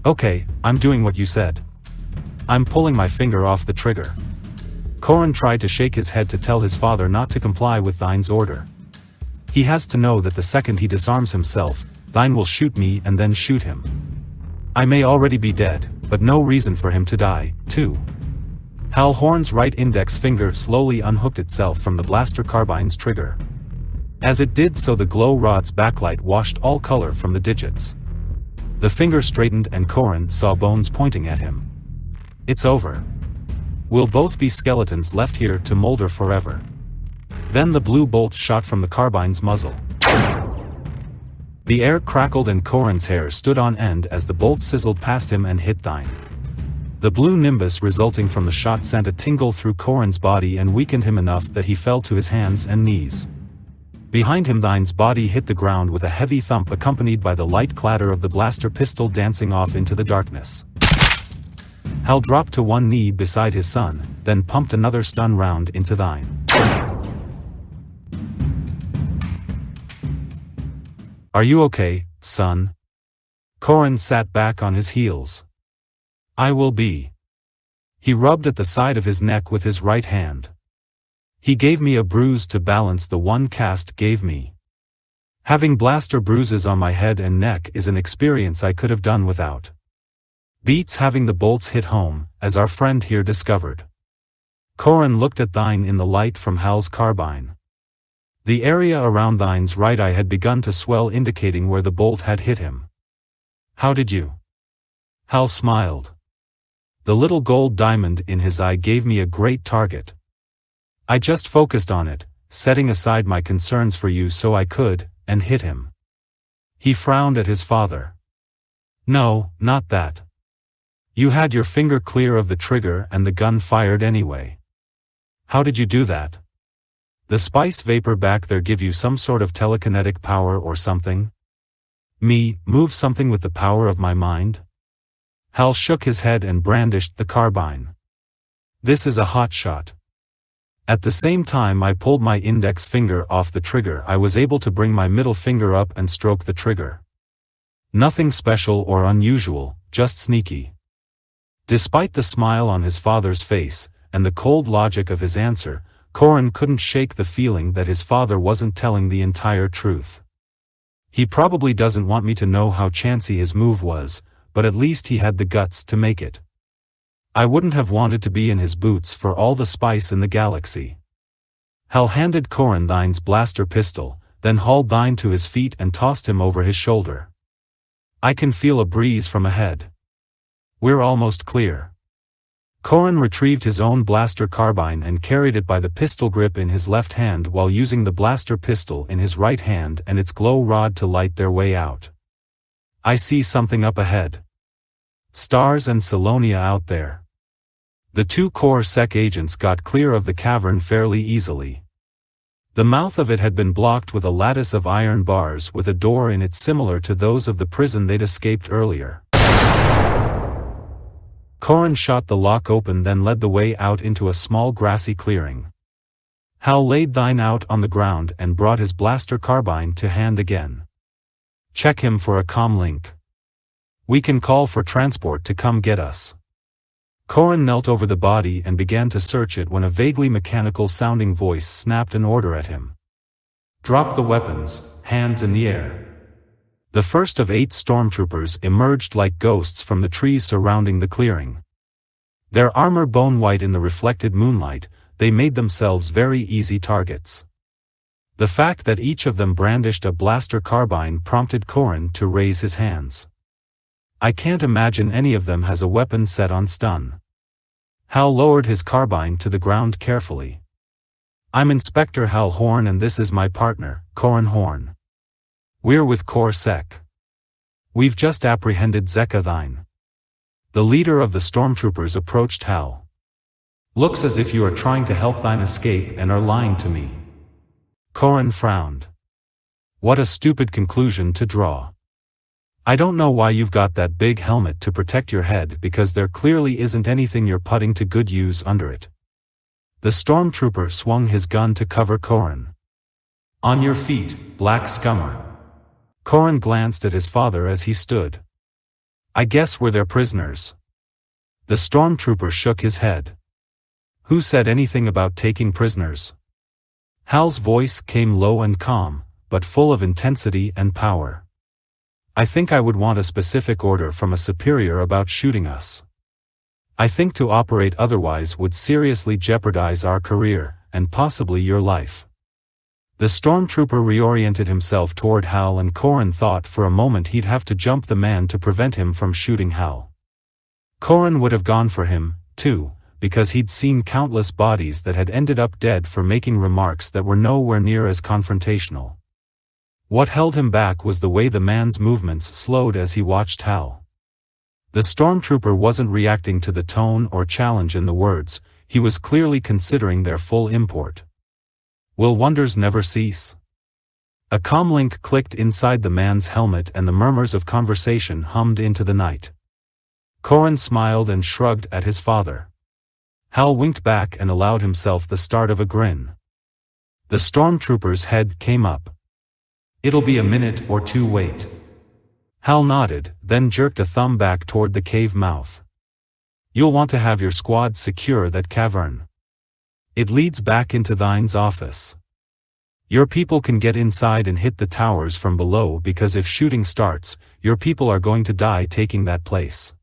Speaker 2: "Okay, I'm doing what you said. I'm pulling my finger off the trigger." Corin tried to shake his head to tell his father not to comply with Thine's order. He has to know that the second he disarms himself, Thine will shoot me and then shoot him. I may already be dead, but no reason for him to die, too. Hal Horn's right index finger slowly unhooked itself from the blaster carbine's trigger. As it did so, the glow rod's backlight washed all color from the digits. The finger straightened and Corin saw bones pointing at him. "It's over. We'll both be skeletons left here to molder forever." Then the blue bolt shot from the carbine's muzzle. The air crackled and Corin's hair stood on end as the bolt sizzled past him and hit Thine. The blue nimbus resulting from the shot sent a tingle through Corin's body and weakened him enough that he fell to his hands and knees. Behind him, Thine's body hit the ground with a heavy thump accompanied by the light clatter of the blaster pistol dancing off into the darkness. Hal dropped to one knee beside his son, then pumped another stun round into Thine. "Are you okay, son?" Corin sat back on his heels. "I will be." He rubbed at the side of his neck with his right hand. "He gave me a bruise to balance the one Cast gave me. Having blaster bruises on my head and neck is an experience I could have done without. Beats having the bolts hit home, as our friend here discovered." Corin looked at Thine in the light from Hal's carbine. The area around Thine's right eye had begun to swell, indicating where the bolt had hit him. "How did you?" Hal smiled. "The little gold diamond in his eye gave me a great target. I just focused on it, setting aside my concerns for you so I could, and hit him." He frowned at his father. "No, not that. You had your finger clear of the trigger and the gun fired anyway. How did you do that? The spice vapor back there give you some sort of telekinetic power or something? Me, move something with the power of my mind?" Hal shook his head and brandished the carbine. "This is a hot shot. At the same time I pulled my index finger off the trigger, I was able to bring my middle finger up and stroke the trigger. Nothing special or unusual, just sneaky." Despite the smile on his father's face, and the cold logic of his answer, Corin couldn't shake the feeling that his father wasn't telling the entire truth. He probably doesn't want me to know how chancy his move was, but at least he had the guts to make it. I wouldn't have wanted to be in his boots for all the spice in the galaxy. Hal handed Corin Thine's blaster pistol, then hauled Thine to his feet and tossed him over his shoulder. "I can feel a breeze from ahead. We're almost clear." Corin retrieved his own blaster carbine and carried it by the pistol grip in his left hand while using the blaster pistol in his right hand and its glow rod to light their way out. "I see something up ahead. Stars and Salonia out there." The 2 Corsec agents got clear of the cavern fairly easily. The mouth of it had been blocked with a lattice of iron bars with a door in it similar to those of the prison they'd escaped earlier. Corin shot the lock open, then led the way out into a small grassy clearing. Hal laid Thine out on the ground and brought his blaster carbine to hand again. Check him for a comm link. We can call for transport to come get us. Corin knelt over the body and began to search it when a vaguely mechanical-sounding voice snapped an order at him. Drop the weapons, hands in the air. The first of 8 stormtroopers emerged like ghosts from the trees surrounding the clearing. Their armor bone-white in the reflected moonlight, they made themselves very easy targets. The fact that each of them brandished a blaster carbine prompted Corin to raise his hands. I can't imagine any of them has a weapon set on stun. Hal lowered his carbine to the ground carefully. I'm Inspector Hal Horn and this is my partner, Corin Horn. We're with Cor Sec. We've just apprehended Zeka Thine. The leader of the stormtroopers approached Hal. Looks as if you are trying to help Thine escape and are lying to me. Corin frowned. What a stupid conclusion to draw. I don't know why you've got that big helmet to protect your head because there clearly isn't anything you're putting to good use under it. The stormtrooper swung his gun to cover Corin. On your feet, black scummer. Corin glanced at his father as he stood. I guess we're their prisoners. The stormtrooper shook his head. Who said anything about taking prisoners? Hal's voice came low and calm, but full of intensity and power. I think I would want a specific order from a superior about shooting us. I think to operate otherwise would seriously jeopardize our career, and possibly your life. The stormtrooper reoriented himself toward Hal and Corin thought for a moment he'd have to jump the man to prevent him from shooting Hal. Corin would have gone for him, too, because he'd seen countless bodies that had ended up dead for making remarks that were nowhere near as confrontational. What held him back was the way the man's movements slowed as he watched Hal. The stormtrooper wasn't reacting to the tone or challenge in the words, he was clearly considering their full import. Will wonders never cease? A comlink clicked inside the man's helmet and the murmurs of conversation hummed into the night. Corin smiled and shrugged at his father. Hal winked back and allowed himself the start of a grin. The stormtrooper's head came up. It'll be a minute or two wait. Hal nodded, then jerked a thumb back toward the cave mouth. You'll want to have your squad secure that cavern. It leads back into Thine's office. Your people can get inside and hit the towers from below because if shooting starts, your people are going to die taking that place.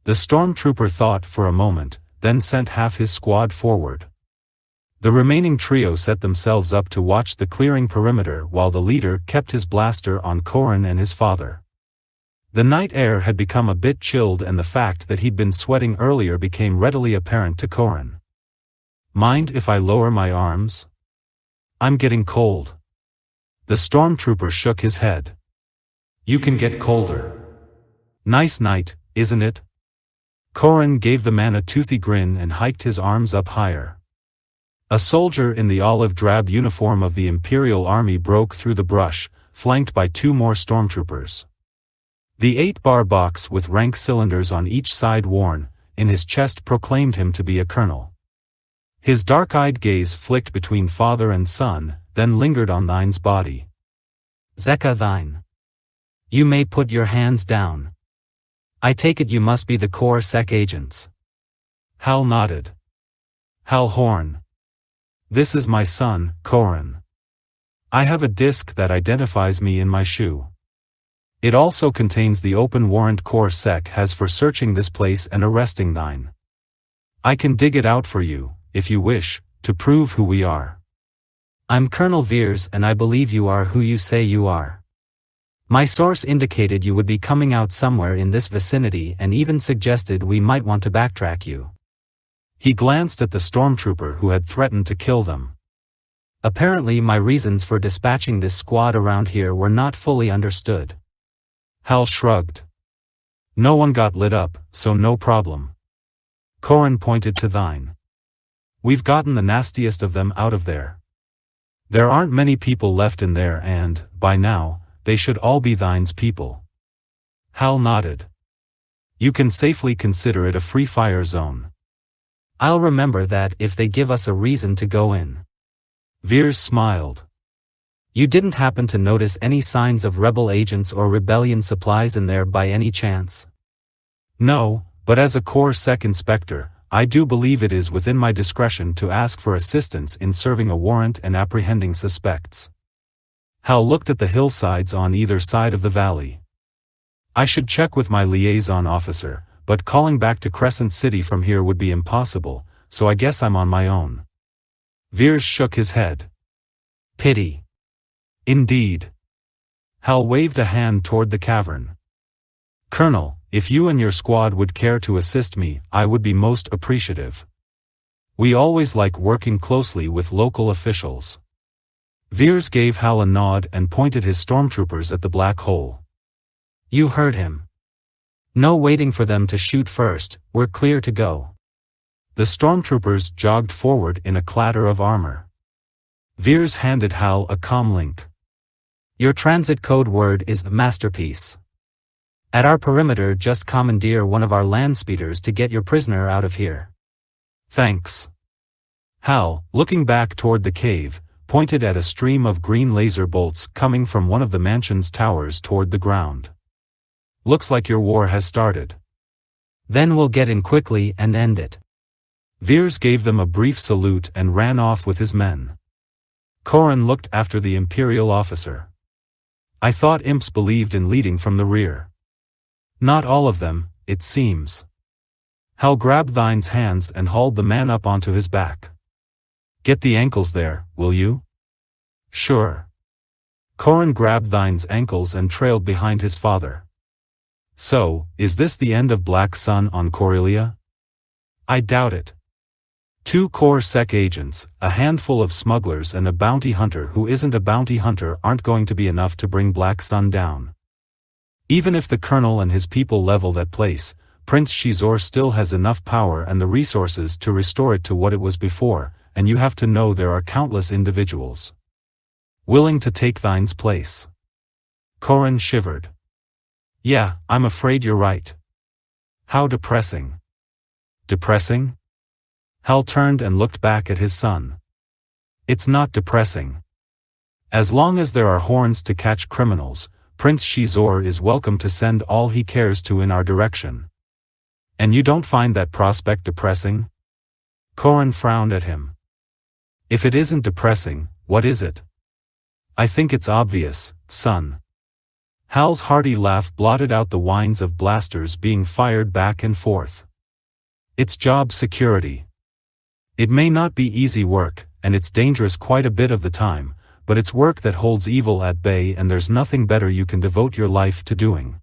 Speaker 2: The stormtrooper thought for a moment, then sent half his squad forward. The remaining trio set themselves up to watch the clearing perimeter while the leader kept his blaster on Corin and his father. The night air had become a bit chilled and the fact that he'd been sweating earlier became readily apparent to Corin. Mind if I lower my arms? I'm getting cold. The stormtrooper shook his head. You can get colder. Nice night, isn't it? Corin gave the man a toothy grin and hiked his arms up higher. A soldier in the olive-drab uniform of the Imperial Army broke through the brush, flanked by 2 more stormtroopers. The 8-bar box with rank cylinders on each side worn in his chest proclaimed him to be a colonel. His dark-eyed gaze flicked between father and son, then lingered on Thine's body.
Speaker 3: Zeka Thine. You may put your hands down. I take it you must be the Cor Sec agents.
Speaker 2: Hal nodded. Hal Horn. This is my son, Corin. I have a disc that identifies me in my shoe. It also contains the open warrant Cor Sec has for searching this place and arresting Thine. I can dig it out for you, if you wish, to prove who we are.
Speaker 3: I'm Colonel Veers and I believe you are who you say you are. My source indicated you would be coming out somewhere in this vicinity and even suggested we might want to backtrack you.
Speaker 2: He glanced at the stormtrooper who had threatened to kill them.
Speaker 3: Apparently my reasons for dispatching this squad around here were not fully understood.
Speaker 2: Hal shrugged. No one got lit up, so no problem. Corin pointed to Thine. We've gotten the nastiest of them out of there. There aren't many people left in there and, by now, they should all be Thine's people. Hal nodded. You can safely consider it a free fire zone.
Speaker 3: I'll remember that if they give us a reason to go in.
Speaker 2: Veers smiled.
Speaker 3: You didn't happen to notice any signs of rebel agents or rebellion supplies in there by any chance?
Speaker 2: No, but as a Corps Sec inspector, I do believe it is within my discretion to ask for assistance in serving a warrant and apprehending suspects. Hal looked at the hillsides on either side of the valley. I should check with my liaison officer, but calling back to Crescent City from here would be impossible, so I guess I'm on my own. Veers shook his head.
Speaker 3: Pity.
Speaker 2: Indeed. Hal waved a hand toward the cavern. Colonel, if you and your squad would care to assist me, I would be most appreciative. We always like working closely with local officials. Veers gave Hal a nod and pointed his stormtroopers at the black hole.
Speaker 3: You heard him. No waiting for them to shoot first, we're clear to go.
Speaker 2: The stormtroopers jogged forward in a clatter of armor. Veers handed Hal a comlink.
Speaker 3: Your transit code word is masterpiece. At our perimeter, just commandeer one of our land speeders to get your prisoner out of here.
Speaker 2: Thanks. Hal, looking back toward the cave, pointed at a stream of green laser bolts coming from one of the mansion's towers toward the ground. Looks like your war has started.
Speaker 3: Then we'll get in quickly and end it.
Speaker 2: Veers gave them a brief salute and ran off with his men. Corran looked after the Imperial officer. I thought imps believed in leading from the rear. Not all of them, it seems. Hal grabbed Thine's hands and hauled the man up onto his back. Get the ankles there, will you? Sure. Corran grabbed Thine's ankles and trailed behind his father. So, is this the end of Black Sun on Corellia? I doubt it. 2 Corps Sec agents, a handful of smugglers and a bounty hunter who isn't a bounty hunter aren't going to be enough to bring Black Sun down. Even if the colonel and his people level that place, Prince Shizor still has enough power and the resources to restore it to what it was before, and you have to know there are countless individuals willing to take Thine's place. Corran shivered. Yeah, I'm afraid you're right. How depressing. Depressing? Hal turned and looked back at his son. It's not depressing. As long as there are horns to catch criminals, Prince Shizor is welcome to send all he cares to in our direction. And you don't find that prospect depressing? Corran frowned at him. If it isn't depressing, what is it? I think it's obvious, son. Hal's hearty laugh blotted out the whines of blasters being fired back and forth. It's job security. It may not be easy work, and it's dangerous quite a bit of the time, but it's work that holds evil at bay and there's nothing better you can devote your life to doing.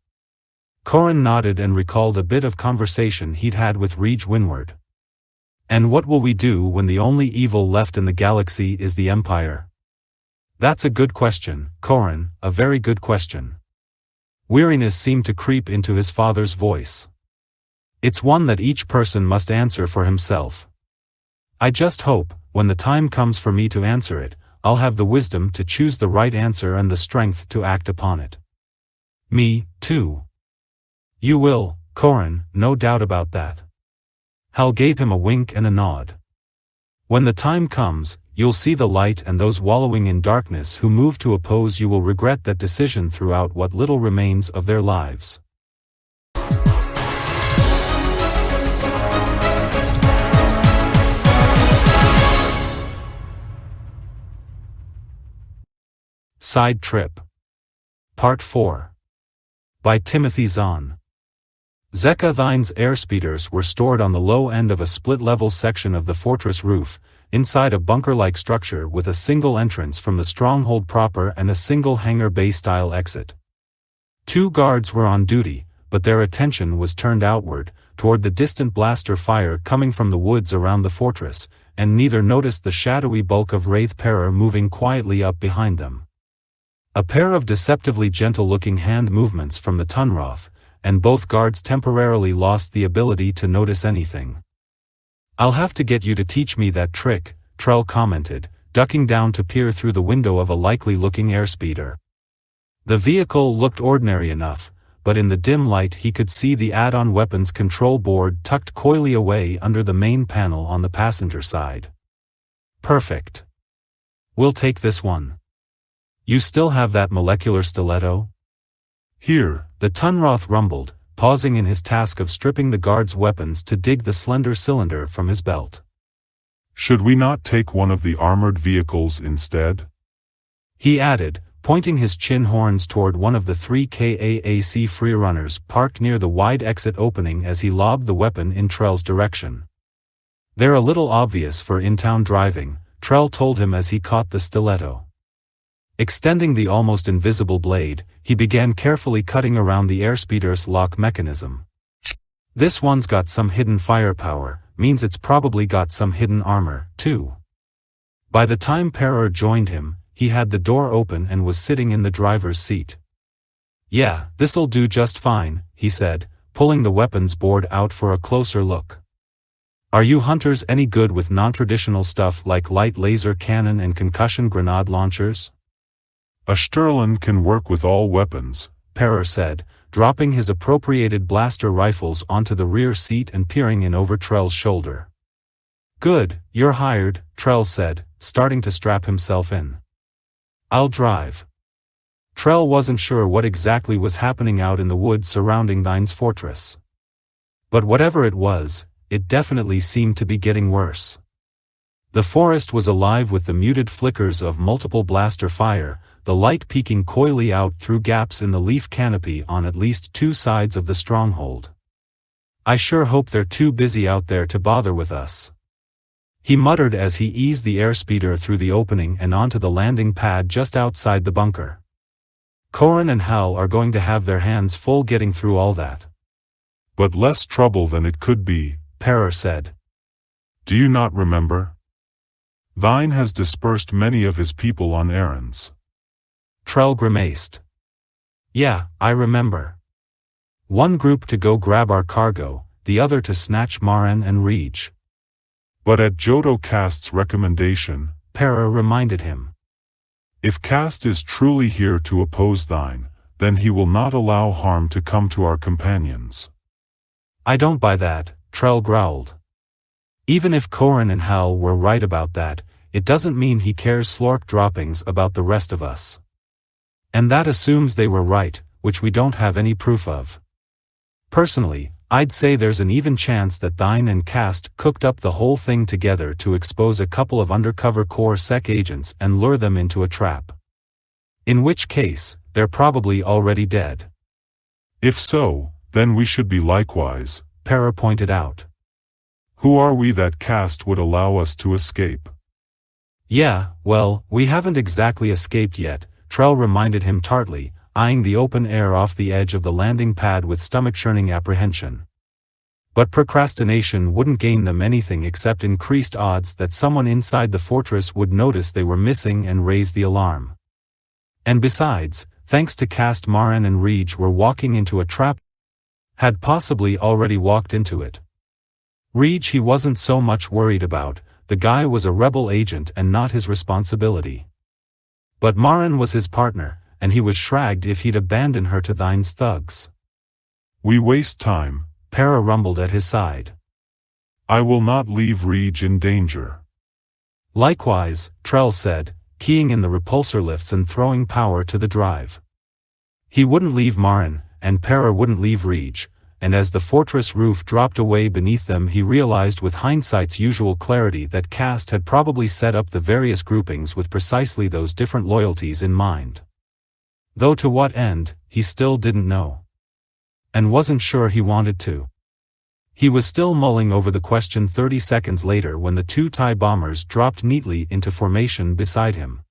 Speaker 2: Corran nodded and recalled a bit of conversation he'd had with Reg Winward. And what will we do when the only evil left in the galaxy is the Empire? That's a good question, Corran, a very good question. Weariness seemed to creep into his father's voice. It's one that each person must answer for himself. I just hope, when the time comes for me to answer it, I'll have the wisdom to choose the right answer and the strength to act upon it. Me, too. You will, Corran, no doubt about that. Hal gave him a wink and a nod. When the time comes, you'll see the light, and those wallowing in darkness who move to oppose you will regret that decision throughout what little remains of their lives. Side Trip. Part 4. By Timothy Zahn. Zeka Thine's airspeeders were stored on the low end of a split-level section of the fortress roof, inside a bunker-like structure with a single entrance from the stronghold proper and a single hangar bay-style exit. 2 guards were on duty, but their attention was turned outward, toward the distant blaster fire coming from the woods around the fortress, and neither noticed the shadowy bulk of Wraith Peror moving quietly up behind them. A pair of deceptively gentle-looking hand movements from the Tunroth, and both guards temporarily lost the ability to notice anything. I'll have to get you to teach me that trick, Trell commented, ducking down to peer through the window of a likely-looking airspeeder. The vehicle looked ordinary enough, but in the dim light he could see the add-on weapons control board tucked coyly away under the main panel on the passenger side. Perfect. We'll take this one. You still have that molecular stiletto?
Speaker 4: Here,
Speaker 2: The Tunroth rumbled, pausing in his task of stripping the guard's weapons to dig the slender cylinder from his belt.
Speaker 4: should we not take one of the armored vehicles instead?
Speaker 2: He added, pointing his chin horns toward one of the 3 KAAC freerunners parked near the wide exit opening as he lobbed the weapon in Trell's direction. They're a little obvious for in-town driving, Trell told him as he caught the stiletto. Extending the almost invisible blade, he began carefully cutting around the airspeeder's lock mechanism. This one's got some hidden firepower, means it's probably got some hidden armor, too. By the time Perrer joined him, he had the door open and was sitting in the driver's seat. Yeah, this'll do just fine, he said, pulling the weapons board out for a closer look. Are you hunters any good with non-traditional stuff like light laser cannon and concussion grenade launchers?
Speaker 4: A Sterling can work with all weapons,
Speaker 2: Perrer said, dropping his appropriated blaster rifles onto the rear seat and peering in over Trell's shoulder. Good, you're hired, Trell said, starting to strap himself in. I'll drive. Trell wasn't sure what exactly was happening out in the woods surrounding Thine's fortress. But whatever it was, it definitely seemed to be getting worse. The forest was alive with the muted flickers of multiple blaster fire, the light peeking coyly out through gaps in the leaf canopy on at least 2 sides of the stronghold. I sure hope they're too busy out there to bother with us. He muttered as he eased the airspeeder through the opening and onto the landing pad just outside the bunker. Corin and Hal are going to have their hands full getting through all that.
Speaker 4: but less trouble than it could be,
Speaker 2: Perrer said.
Speaker 4: Do you not remember? Thine has dispersed many of his people on errands.
Speaker 2: Trell grimaced. Yeah, I remember. One group to go grab our cargo, the other to snatch Marin and Reach.
Speaker 4: But at Jodo Cast's recommendation,
Speaker 2: Perrer reminded him.
Speaker 4: If Cast is truly here to oppose thine, then he will not allow harm to come to our companions.
Speaker 2: I don't buy that, Trell growled. Even if Corin and Hal were right about that, it doesn't mean he cares slork droppings about the rest of us. And that assumes they were right, which we don't have any proof of. Personally, I'd say there's an even chance that Thine and Cast cooked up the whole thing together to expose a couple of undercover Core Sec agents and lure them into a trap. In which case, they're probably already dead.
Speaker 4: If so, then we should be likewise,
Speaker 2: Perrer pointed out.
Speaker 4: Who are we that Cast would allow us to escape?
Speaker 2: Yeah, well, we haven't exactly escaped yet, Trell reminded him tartly, eyeing the open air off the edge of the landing pad with stomach-churning apprehension. But procrastination wouldn't gain them anything except increased odds that someone inside the fortress would notice they were missing and raise the alarm. And besides, thanks to Cast, Marin and Reach were walking into a trap, had possibly already walked into it. Reach he wasn't so much worried about, the guy was a rebel agent and not his responsibility. But Marin was his partner, and he was shragged if he'd abandon her to Thine's thugs.
Speaker 4: We waste time,
Speaker 2: Perrer rumbled at his side.
Speaker 4: I will not leave Reach in danger.
Speaker 2: Likewise, Trell said, keying in the repulsor lifts and throwing power to the drive. He wouldn't leave Marin, and Perrer wouldn't leave Reach, and as the fortress roof dropped away beneath them he realized with hindsight's usual clarity that Cast had probably set up the various groupings with precisely those different loyalties in mind. Though to what end, he still didn't know. And wasn't sure he wanted to. He was still mulling over the question 30 seconds later when the 2 TIE bombers dropped neatly into formation beside him.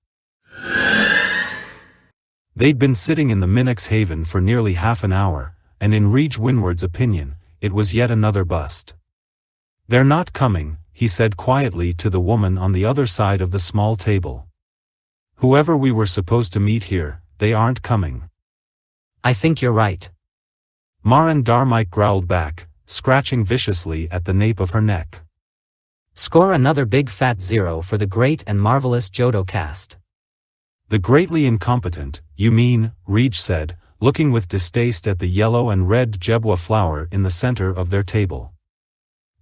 Speaker 2: They'd been sitting in the Minix Haven for nearly half an hour, and in Reach Winward's opinion, it was yet another bust. They're not coming, he said quietly to the woman on the other side of the small table. Whoever we were supposed to meet here, they aren't coming.
Speaker 3: I think you're right.
Speaker 2: Marin Darmike growled back, scratching viciously at the nape of her neck.
Speaker 3: Score another big fat 0 for the great and marvelous Jodo Cast.
Speaker 2: The greatly incompetent, you mean, Reach said, looking with distaste at the yellow and red jebwa flower in the center of their table.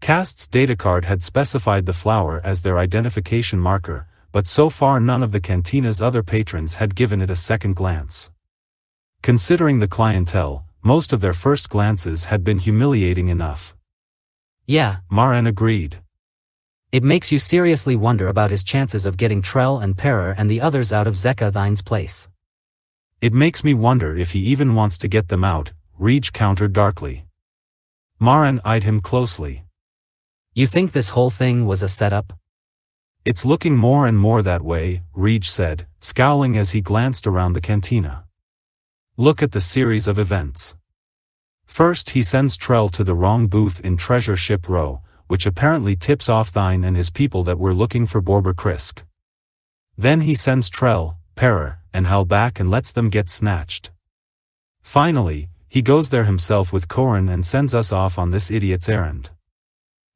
Speaker 2: Cast's datacard had specified the flower as their identification marker, but so far none of the cantina's other patrons had given it a second glance. Considering the clientele, most of their first glances had been humiliating enough.
Speaker 3: Yeah,
Speaker 2: Maren agreed.
Speaker 3: it makes you seriously wonder about his chances of getting Trell and Perrer and the others out of Zekathine's place.
Speaker 2: It makes me wonder if he even wants to get them out, Reej countered darkly. Maren eyed him closely.
Speaker 3: You think this whole thing was a setup?
Speaker 2: It's looking more and more that way, Reej said, scowling as he glanced around the cantina. Look at the series of events. First he sends Trell to the wrong booth in Treasure Ship Row, which apparently tips off Thine and his people that we're looking for Borber Krisk. Then he sends Trell, Perrer, and Hal back and lets them get snatched. Finally, he goes there himself with Corin and sends us off on this idiot's errand.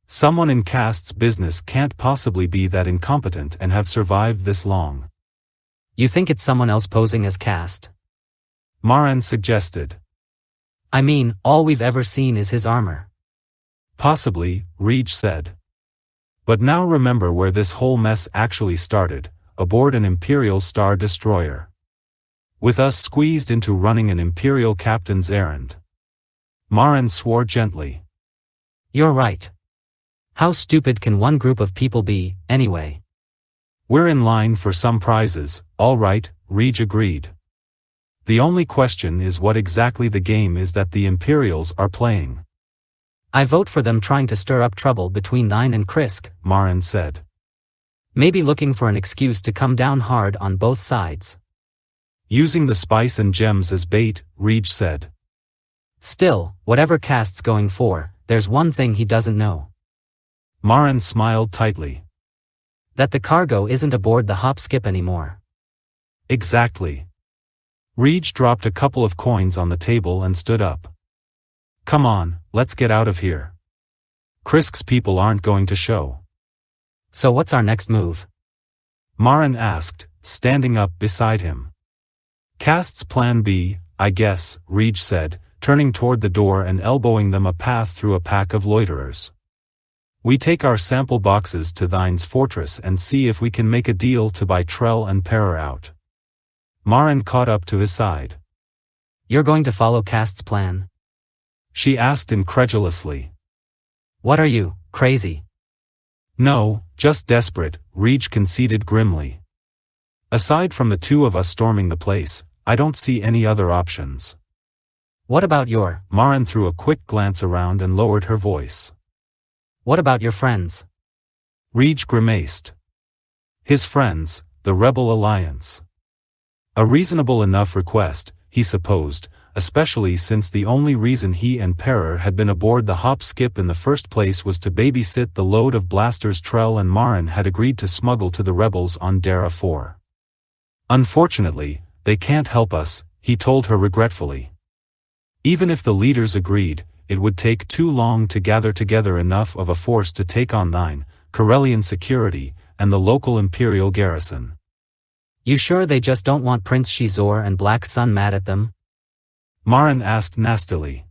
Speaker 2: Someone in Cast's business can't possibly be that incompetent and have survived this long.
Speaker 3: You think it's someone else posing as Cast?
Speaker 2: Maren suggested.
Speaker 3: I mean, all we've ever seen is his armor.
Speaker 2: Possibly, Reej said. But now remember where this whole mess actually started, aboard an Imperial Star Destroyer. With us squeezed into running an Imperial captain's errand. Maren swore gently.
Speaker 3: You're right. How stupid can one group of people be, anyway?
Speaker 2: We're in line for some prizes, all right, Reej agreed. The only question is what exactly the game is that the Imperials are playing.
Speaker 3: I vote for them trying to stir up trouble between Thine and Krisk,
Speaker 2: Maren said.
Speaker 3: Maybe looking for an excuse to come down hard on both sides.
Speaker 2: Using the spice and gems as bait, Reej said.
Speaker 3: Still, whatever Cast's going for, there's one thing he doesn't know.
Speaker 2: Maren smiled tightly.
Speaker 3: That the cargo isn't aboard the hop skip anymore.
Speaker 2: Exactly. Reej dropped a couple of coins on the table and stood up. Come on, let's get out of here. Krisk's people aren't going to show.
Speaker 3: So what's our next move?
Speaker 2: Maren asked, standing up beside him. Cast's plan B, I guess, Reej said, turning toward the door and elbowing them a path through a pack of loiterers. We take our sample boxes to Thine's fortress and see if we can make a deal to buy Trell and Perrer out. Maren caught up to his side.
Speaker 3: You're going to follow Cast's plan?
Speaker 2: She asked incredulously.
Speaker 3: What are you, crazy?
Speaker 2: No, just desperate, Reej conceded grimly. Aside from the two of us storming the place, I don't see any other options.
Speaker 3: What about your...
Speaker 2: Maren threw a quick glance around and lowered her voice.
Speaker 3: What about your friends?
Speaker 2: Reej grimaced. His friends, the Rebel Alliance. A reasonable enough request, he supposed, especially since the only reason he and Perrer had been aboard the hop skip in the first place was to babysit the load of blasters Trell and Maren had agreed to smuggle to the rebels on Dara 4. Unfortunately, they can't help us, he told her regretfully. Even if the leaders agreed, it would take too long to gather together enough of a force to take on Thine, Corellian security, and the local Imperial garrison.
Speaker 3: You sure they just don't want Prince Shizor and Black Sun mad at them?
Speaker 2: Maren asked nastily.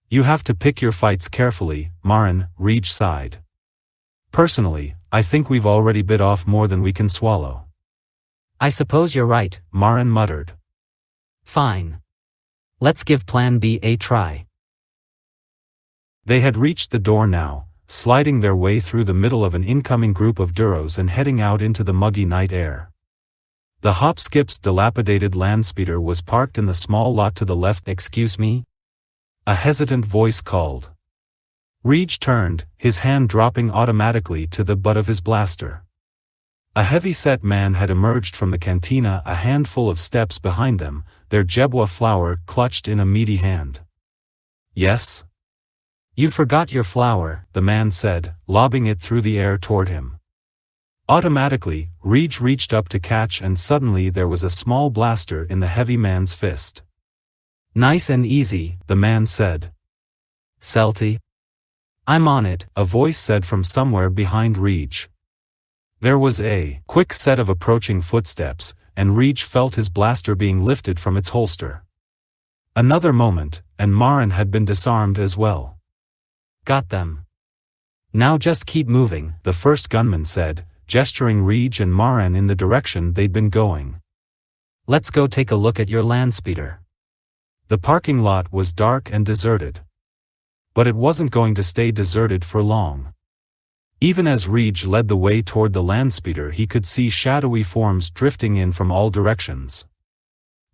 Speaker 2: You have to pick your fights carefully, Maren, Reej sighed. Personally, I think we've already bit off more than we can swallow.
Speaker 3: I suppose you're right,
Speaker 2: Maren muttered.
Speaker 3: Fine. Let's give Plan B a try.
Speaker 2: They had reached the door now, sliding their way through the middle of an incoming group of Duros and heading out into the muggy night air. The hop skip's dilapidated landspeeder was parked in the small lot to the left.
Speaker 3: Excuse me?
Speaker 2: A hesitant voice called. Reej turned, his hand dropping automatically to the butt of his blaster. A heavy-set man had emerged from the cantina a handful of steps behind them, their jebwa flower clutched in a meaty hand. Yes?
Speaker 3: You forgot your flower,
Speaker 2: the man said, lobbing it through the air toward him. Automatically, Reej reached up to catch and suddenly there was a small blaster in the heavy man's fist. Nice and easy, the man said.
Speaker 3: Celty? I'm on it,
Speaker 2: a voice said from somewhere behind Reej. There was a quick set of approaching footsteps, and Reej felt his blaster being lifted from its holster. Another moment, and Marin had been disarmed as well.
Speaker 3: Got them. Now just keep moving,
Speaker 2: the first gunman said, gesturing Reg and Marin in the direction they'd been going.
Speaker 3: Let's go take a look at your landspeeder.
Speaker 2: The parking lot was dark and deserted. But it wasn't going to stay deserted for long. Even as Reg led the way toward the landspeeder, he could see shadowy forms drifting in from all directions.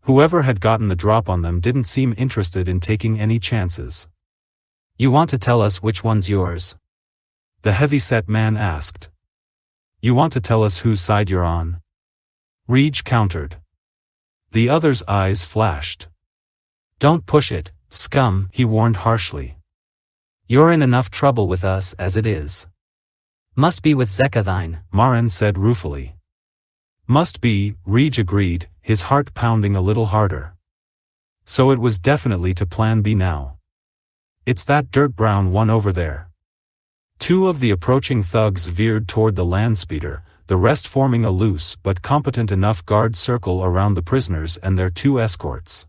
Speaker 2: Whoever had gotten the drop on them didn't seem interested in taking any chances.
Speaker 3: You want to tell us which one's yours?
Speaker 2: The heavyset man asked. You want to tell us whose side you're on? Reg countered. The other's eyes flashed.
Speaker 3: Don't push it, scum,
Speaker 2: he warned harshly.
Speaker 3: You're in enough trouble with us as it is. Must be with Zekathine,
Speaker 2: Marin said ruefully. Must be, Reg agreed, his heart pounding a little harder. So it was definitely to plan B now. It's that dirt brown one over there. Two of the approaching thugs veered toward the landspeeder, the rest forming a loose but competent enough guard circle around the prisoners and their two escorts.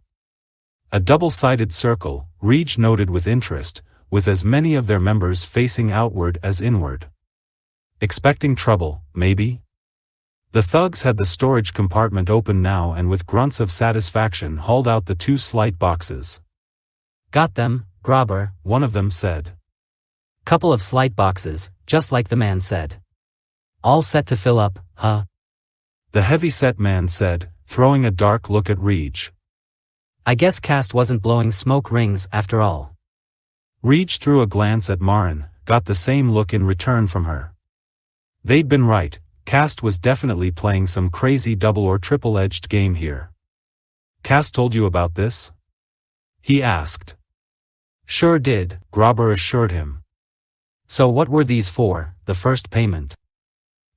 Speaker 2: A double-sided circle, Reg noted with interest, with as many of their members facing outward as inward. Expecting trouble, maybe? The thugs had the storage compartment open now and with grunts of satisfaction hauled out the two slight boxes.
Speaker 3: Got them, Grobber,
Speaker 2: one of them said.
Speaker 3: Couple of slight boxes, just like the man said. All set to fill up, huh?
Speaker 2: The heavy-set man said, throwing a dark look at Reg.
Speaker 3: I guess Cast wasn't blowing smoke rings after all.
Speaker 2: Reg threw a glance at Marin, got the same look in return from her. They'd been right, Cast was definitely playing some crazy double or triple-edged game here. Cast told you about this? He asked.
Speaker 3: Sure did,
Speaker 2: Grobber assured him.
Speaker 3: So what were these for, the first payment?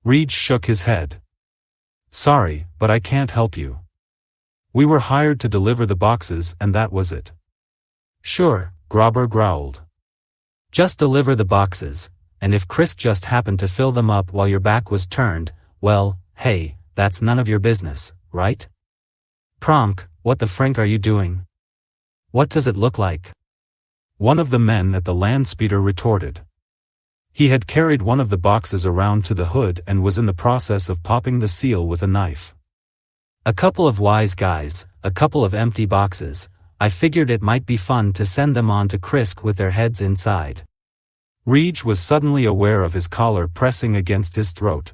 Speaker 2: Reg shook his head. Sorry, but I can't help you. We were hired to deliver the boxes and that was it.
Speaker 3: Sure,
Speaker 2: Grobber growled.
Speaker 3: Just deliver the boxes, and if Chris just happened to fill them up while your back was turned, well, hey, that's none of your business, right? Pronk, what the frink are you doing? What does it look like?
Speaker 2: One of the men at the landspeeder retorted. He had carried one of the boxes around to the hood and was in the process of popping the seal with a knife.
Speaker 3: A couple of wise guys, a couple of empty boxes. I figured it might be fun to send them on to Krisk with their heads inside.
Speaker 2: Reg was suddenly aware of his collar pressing against his throat.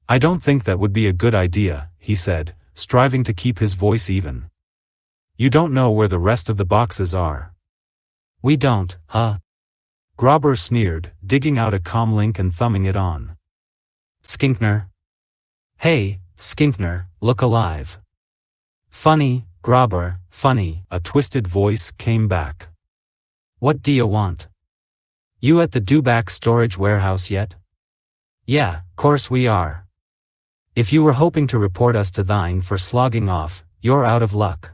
Speaker 2: I don't think that would be a good idea, he said, striving to keep his voice even. You don't know where the rest of the boxes are.
Speaker 3: We don't, huh?
Speaker 2: Grobber sneered, digging out a comlink and thumbing it on.
Speaker 3: Skinkner. Hey, Skinkner, look alive. Funny, Grobber, funny,
Speaker 2: a twisted voice came back.
Speaker 3: What do you want? You at the Dewback storage warehouse yet? Yeah, course we are. If you were hoping to report us to thine for slogging off, you're out of luck.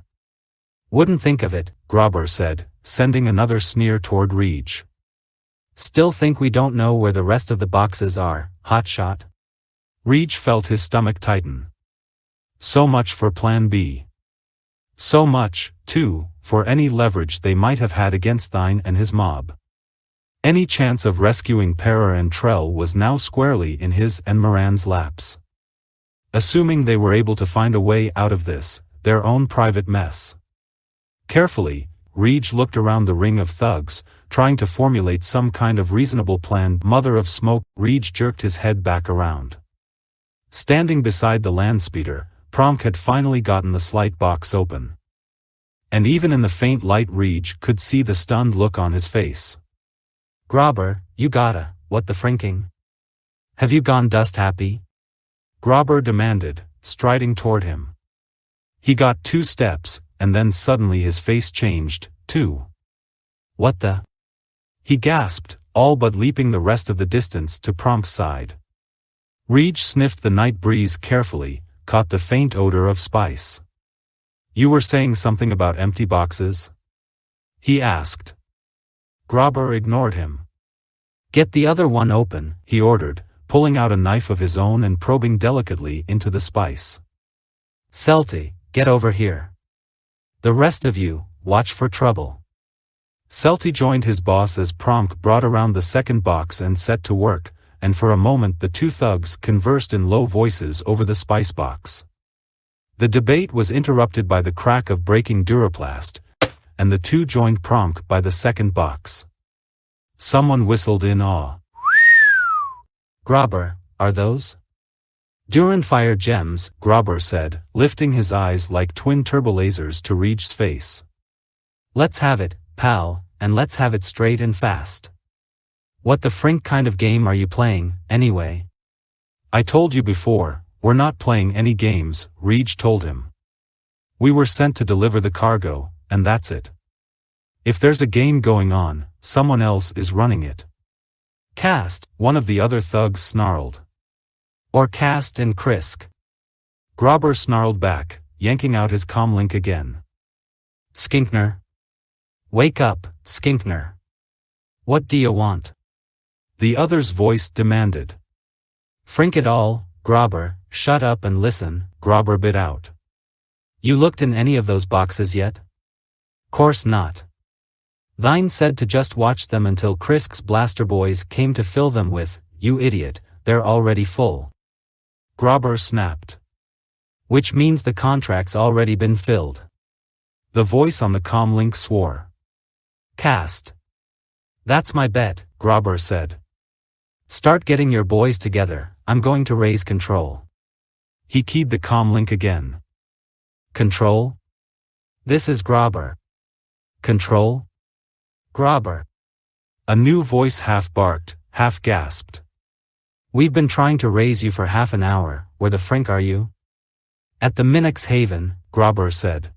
Speaker 3: Wouldn't think of it,
Speaker 2: Grobber said, sending another sneer toward Reg.
Speaker 3: Still think we don't know where the rest of the boxes are, hotshot?
Speaker 2: Reg felt his stomach tighten. So much for Plan B. So much, too, for any leverage they might have had against Thine and his mob. Any chance of rescuing Perra and Trell was now squarely in his and Moran's laps. Assuming they were able to find a way out of this, their own private mess. Carefully, Reg looked around the ring of thugs, trying to formulate some kind of reasonable plan. Mother of smoke, Reg jerked his head back around. Standing beside the landspeeder, Pronk had finally gotten the slight box open. And even in the faint light Reg could see the stunned look on his face.
Speaker 3: Grobber, you gotta, what the frinking? Have you gone dust happy?
Speaker 2: Grobber demanded, striding toward him. He got 2 steps, and then suddenly his face changed, too.
Speaker 3: What the?
Speaker 2: He gasped, all but leaping the rest of the distance to Pronk's side. Reg sniffed the night breeze carefully, caught the faint odor of spice. You were saying something about empty boxes? He asked. Grobber ignored him.
Speaker 3: Get the other one open,
Speaker 2: he ordered, pulling out a knife of his own and probing delicately into the spice.
Speaker 3: Celty, get over here. The rest of you, watch for trouble.
Speaker 2: Celty joined his boss as Pronk brought around the second box and set to work, and for a moment the two thugs conversed in low voices over the spice box. The debate was interrupted by the crack of breaking Duraplast, and the two joined Pronk by the second box. Someone whistled in awe.
Speaker 3: Grobber, are those Duran-fire gems?
Speaker 2: Grobber said, lifting his eyes like twin turbolasers to Reed's face.
Speaker 3: Let's have it, pal, and let's have it straight and fast. What the frink kind of game are you playing, anyway?
Speaker 2: I told you before, we're not playing any games, Reed told him. We were sent to deliver the cargo, and that's it. If there's a game going on, someone else is running it.
Speaker 3: Cast,
Speaker 2: one of the other thugs snarled.
Speaker 3: Or Cast and Krisk.
Speaker 2: Grobber snarled back, yanking out his comlink again.
Speaker 3: Skinkner. Wake up, Skinkner. What do you want?
Speaker 2: The other's voice demanded.
Speaker 3: Frink it all, Grobber, shut up and listen,
Speaker 2: Grobber bit out.
Speaker 3: You looked in any of those boxes yet? Course not. Thine said to just watch them until Krisk's blaster boys came to fill them with, you idiot, they're already full.
Speaker 2: Grobber snapped.
Speaker 3: Which means the contract's already been filled.
Speaker 2: The voice on the comlink swore.
Speaker 3: Cast. That's my bet,
Speaker 2: Grobber said.
Speaker 3: Start getting your boys together, I'm going to raise control.
Speaker 2: He keyed the comlink again.
Speaker 3: Control? This is Grobber. Control? Grobber.
Speaker 2: A new voice half barked, half gasped.
Speaker 3: We've been trying to raise you for half an hour, where the frink are you? At the Minnox Haven,
Speaker 2: Grobber said.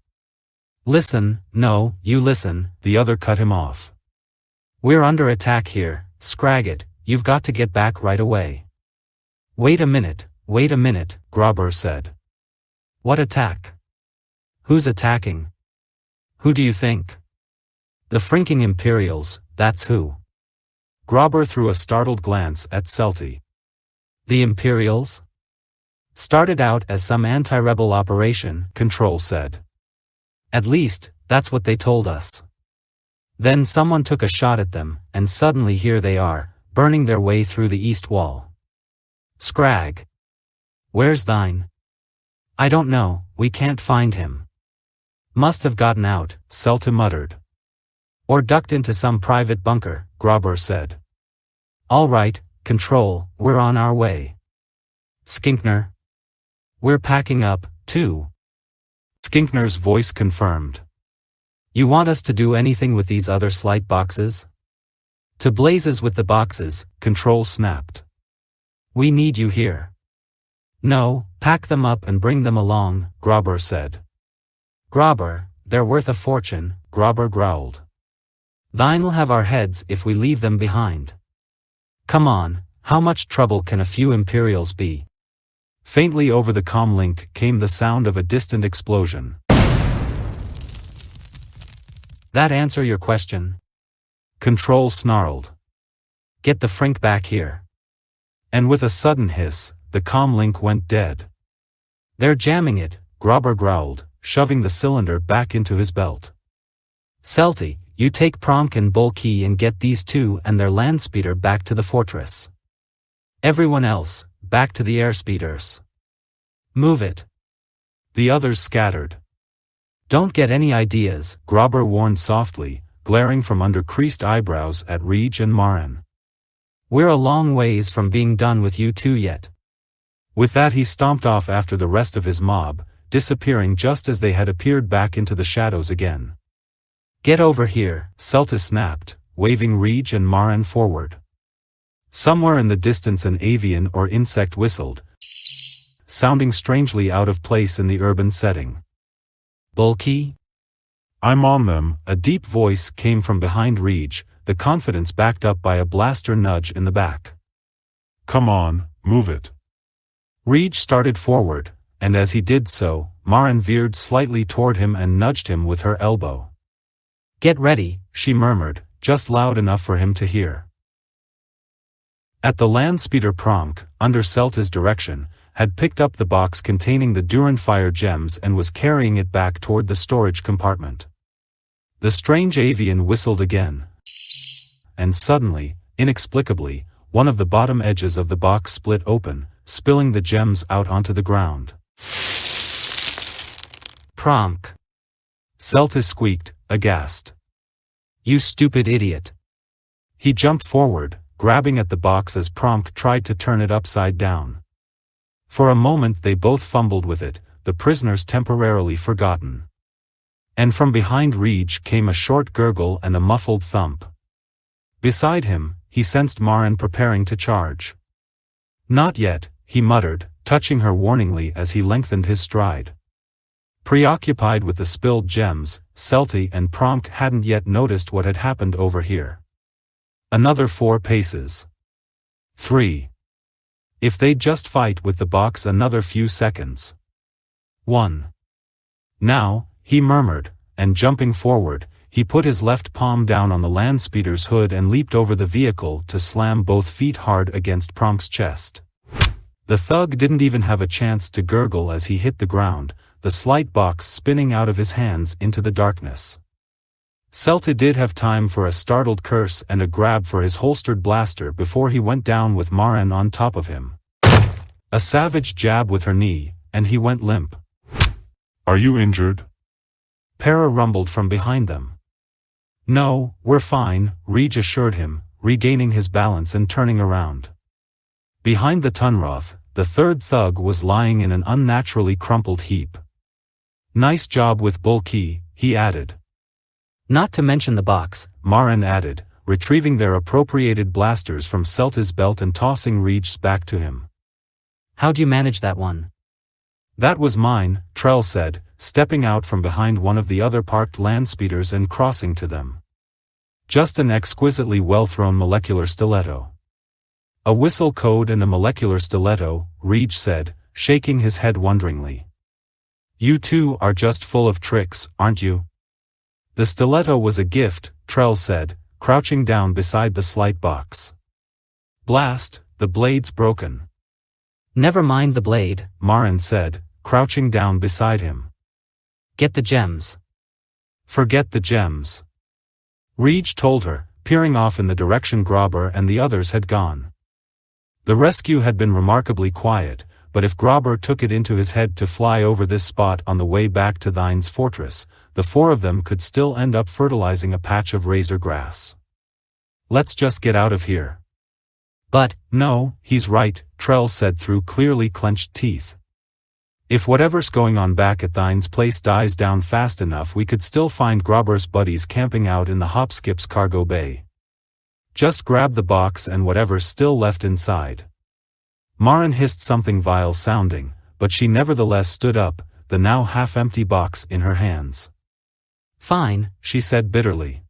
Speaker 3: Listen, no, you listen,
Speaker 2: the other cut him off.
Speaker 3: We're under attack here, Scraggit, you've got to get back right away. Wait a minute,
Speaker 2: Grobber said.
Speaker 3: What attack? Who's attacking? Who do you think? The frinking Imperials, that's who.
Speaker 2: Grobber threw a startled glance at Celty.
Speaker 3: The Imperials? Started out as some anti-rebel operation,
Speaker 2: Control said.
Speaker 3: At least, that's what they told us. Then someone took a shot at them, and suddenly here they are, burning their way through the east wall. Scrag. Where's thine? I don't know, we can't find him. Must have gotten out,
Speaker 2: Celty muttered.
Speaker 3: Or ducked into some private bunker,
Speaker 2: Grobber said.
Speaker 3: All right, Control, we're on our way. Skinkner. We're packing up, too.
Speaker 2: Skinkner's voice confirmed.
Speaker 3: You want us to do anything with these other slight boxes? To blazes with the boxes,
Speaker 2: Control snapped.
Speaker 3: We need you here. No, pack them up and bring them along,
Speaker 2: Grobber said.
Speaker 3: Grobber, they're worth a fortune,
Speaker 2: Grobber growled.
Speaker 3: Thine'll have our heads if we leave them behind. Come on, how much trouble can a few Imperials be?
Speaker 2: Faintly over the comlink came the sound of a distant explosion.
Speaker 3: That answer your question?
Speaker 2: Control snarled.
Speaker 3: Get the frink back here.
Speaker 2: And with a sudden hiss, the comlink went dead.
Speaker 3: They're jamming it,
Speaker 2: Grobber growled, shoving the cylinder back into his belt.
Speaker 3: Celty, you take Pronk and Bulky and get these two and their landspeeder back to the fortress. Everyone else, back to the airspeeders. Move it.
Speaker 2: The others scattered.
Speaker 3: Don't get any ideas,
Speaker 2: Grobber warned softly, glaring from under creased eyebrows at Reed and Marin.
Speaker 3: We're a long ways from being done with you two yet.
Speaker 2: With that he stomped off after the rest of his mob, disappearing just as they had appeared back into the shadows again.
Speaker 3: Get over here,
Speaker 2: Celty snapped, waving Reed and Marin forward. Somewhere in the distance an avian or insect whistled, sounding strangely out of place in the urban setting.
Speaker 3: Bulky?
Speaker 4: I'm on them,
Speaker 2: a deep voice came from behind Reed, the confidence backed up by a blaster nudge in the back.
Speaker 4: Come on, move it.
Speaker 2: Reed started forward, and as he did so, Marin veered slightly toward him and nudged him with her elbow.
Speaker 3: Get ready,
Speaker 2: she murmured, just loud enough for him to hear. At the landspeeder Pronk, under Celty's direction, had picked up the box containing the Duran-fire gems and was carrying it back toward the storage compartment. The strange avian whistled again. And suddenly, inexplicably, one of the bottom edges of the box split open, spilling the gems out onto the ground.
Speaker 3: Pronk.
Speaker 2: Celtis squeaked, aghast.
Speaker 3: You stupid idiot.
Speaker 2: He jumped forward, grabbing at the box as Pronk tried to turn it upside down. For a moment they both fumbled with it, the prisoners temporarily forgotten. And from behind Reej came a short gurgle and a muffled thump. Beside him, he sensed Maren preparing to charge. Not yet, he muttered, touching her warningly as he lengthened his stride. Preoccupied with the spilled gems, Celti and Pronk hadn't yet noticed what had happened over here. Another 4 paces. 3. If they'd just fight with the box another few seconds. 1. Now, he murmured, and jumping forward, he put his left palm down on the landspeeder's hood and leaped over the vehicle to slam both feet hard against Pronk's chest. The thug didn't even have a chance to gurgle as he hit the ground, the slight box spinning out of his hands into the darkness. Celta did have time for a startled curse and a grab for his holstered blaster before he went down with Maren on top of him. A savage jab with her knee, and he went limp.
Speaker 4: Are you injured?
Speaker 2: Para rumbled from behind them. No, we're fine, Reej assured him, regaining his balance and turning around. Behind the Tunroth, the third thug was lying in an unnaturally crumpled heap. Nice job with Bull Key, he added.
Speaker 3: Not to mention the box,
Speaker 2: Maren added, retrieving their appropriated blasters from Celta's belt and tossing Reej's back to him.
Speaker 3: How'd you manage that one?
Speaker 2: That was mine, Trell said, stepping out from behind one of the other parked landspeeders and crossing to them. Just an exquisitely well-thrown molecular stiletto. A whistle code and a molecular stiletto, Reej said, shaking his head wonderingly. You two are just full of tricks, aren't you? The stiletto was a gift, Trell said, crouching down beside the slight box. Blast, the blade's broken.
Speaker 3: Never mind the blade,
Speaker 2: Maren said, crouching down beside him.
Speaker 3: Get the gems.
Speaker 2: Forget the gems. Reej told her, peering off in the direction Grobber and the others had gone. The rescue had been remarkably quiet, but if Grobber took it into his head to fly over this spot on the way back to Thine's fortress, the 4 of them could still end up fertilizing a patch of razor grass. Let's just get out of here.
Speaker 3: But,
Speaker 2: no, he's right, Trell said through clearly clenched teeth. If whatever's going on back at Thine's place dies down fast enough, we could still find Grobber's buddies camping out in the Hopskip's cargo bay. Just grab the box and whatever's still left inside. Maren hissed something vile sounding, but she nevertheless stood up, the now half-empty box in her hands.
Speaker 3: Fine,
Speaker 2: she said bitterly.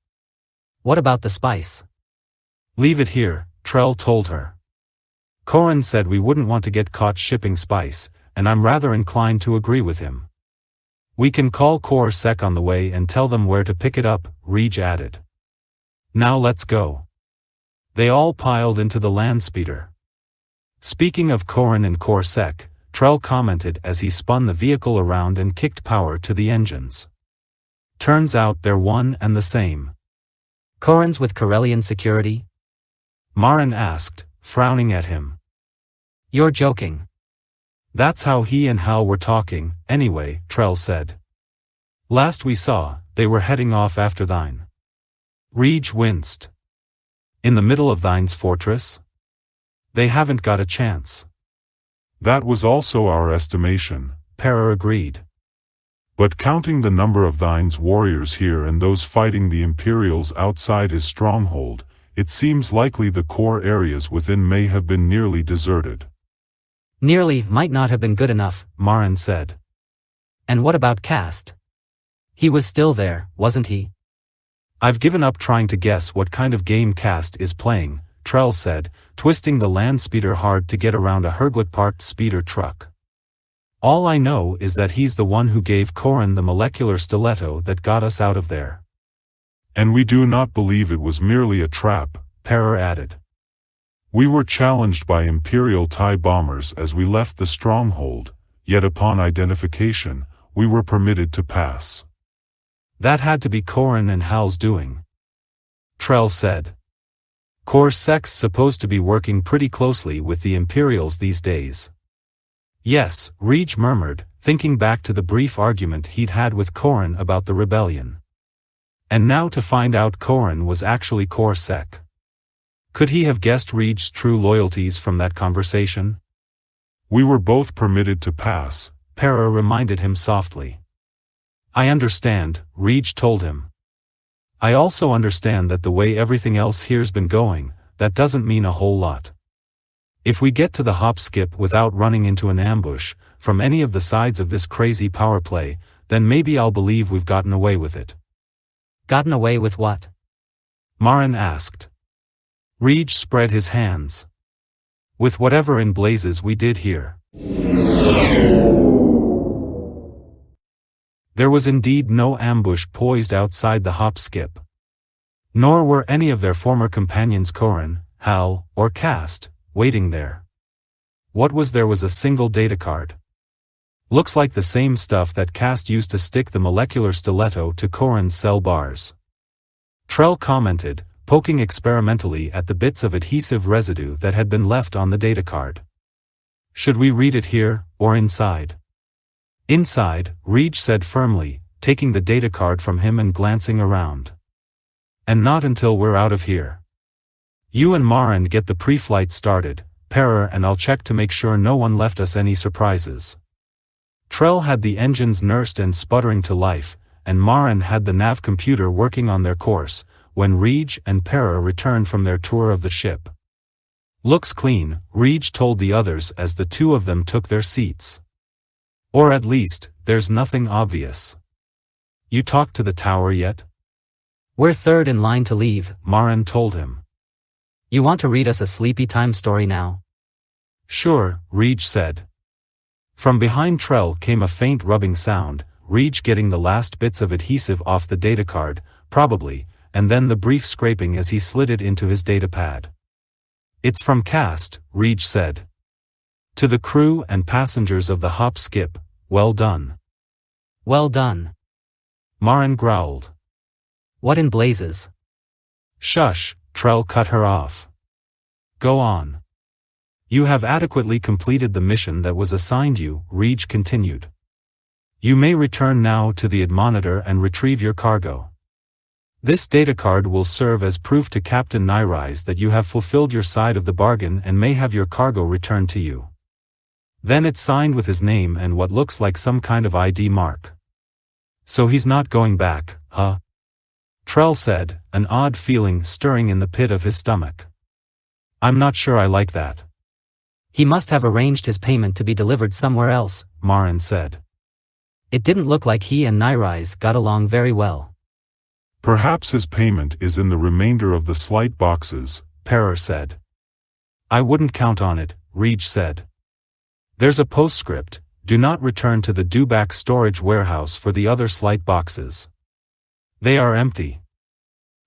Speaker 3: What about the spice?
Speaker 2: Leave it here, Trell told her. Corin said we wouldn't want to get caught shipping spice, and I'm rather inclined to agree with him. We can call Cor Sec on the way and tell them where to pick it up, Reej added. Now let's go. They all piled into the landspeeder. Speaking of Corin and Cor Sec, Trell commented as he spun the vehicle around and kicked power to the engines. Turns out they're one and the same.
Speaker 3: Corin's with Corellian security?
Speaker 2: Maren asked, frowning at him.
Speaker 3: You're joking.
Speaker 2: That's how he and Hal were talking, anyway, Trell said. Last we saw, they were heading off after Thine. Reej winced. In the middle of Thine's fortress? They haven't got a chance.
Speaker 4: That was also our estimation,
Speaker 2: Para agreed.
Speaker 4: But counting the number of Thine's warriors here and those fighting the Imperials outside his stronghold, it seems likely the core areas within may have been nearly deserted.
Speaker 3: Nearly might not have been good enough,
Speaker 2: Maren said.
Speaker 3: And what about Cast? He was still there, wasn't he?
Speaker 2: I've given up trying to guess what kind of game Cast is playing, Trell said, twisting the landspeeder hard to get around a Herglet-parked speeder truck. All I know is that he's the one who gave Corin the molecular stiletto that got us out of there.
Speaker 4: And we do not believe it was merely a trap,
Speaker 2: Para added.
Speaker 4: We were challenged by Imperial TIE bombers as we left the stronghold, yet upon identification, we were permitted to pass.
Speaker 2: That had to be Corin and Hal's doing. Trell said. Corsek's supposed to be working pretty closely with the Imperials these days. Yes, Reach murmured, thinking back to the brief argument he'd had with Corin about the rebellion. And now to find out Corin was actually Corsec. Could he have guessed Reach's true loyalties from that conversation?
Speaker 4: We were both permitted to pass,
Speaker 2: Para reminded him softly. I understand, Reach told him. I also understand that the way everything else here's been going, that doesn't mean a whole lot. If we get to the hop skip without running into an ambush, from any of the sides of this crazy power play, then maybe I'll believe we've gotten away with it.
Speaker 3: Gotten away with what?
Speaker 2: Marin asked. Reach spread his hands. With whatever in blazes we did here. There was indeed no ambush poised outside the hop skip. Nor were any of their former companions Corin, Hal, or Cast, waiting there. What there was a single data card. Looks like the same stuff that Cast used to stick the molecular stiletto to Corin's cell bars. Trell commented, poking experimentally at the bits of adhesive residue that had been left on the data card. Should we read it here, or inside? Inside, Reach said firmly, taking the data card from him and glancing around. And not until we're out of here. You and Marin get the pre-flight started, Para, and I'll check to make sure no one left us any surprises. Trell had the engines nursed and sputtering to life, and Marin had the nav computer working on their course, when Reach and Para returned from their tour of the ship. Looks clean, Reach told the others as the two of them took their seats. Or at least, there's nothing obvious. You talked to the tower yet?
Speaker 3: We're third in line to leave,
Speaker 2: Marin told him.
Speaker 3: You want to read us a sleepy time story now?
Speaker 2: Sure, Reach said. From behind Trell came a faint rubbing sound, Reach getting the last bits of adhesive off the data card, probably, and then the brief scraping as he slid it into his datapad. It's from Cast, Reach said. To the crew and passengers of the hop skip, well done.
Speaker 3: Well done.
Speaker 2: Marin growled.
Speaker 3: What in blazes?
Speaker 2: Shush, Trell cut her off. Go on. You have adequately completed the mission that was assigned you, Reach continued. You may return now to the Admonitor and retrieve your cargo. This data card will serve as proof to Captain Nyrise that you have fulfilled your side of the bargain and may have your cargo returned to you. Then it's signed with his name and what looks like some kind of ID mark. So he's not going back, huh? Trell said, an odd feeling stirring in the pit of his stomach. I'm not sure I like that.
Speaker 3: He must have arranged his payment to be delivered somewhere else,
Speaker 2: Marin said.
Speaker 3: It didn't look like he and Nyrise got along very well.
Speaker 4: Perhaps his payment is in the remainder of the slight boxes,
Speaker 2: Para said. I wouldn't count on it, Reach said. There's a postscript, do not return to the Dewback storage warehouse for the other slight boxes. They are empty.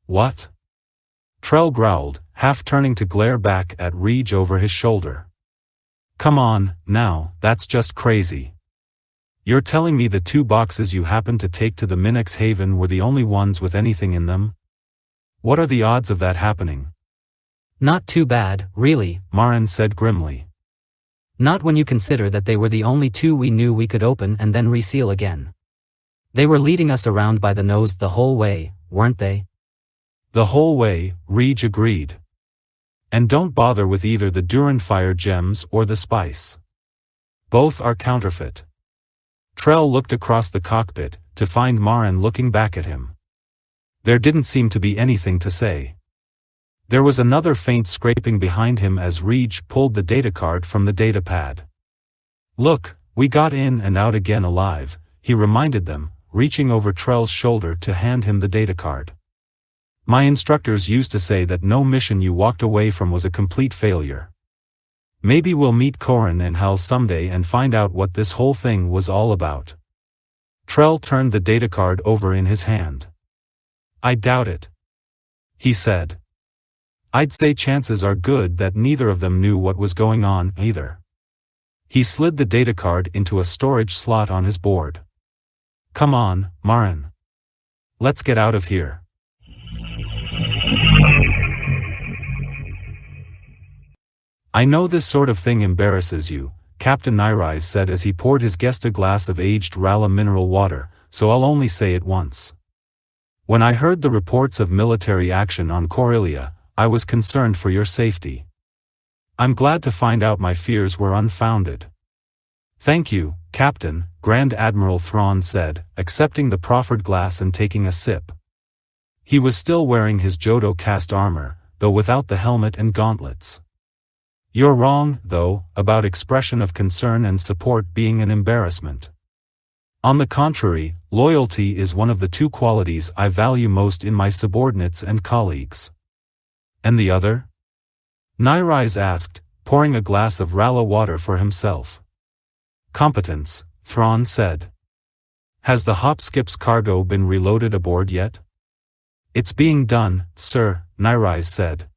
Speaker 2: What? Trell growled, half turning to glare back at Reach over his shoulder. Come on, now, that's just crazy. You're telling me the two boxes you happened to take to the Minix Haven were the only ones with anything in them? What are the odds of that happening?
Speaker 3: Not too bad, really,
Speaker 2: Marin said grimly.
Speaker 3: Not when you consider that they were the only two we knew we could open and then reseal again. They were leading us around by the nose the whole way, weren't they?
Speaker 2: The whole way, Reach agreed. And don't bother with either the Duranfire gems or the spice. Both are counterfeit. Trell looked across the cockpit, to find Marin looking back at him. There didn't seem to be anything to say. There was another faint scraping behind him as Reach pulled the data card from the datapad. Look, we got in and out again alive, he reminded them, reaching over Trell's shoulder to hand him the data card. My instructors used to say that no mission you walked away from was a complete failure. Maybe we'll meet Corin and Hal someday and find out what this whole thing was all about. Trell turned the data card over in his hand. I doubt it, he said. I'd say chances are good that neither of them knew what was going on either. He slid the data card into a storage slot on his board. Come on, Marin. Let's get out of here. I know this sort of thing embarrasses you, Captain Nyrise said as he poured his guest a glass of aged Rala mineral water, so I'll only say it once. When I heard the reports of military action on Corellia, I was concerned for your safety. I'm glad to find out my fears were unfounded. Thank you, Captain, Grand Admiral Thrawn said, accepting the proffered glass and taking a sip. He was still wearing his Jodo cast armor, though without the helmet and gauntlets. You're wrong, though, about expression of concern and support being an embarrassment. On the contrary, loyalty is one of the two qualities I value most in my subordinates and colleagues. And the other? Nyrise asked, pouring a glass of Rala water for himself. Competence, Thrawn said. Has the Hopskip's cargo been reloaded aboard yet? It's being done, sir, Nyrise said.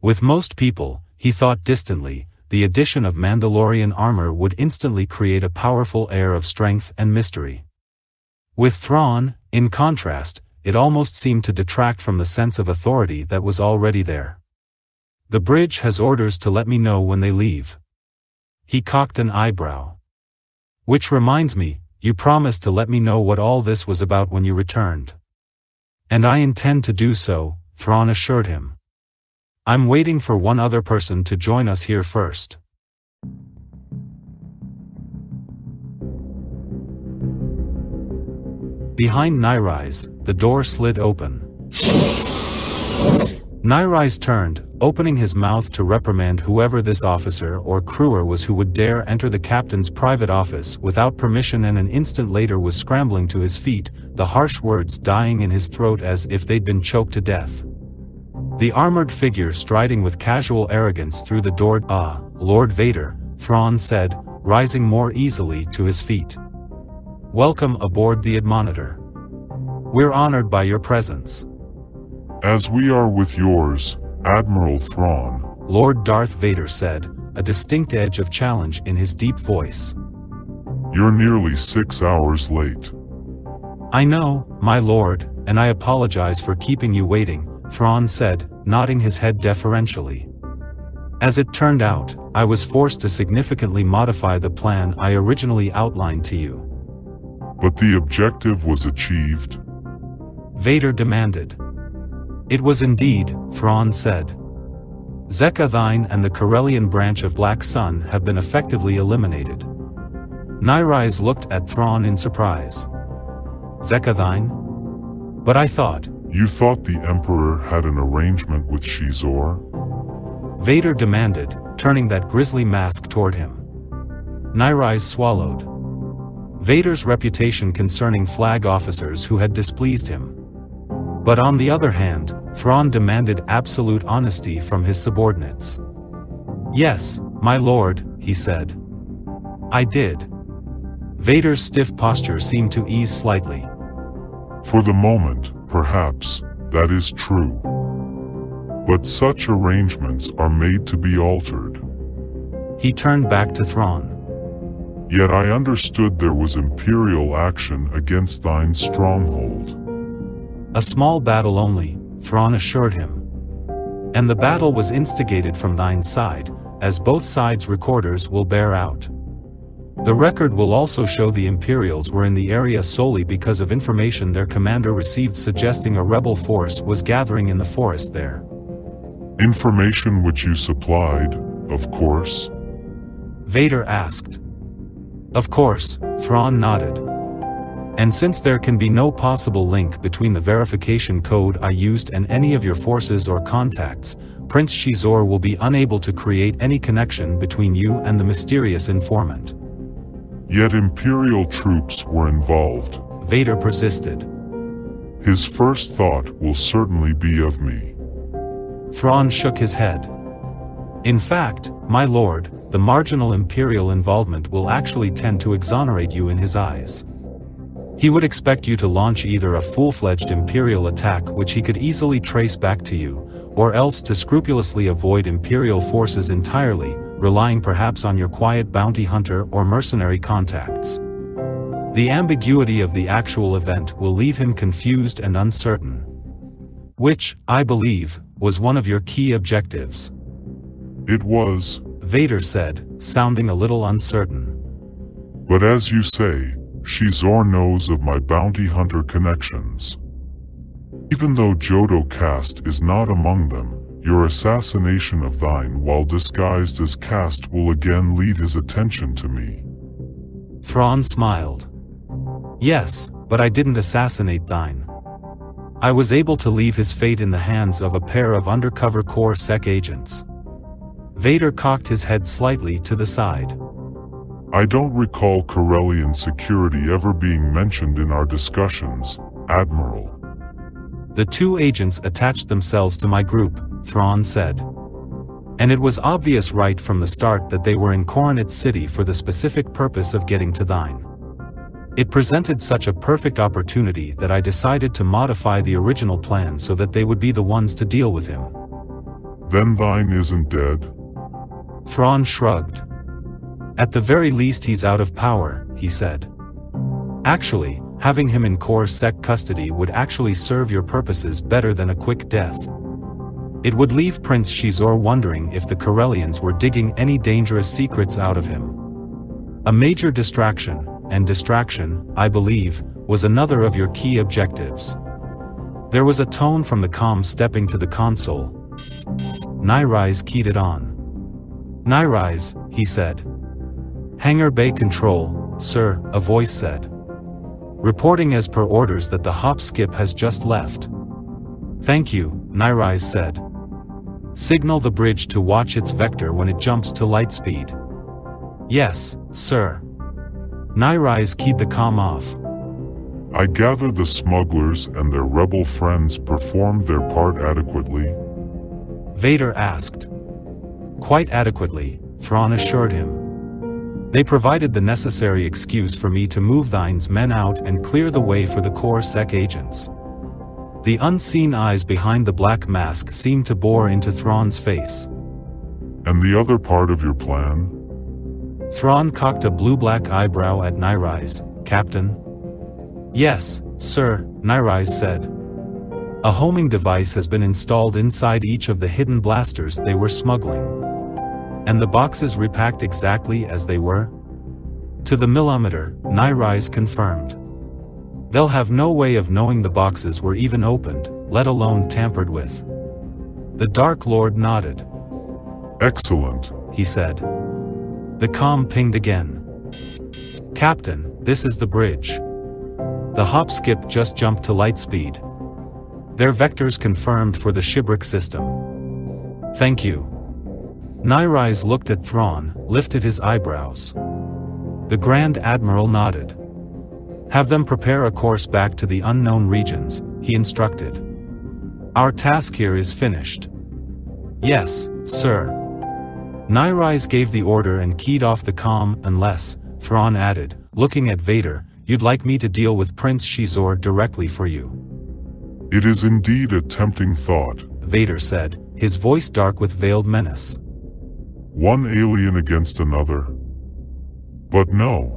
Speaker 2: With most people, he thought distantly, the addition of Mandalorian armor would instantly create a powerful air of strength and mystery. With Thrawn, in contrast, it almost seemed to detract from the sense of authority that was already there. The bridge has orders to let me know when they leave. He cocked an eyebrow. Which reminds me, you promised to let me know what all this was about when you returned. And I intend to do so, Thrawn assured him. I'm waiting for one other person to join us here first. Behind Nyrise, the door slid open. Nyrise turned, opening his mouth to reprimand whoever this officer or crewer was who would dare enter the captain's private office without permission, and an instant later was scrambling to his feet, the harsh words dying in his throat as if they'd been choked to death. The armored figure striding with casual arrogance through the door. "Ah, Lord Vader," Thrawn said, rising more easily to his feet. "Welcome aboard the Admonitor. We're honored by your presence."
Speaker 4: As we are with yours, Admiral Thrawn,
Speaker 2: Lord Darth Vader said, a distinct edge of challenge in his deep voice.
Speaker 4: You're nearly 6 hours late.
Speaker 2: I know, my lord, and I apologize for keeping you waiting, Thrawn said, nodding his head deferentially. As it turned out, I was forced to significantly modify the plan I originally outlined to you.
Speaker 4: But the objective was achieved?
Speaker 2: Vader demanded. It was indeed, Thrawn said. Zekka-Thine and the Corellian branch of Black Sun have been effectively eliminated. Nyrise looked at Thrawn in surprise. Zekka-Thine? But I thought...
Speaker 4: You thought the Emperor had an arrangement with Shizor?
Speaker 2: Vader demanded, turning that grisly mask toward him. Nyrise swallowed. Vader's reputation concerning flag officers who had displeased him. But on the other hand, Thrawn demanded absolute honesty from his subordinates. Yes, my lord, he said. I did. Vader's stiff posture seemed to ease slightly.
Speaker 4: For the moment, perhaps, that is true. But such arrangements are made to be altered.
Speaker 2: He turned back to Thrawn.
Speaker 4: Yet I understood there was Imperial action against thine stronghold.
Speaker 2: A small battle only, Thrawn assured him. And the battle was instigated from thine side, as both sides' recorders will bear out. The record will also show the Imperials were in the area solely because of information their commander received suggesting a rebel force was gathering in the forest there.
Speaker 4: Information which you supplied, of course?
Speaker 2: Vader asked. Of course, Thrawn nodded. And since there can be no possible link between the verification code I used and any of your forces or contacts, Prince Shizor will be unable to create any connection between you and the mysterious informant.
Speaker 4: Yet Imperial troops were involved,
Speaker 2: Vader persisted.
Speaker 4: His first thought will certainly be of me.
Speaker 2: Thrawn shook his head. In fact, my lord, the marginal Imperial involvement will actually tend to exonerate you in his eyes. He would expect you to launch either a full-fledged Imperial attack which he could easily trace back to you, or else to scrupulously avoid Imperial forces entirely, relying perhaps on your quiet bounty hunter or mercenary contacts. The ambiguity of the actual event will leave him confused and uncertain. Which, I believe, was one of your key objectives.
Speaker 4: It was,
Speaker 2: Vader said, sounding a little uncertain.
Speaker 4: but as you say, Shizor knows of my bounty hunter connections. Even though Jodo Caste is not among them, your assassination of thine while disguised as Caste will again lead his attention to me.
Speaker 2: Thrawn smiled. Yes, but I didn't assassinate thine. I was able to leave his fate in the hands of a pair of undercover Core Sec agents. Vader cocked his head slightly to the side.
Speaker 4: I don't recall Corellian security ever being mentioned in our discussions, Admiral.
Speaker 2: The two agents attached themselves to my group, Thrawn said. And it was obvious right from the start that they were in Coronet City for the specific purpose of getting to thine. It presented such a perfect opportunity that I decided to modify the original plan so that they would be the ones to deal with him.
Speaker 4: Then thine isn't dead?
Speaker 2: Thrawn shrugged. At the very least he's out of power, he said. Actually, having him in Core Sec custody would actually serve your purposes better than a quick death. It would leave Prince Shizor wondering if the Corellians were digging any dangerous secrets out of him. A major distraction, and distraction, I believe, was another of your key objectives. There was a tone from the comm stepping to the console. Nyrise keyed it on. Nyrise, he said. Hangar Bay Control, sir, a voice said. Reporting as per orders that the hop skip has just left. Thank you, Nyrise said. Signal the bridge to watch its vector when it jumps to light speed. Yes, sir. Nyrise keyed the comm off.
Speaker 4: I gather the smugglers and their rebel friends performed their part adequately?
Speaker 2: Vader asked. Quite adequately, Thrawn assured him. They provided the necessary excuse for me to move thine's men out and clear the way for the Core Sec agents. The unseen eyes behind the black mask seemed to bore into Thrawn's face.
Speaker 4: And the other part of your plan?
Speaker 2: Thrawn cocked a blue-black eyebrow at Nyrise. Captain? Yes, sir, Nyrise said. A homing device has been installed inside each of the hidden blasters they were smuggling. And the boxes repacked exactly as they were? To the millimeter, Nyrise confirmed. They'll have no way of knowing the boxes were even opened, let alone tampered with. The Dark Lord nodded.
Speaker 4: Excellent,
Speaker 2: he said. The comm pinged again. Captain, this is the bridge. The hop skip just jumped to light speed. Their vectors confirmed for the Shibrik system. Thank you. Nyrise looked at Thrawn, lifted his eyebrows. The Grand Admiral nodded. Have them prepare a course back to the unknown regions, he instructed. Our task here is finished. Yes, sir. Nyrise gave the order and keyed off the comm unless, Thrawn added, looking at Vader, you'd like me to deal with Prince Shizor directly for you.
Speaker 4: It is indeed a tempting thought,
Speaker 2: Vader said, his voice dark with veiled menace.
Speaker 4: One alien against another. But no.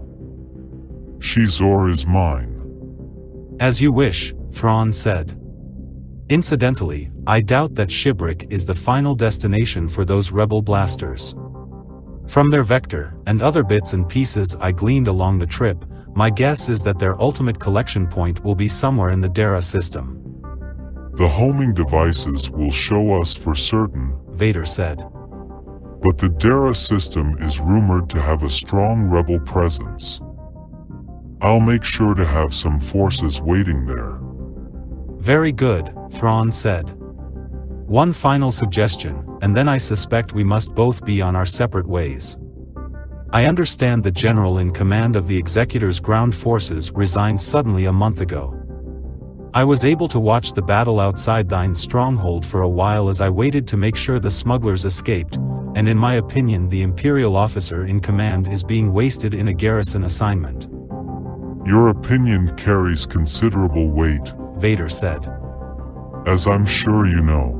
Speaker 4: Shizor is mine.
Speaker 2: As you wish, Thrawn said. Incidentally, I doubt that Shibrik is the final destination for those rebel blasters. From their vector, and other bits and pieces I gleaned along the trip, my guess is that their ultimate collection point will be somewhere in the Dara system.
Speaker 4: The homing devices will show us for certain,
Speaker 2: Vader said.
Speaker 4: But the Dara system is rumored to have a strong rebel presence. I'll make sure to have some forces waiting there.
Speaker 2: Very good, Thrawn said. One final suggestion, and then I suspect we must both be on our separate ways. I understand the general in command of the Executor's ground forces resigned suddenly a month ago. I was able to watch the battle outside thine stronghold for a while as I waited to make sure the smugglers escaped, and in my opinion the Imperial officer in command is being wasted in a garrison assignment.
Speaker 4: Your opinion carries considerable weight,
Speaker 2: Vader said.
Speaker 4: As I'm sure you know.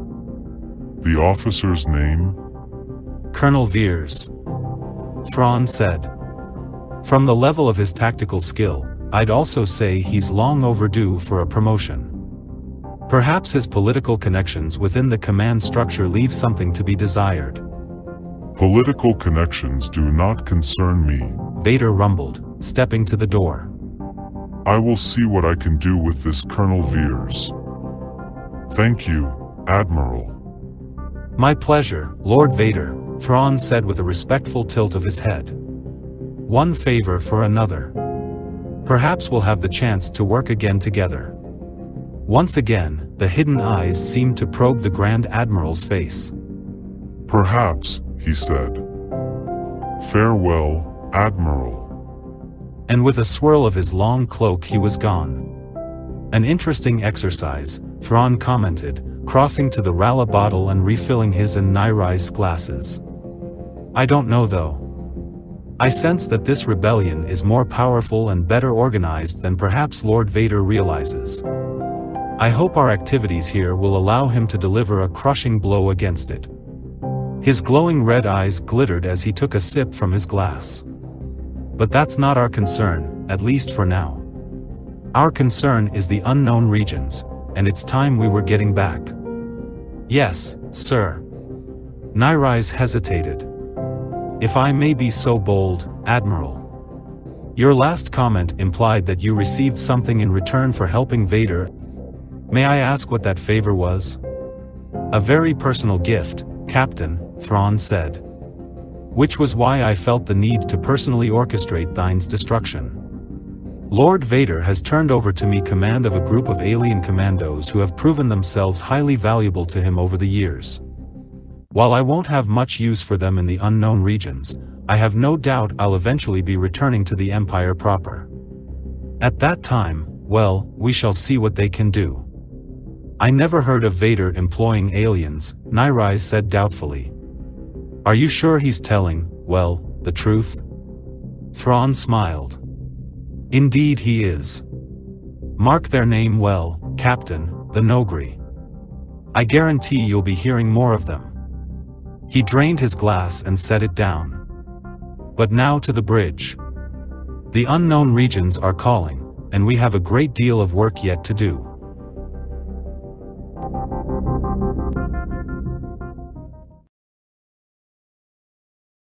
Speaker 4: The officer's name?
Speaker 2: Colonel Veers. Thrawn said. From the level of his tactical skill, I'd also say he's long overdue for a promotion. Perhaps his political connections within the command structure leave something to be desired.
Speaker 4: Political connections do not concern me,
Speaker 2: Vader rumbled, stepping to the door.
Speaker 4: I will see what I can do with this Colonel Veers. Thank you, Admiral.
Speaker 2: My pleasure, Lord Vader, Thrawn said with a respectful tilt of his head. One favor for another. Perhaps we'll have the chance to work again together. Once again, the hidden eyes seemed to probe the Grand Admiral's face.
Speaker 4: Perhaps, he said. Farewell, Admiral.
Speaker 2: And with a swirl of his long cloak he was gone. An interesting exercise, Thrawn commented, crossing to the Rala bottle and refilling his and Nyrai's glasses. I don't know though. I sense that this rebellion is more powerful and better organized than perhaps Lord Vader realizes. I hope our activities here will allow him to deliver a crushing blow against it. His glowing red eyes glittered as he took a sip from his glass. But that's not our concern, at least for now. Our concern is the unknown regions, and it's time we were getting back. Yes, sir. Nyrai's hesitated. If I may be so bold, Admiral. Your last comment implied that you received something in return for helping Vader. May I ask what that favor was? A very personal gift, Captain, Thrawn said. Which was why I felt the need to personally orchestrate Thine's destruction. Lord Vader has turned over to me command of a group of alien commandos who have proven themselves highly valuable to him over the years. While I won't have much use for them in the unknown regions, I have no doubt I'll eventually be returning to the Empire proper. At that time, well, we shall see what they can do. I never heard of Vader employing aliens, Nyrai said doubtfully. Are you sure he's telling, well, the truth? Thrawn smiled. Indeed he is. Mark their name well, Captain, the Nogri. I guarantee you'll be hearing more of them. He drained his glass and set it down. But now to the bridge. The unknown regions are calling, and we have a great deal of work yet to do.